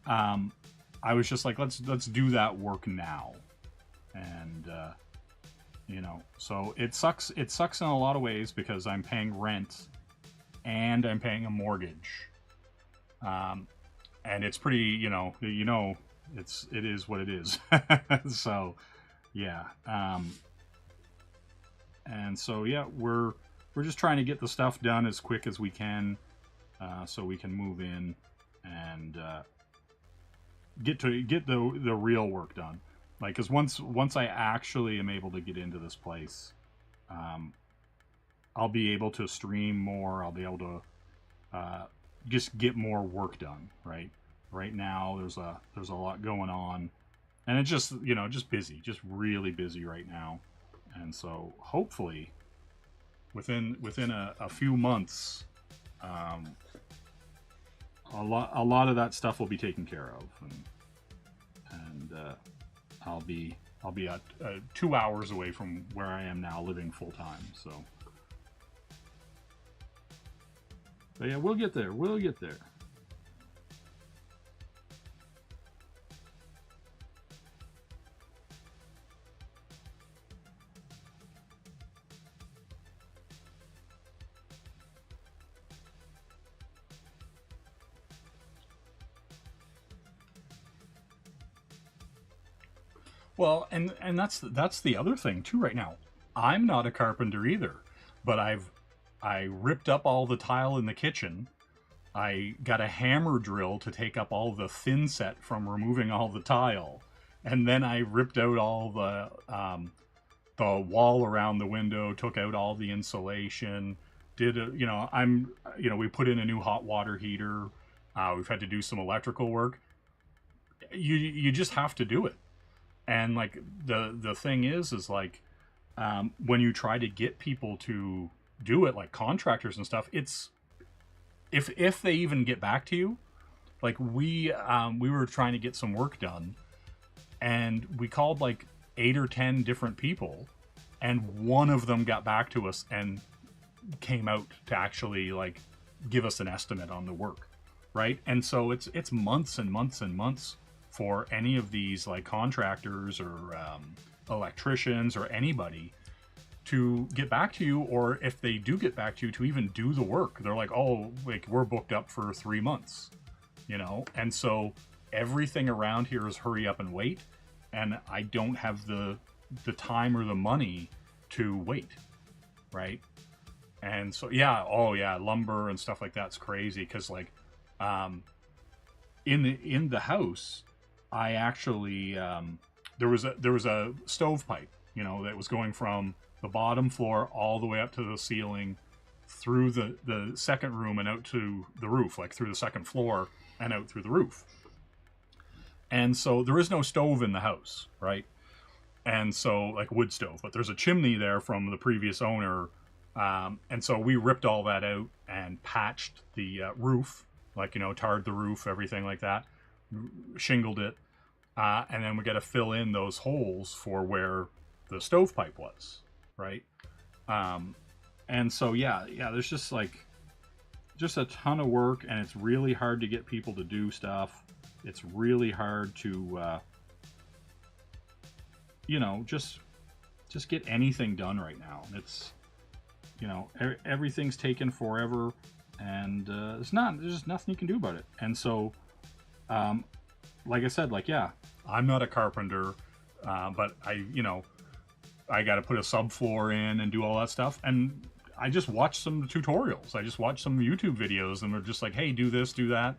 I was just like, let's do that work now. And you know, so it sucks in a lot of ways because I'm paying rent and I'm paying a mortgage, and it's pretty, you know, it is what it is. So yeah, and so yeah, we're just trying to get the stuff done as quick as we can, so we can move in and get the real work done. Like, because once I actually am able to get into this place, I'll be able to stream more. I'll be able to just get more work done. Right now, there's a lot going on, and it's just, you know, just busy, just really busy right now. And so hopefully, within a few months, a lot of that stuff will be taken care of, and I'll be 2 hours away from where I am now, living full time. So, but yeah, we'll get there. We'll get there. Well, and that's the other thing too right now. I'm not a carpenter either, but I ripped up all the tile in the kitchen. I got a hammer drill to take up all the thin set from removing all the tile, and then I ripped out all the wall around the window, took out all the insulation. We put in a new hot water heater. We've had to do some electrical work. You just have to do it. And like the thing is like, when you try to get people to do it, like contractors and stuff, it's if they even get back to you. Like we were trying to get some work done, and we called like 8 or 10 different people, and one of them got back to us and came out to actually like give us an estimate on the work, right? And so it's months and months and months for any of these like contractors or electricians or anybody to get back to you, or if they do get back to you, to even do the work. They're like, oh, like we're booked up for 3 months, you know? And so everything around here is hurry up and wait, and I don't have the time or the money to wait, right? And so yeah, oh yeah, lumber and stuff like that's crazy, because like in the house, I actually there was a stovepipe, you know, that was going from the bottom floor all the way up to the ceiling, through the second room and out to the roof, like through the second floor and out through the roof. And so there is no stove in the house, right? And so like wood stove, but there's a chimney there from the previous owner. And so we ripped all that out and patched the roof, like, you know, tarred the roof, everything like that, shingled it. And then we got to fill in those holes for where the stovepipe was, right? And so, yeah, there's just a ton of work, and it's really hard to get people to do stuff. It's really hard to, just get anything done right now. It's, everything's taken forever, and there's just nothing you can do about it. And so, like I said, I'm not a carpenter, but I got to put a subfloor in and do all that stuff. And I just watched some tutorials. I just watched some YouTube videos, and they're just like, hey, do this, do that.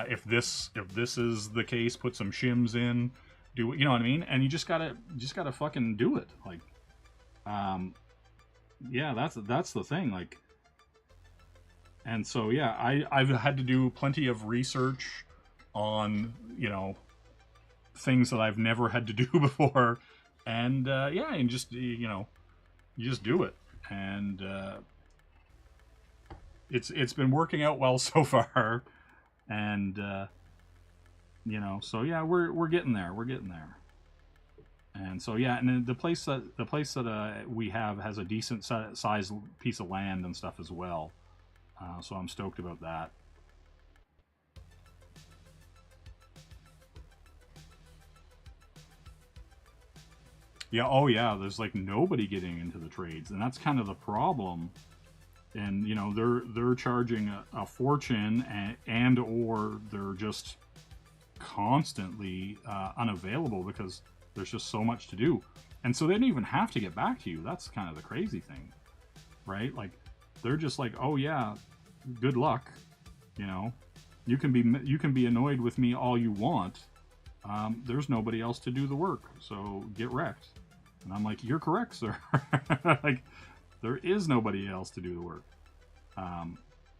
If this is the case, put some shims in, do, you know what I mean? And you just gotta fucking do it. Like, yeah, that's the thing. Like, and so, yeah, I've had to do plenty of research on, things that I've never had to do before. And, yeah, and just, you just do it. and it's been working out well so far, and you know, so yeah, we're getting there. We're getting there. And so yeah, and the place that we have has a decent sized piece of land and stuff as well. So I'm stoked about that. Yeah, oh yeah, there's like nobody getting into the trades, and that's kind of the problem. And you know, they're charging a fortune, and or they're just constantly unavailable because there's just so much to do. And so they don't even have to get back to you. That's kind of the crazy thing, right? Like, they're just like, oh yeah, good luck. You know, you can be annoyed with me all you want. There's nobody else to do the work, so get wrecked. And I'm like, you're correct, sir. Like, there is nobody else to do the work.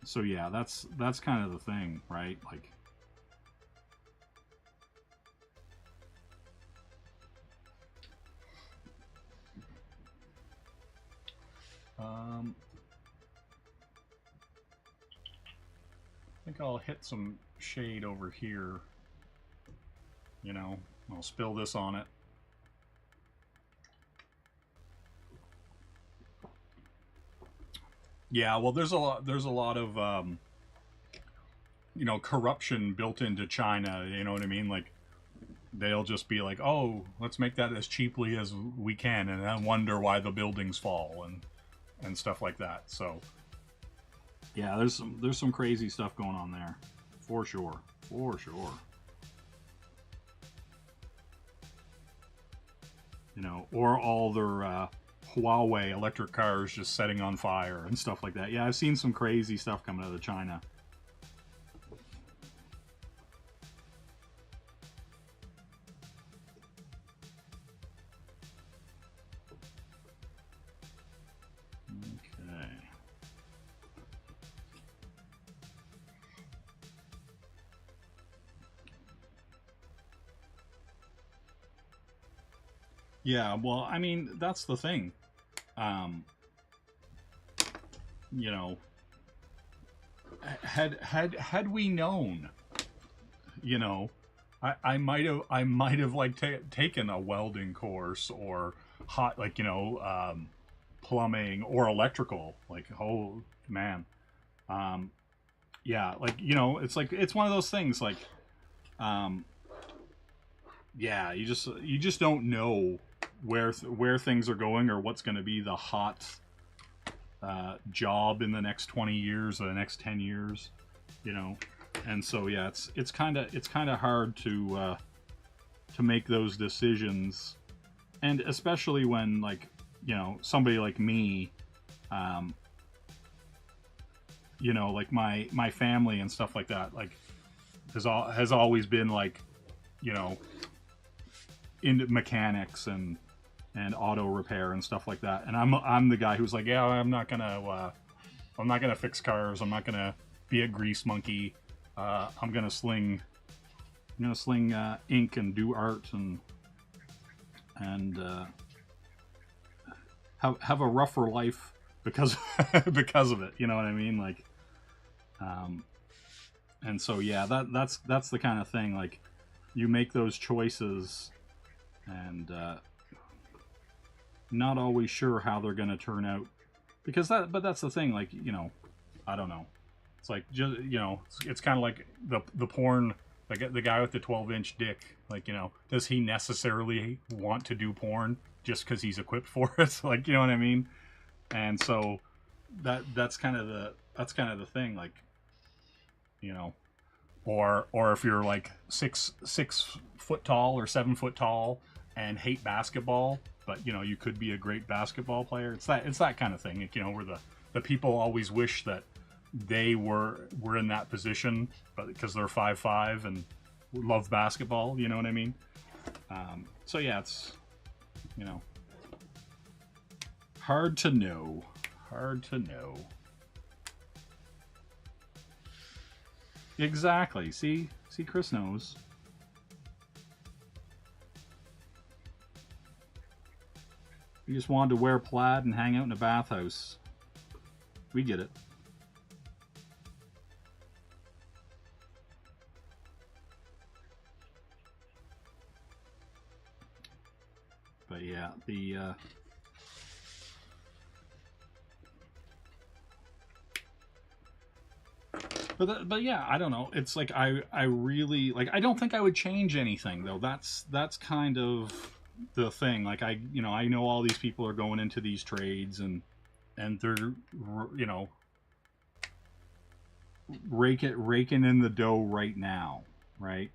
So yeah, that's kind of the thing, right? Like, I think I'll hit some shade over here. You know, I'll spill this on it. Yeah, well, there's a lot of you know, corruption built into China. You know what I mean? Like, they'll just be like, oh, let's make that as cheaply as we can, and then wonder why the buildings fall and stuff like that. So yeah, there's some crazy stuff going on there, for sure, for sure. You know, or all their Huawei electric cars just setting on fire and stuff like that. Yeah, I've seen some crazy stuff coming out of China. Okay. Yeah, well, I mean, that's the thing. You know, had we known, you know, I might have like taken a welding course or like, you know, plumbing or electrical. Like, oh man, yeah, like, you know, it's like, it's one of those things, like, yeah, you just don't know where things are going or what's going to be the hot job in the next 20 years or the next 10 years, you know. And so yeah, it's kind of hard to make those decisions, and especially when, like, you know, somebody like me, you know, like my family and stuff like that, like, has always been, like, you know, into mechanics and auto repair and stuff like that. And I'm the guy who's like, yeah, I'm not gonna fix cars. I'm not gonna be a grease monkey. I'm gonna sling ink and do art and have a rougher life because because of it. You know what I mean? Like, and so yeah, that's the kind of thing. Like, you make those choices, and not always sure how they're going to turn out, but that's the thing. Like, you know, I don't know. It's like, just, you know, it's kind of like the porn, like the guy with the 12-inch dick. Like, you know, does he necessarily want to do porn just because he's equipped for it? Like, you know what I mean? And so that's kind of the thing. Like, you know, or if you're like 6 foot tall or 7 foot tall and hate basketball, but, you know, you could be a great basketball player. It's that kind of thing. Like, you know, where the people always wish that they were in that position, but because they're 5'5" and love basketball, you know what I mean? So yeah, it's, you know, hard to know. Exactly. See, Chris knows. You just wanted to wear plaid and hang out in a bathhouse. We get it. But yeah, But yeah, I don't know. It's like I really like. I don't think I would change anything though. That's kind of the thing. Like I know all these people are going into these trades and they're raking in the dough right now, right?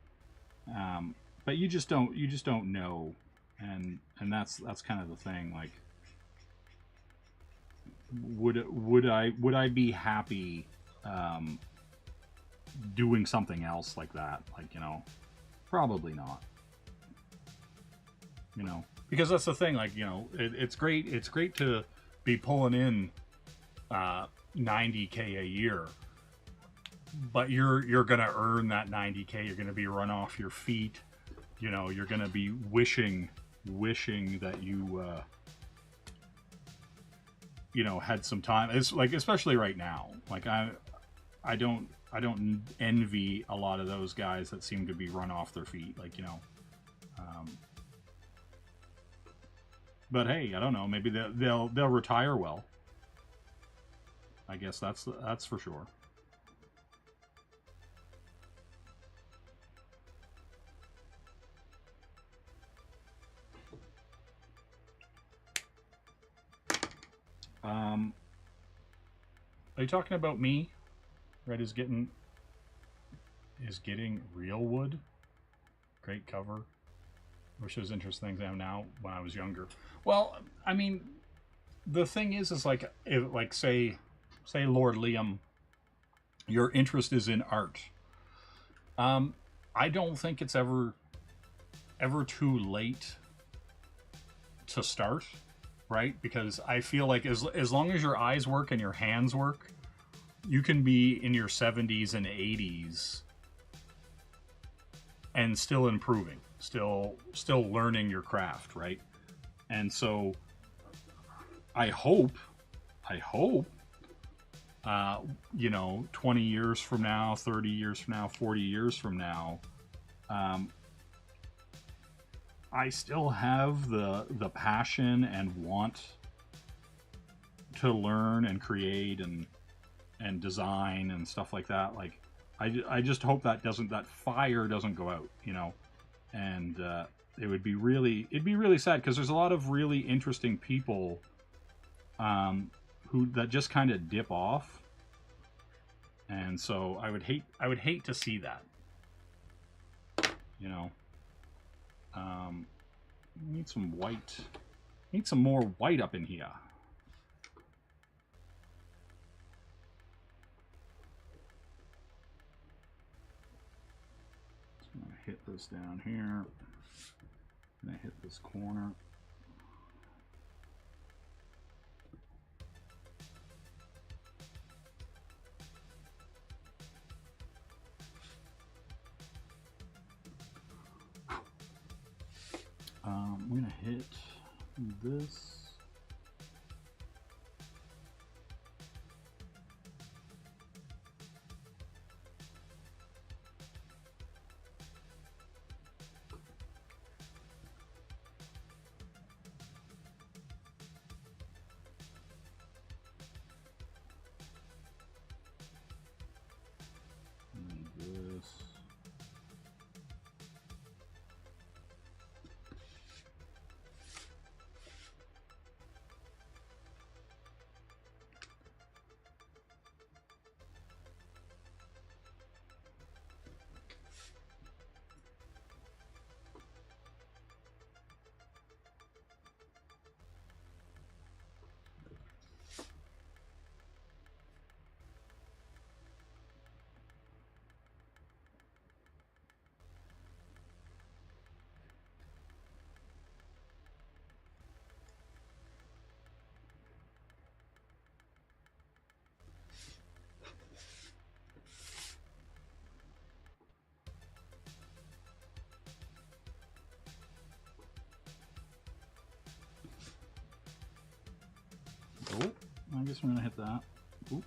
But you just don't know, and that's kind of the thing. Like, would I be happy? Doing something else like that, like, probably not, because that's the thing, like, it's great to be pulling in $90K a year, but you're gonna earn that $90K. You're gonna be run off your feet, you're gonna be wishing that you had some time. It's like, especially right now, like I don't envy a lot of those guys that seem to be run off their feet, like, but hey, I don't know, maybe they'll retire well. I guess that's for sure. Are you talking about me? Red is getting real wood. Great cover. Wish it was interesting things I am now when I was younger. Well, I mean, the thing is like, if, like, say Lord Liam, your interest is in art. I don't think it's ever too late to start, right? Because I feel like as long as your eyes work and your hands work, you can be in your 70s and 80s and still improving, still learning your craft, right? And so I hope 20 years from now, 30 years from now, 40 years from now, I still have the passion and want to learn and create and design and stuff like that. Like, I just hope that fire doesn't go out, and it'd be really sad, because there's a lot of really interesting people that just kind of dip off, and so I would hate to see that, need some white, need some more white up in here. I'm gonna hit this down here. I'm gonna hit this corner. I'm gonna hit this. I guess we're gonna hit that. Oop.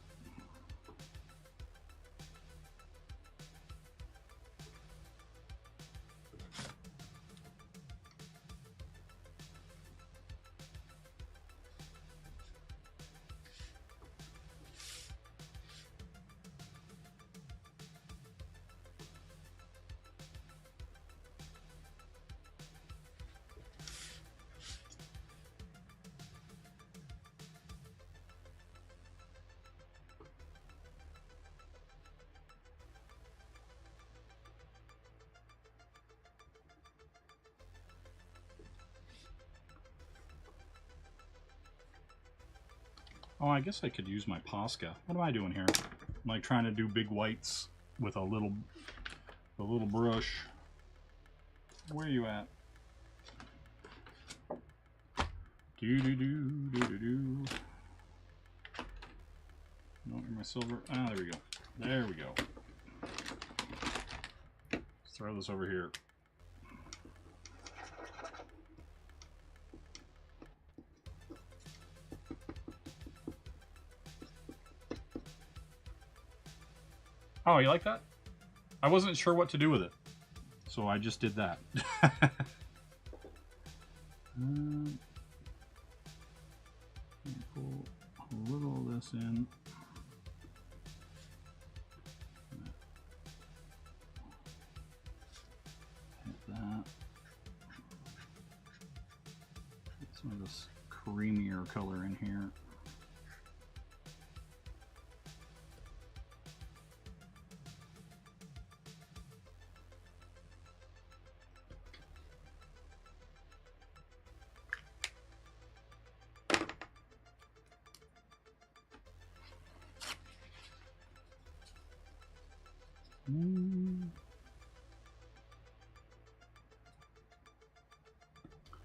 Oh, I guess I could use my Posca. What am I doing here? I'm like trying to do big whites with a little brush. Where are you at? Do do do do do do. No, where's my silver? Ah, there we go. There we go. Let's throw this over here. Oh, you like that? I wasn't sure what to do with it, so I just did that. Pull a little of this in. Hit that. Get some of this creamier color in here.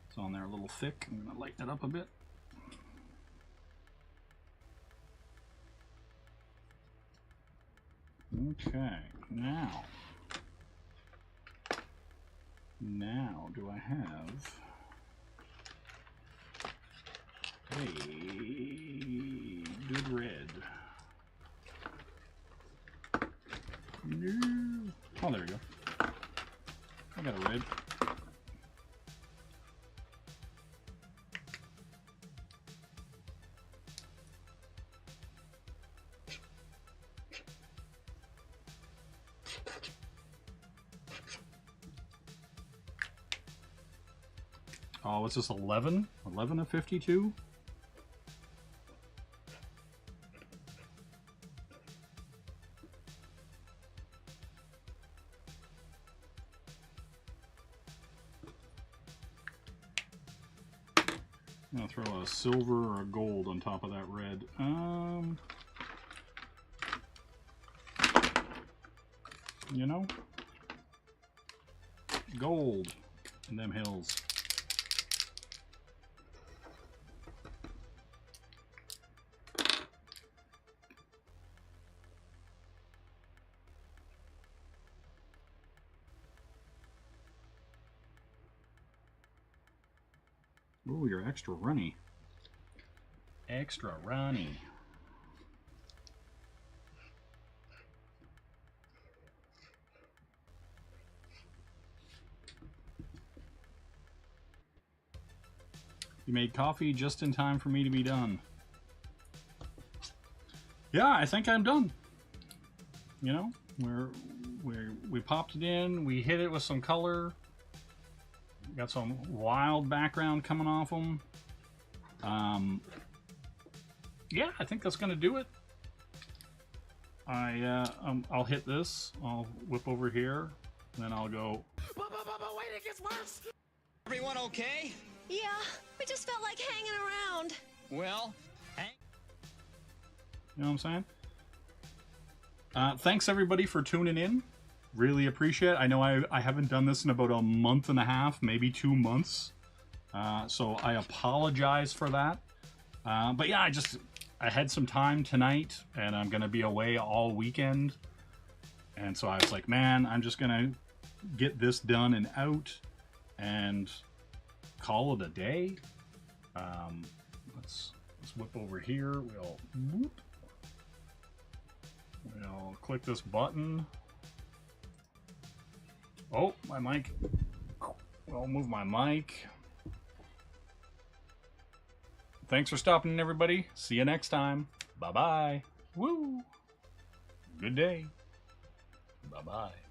It's on there a little thick. I'm going to lighten it up a bit. Okay, now do I have a good red? No. Oh, there we go. I got a red. Oh, what's this, 11? 11 of 52? I'm gonna throw a silver or a gold on top of that red. You know? Gold in them hills. Oh, you're extra runny. Extra runny. You made coffee just in time for me to be done. Yeah, I think I'm done. You know, we popped it in, we hit it with some color. Got some wild background coming off them. Yeah, I think that's gonna do it. I'll hit this. I'll whip over here, and then I'll go. Wait, it gets worse. Everyone okay? Yeah, we just felt like hanging around. Well, hang. You know what I'm saying? Thanks everybody for tuning in. Really appreciate it. I know I haven't done this in about a month and a half, maybe 2 months. So I apologize for that. But yeah, I had some time tonight, and I'm going to be away all weekend. And so I was like, man, I'm just going to get this done and out and call it a day. Let's Let's whip over here. We'll whoop. We'll click this button. Oh, my mic. I'll move my mic. Thanks for stopping in, everybody. See you next time. Bye-bye. Woo! Good day. Bye-bye.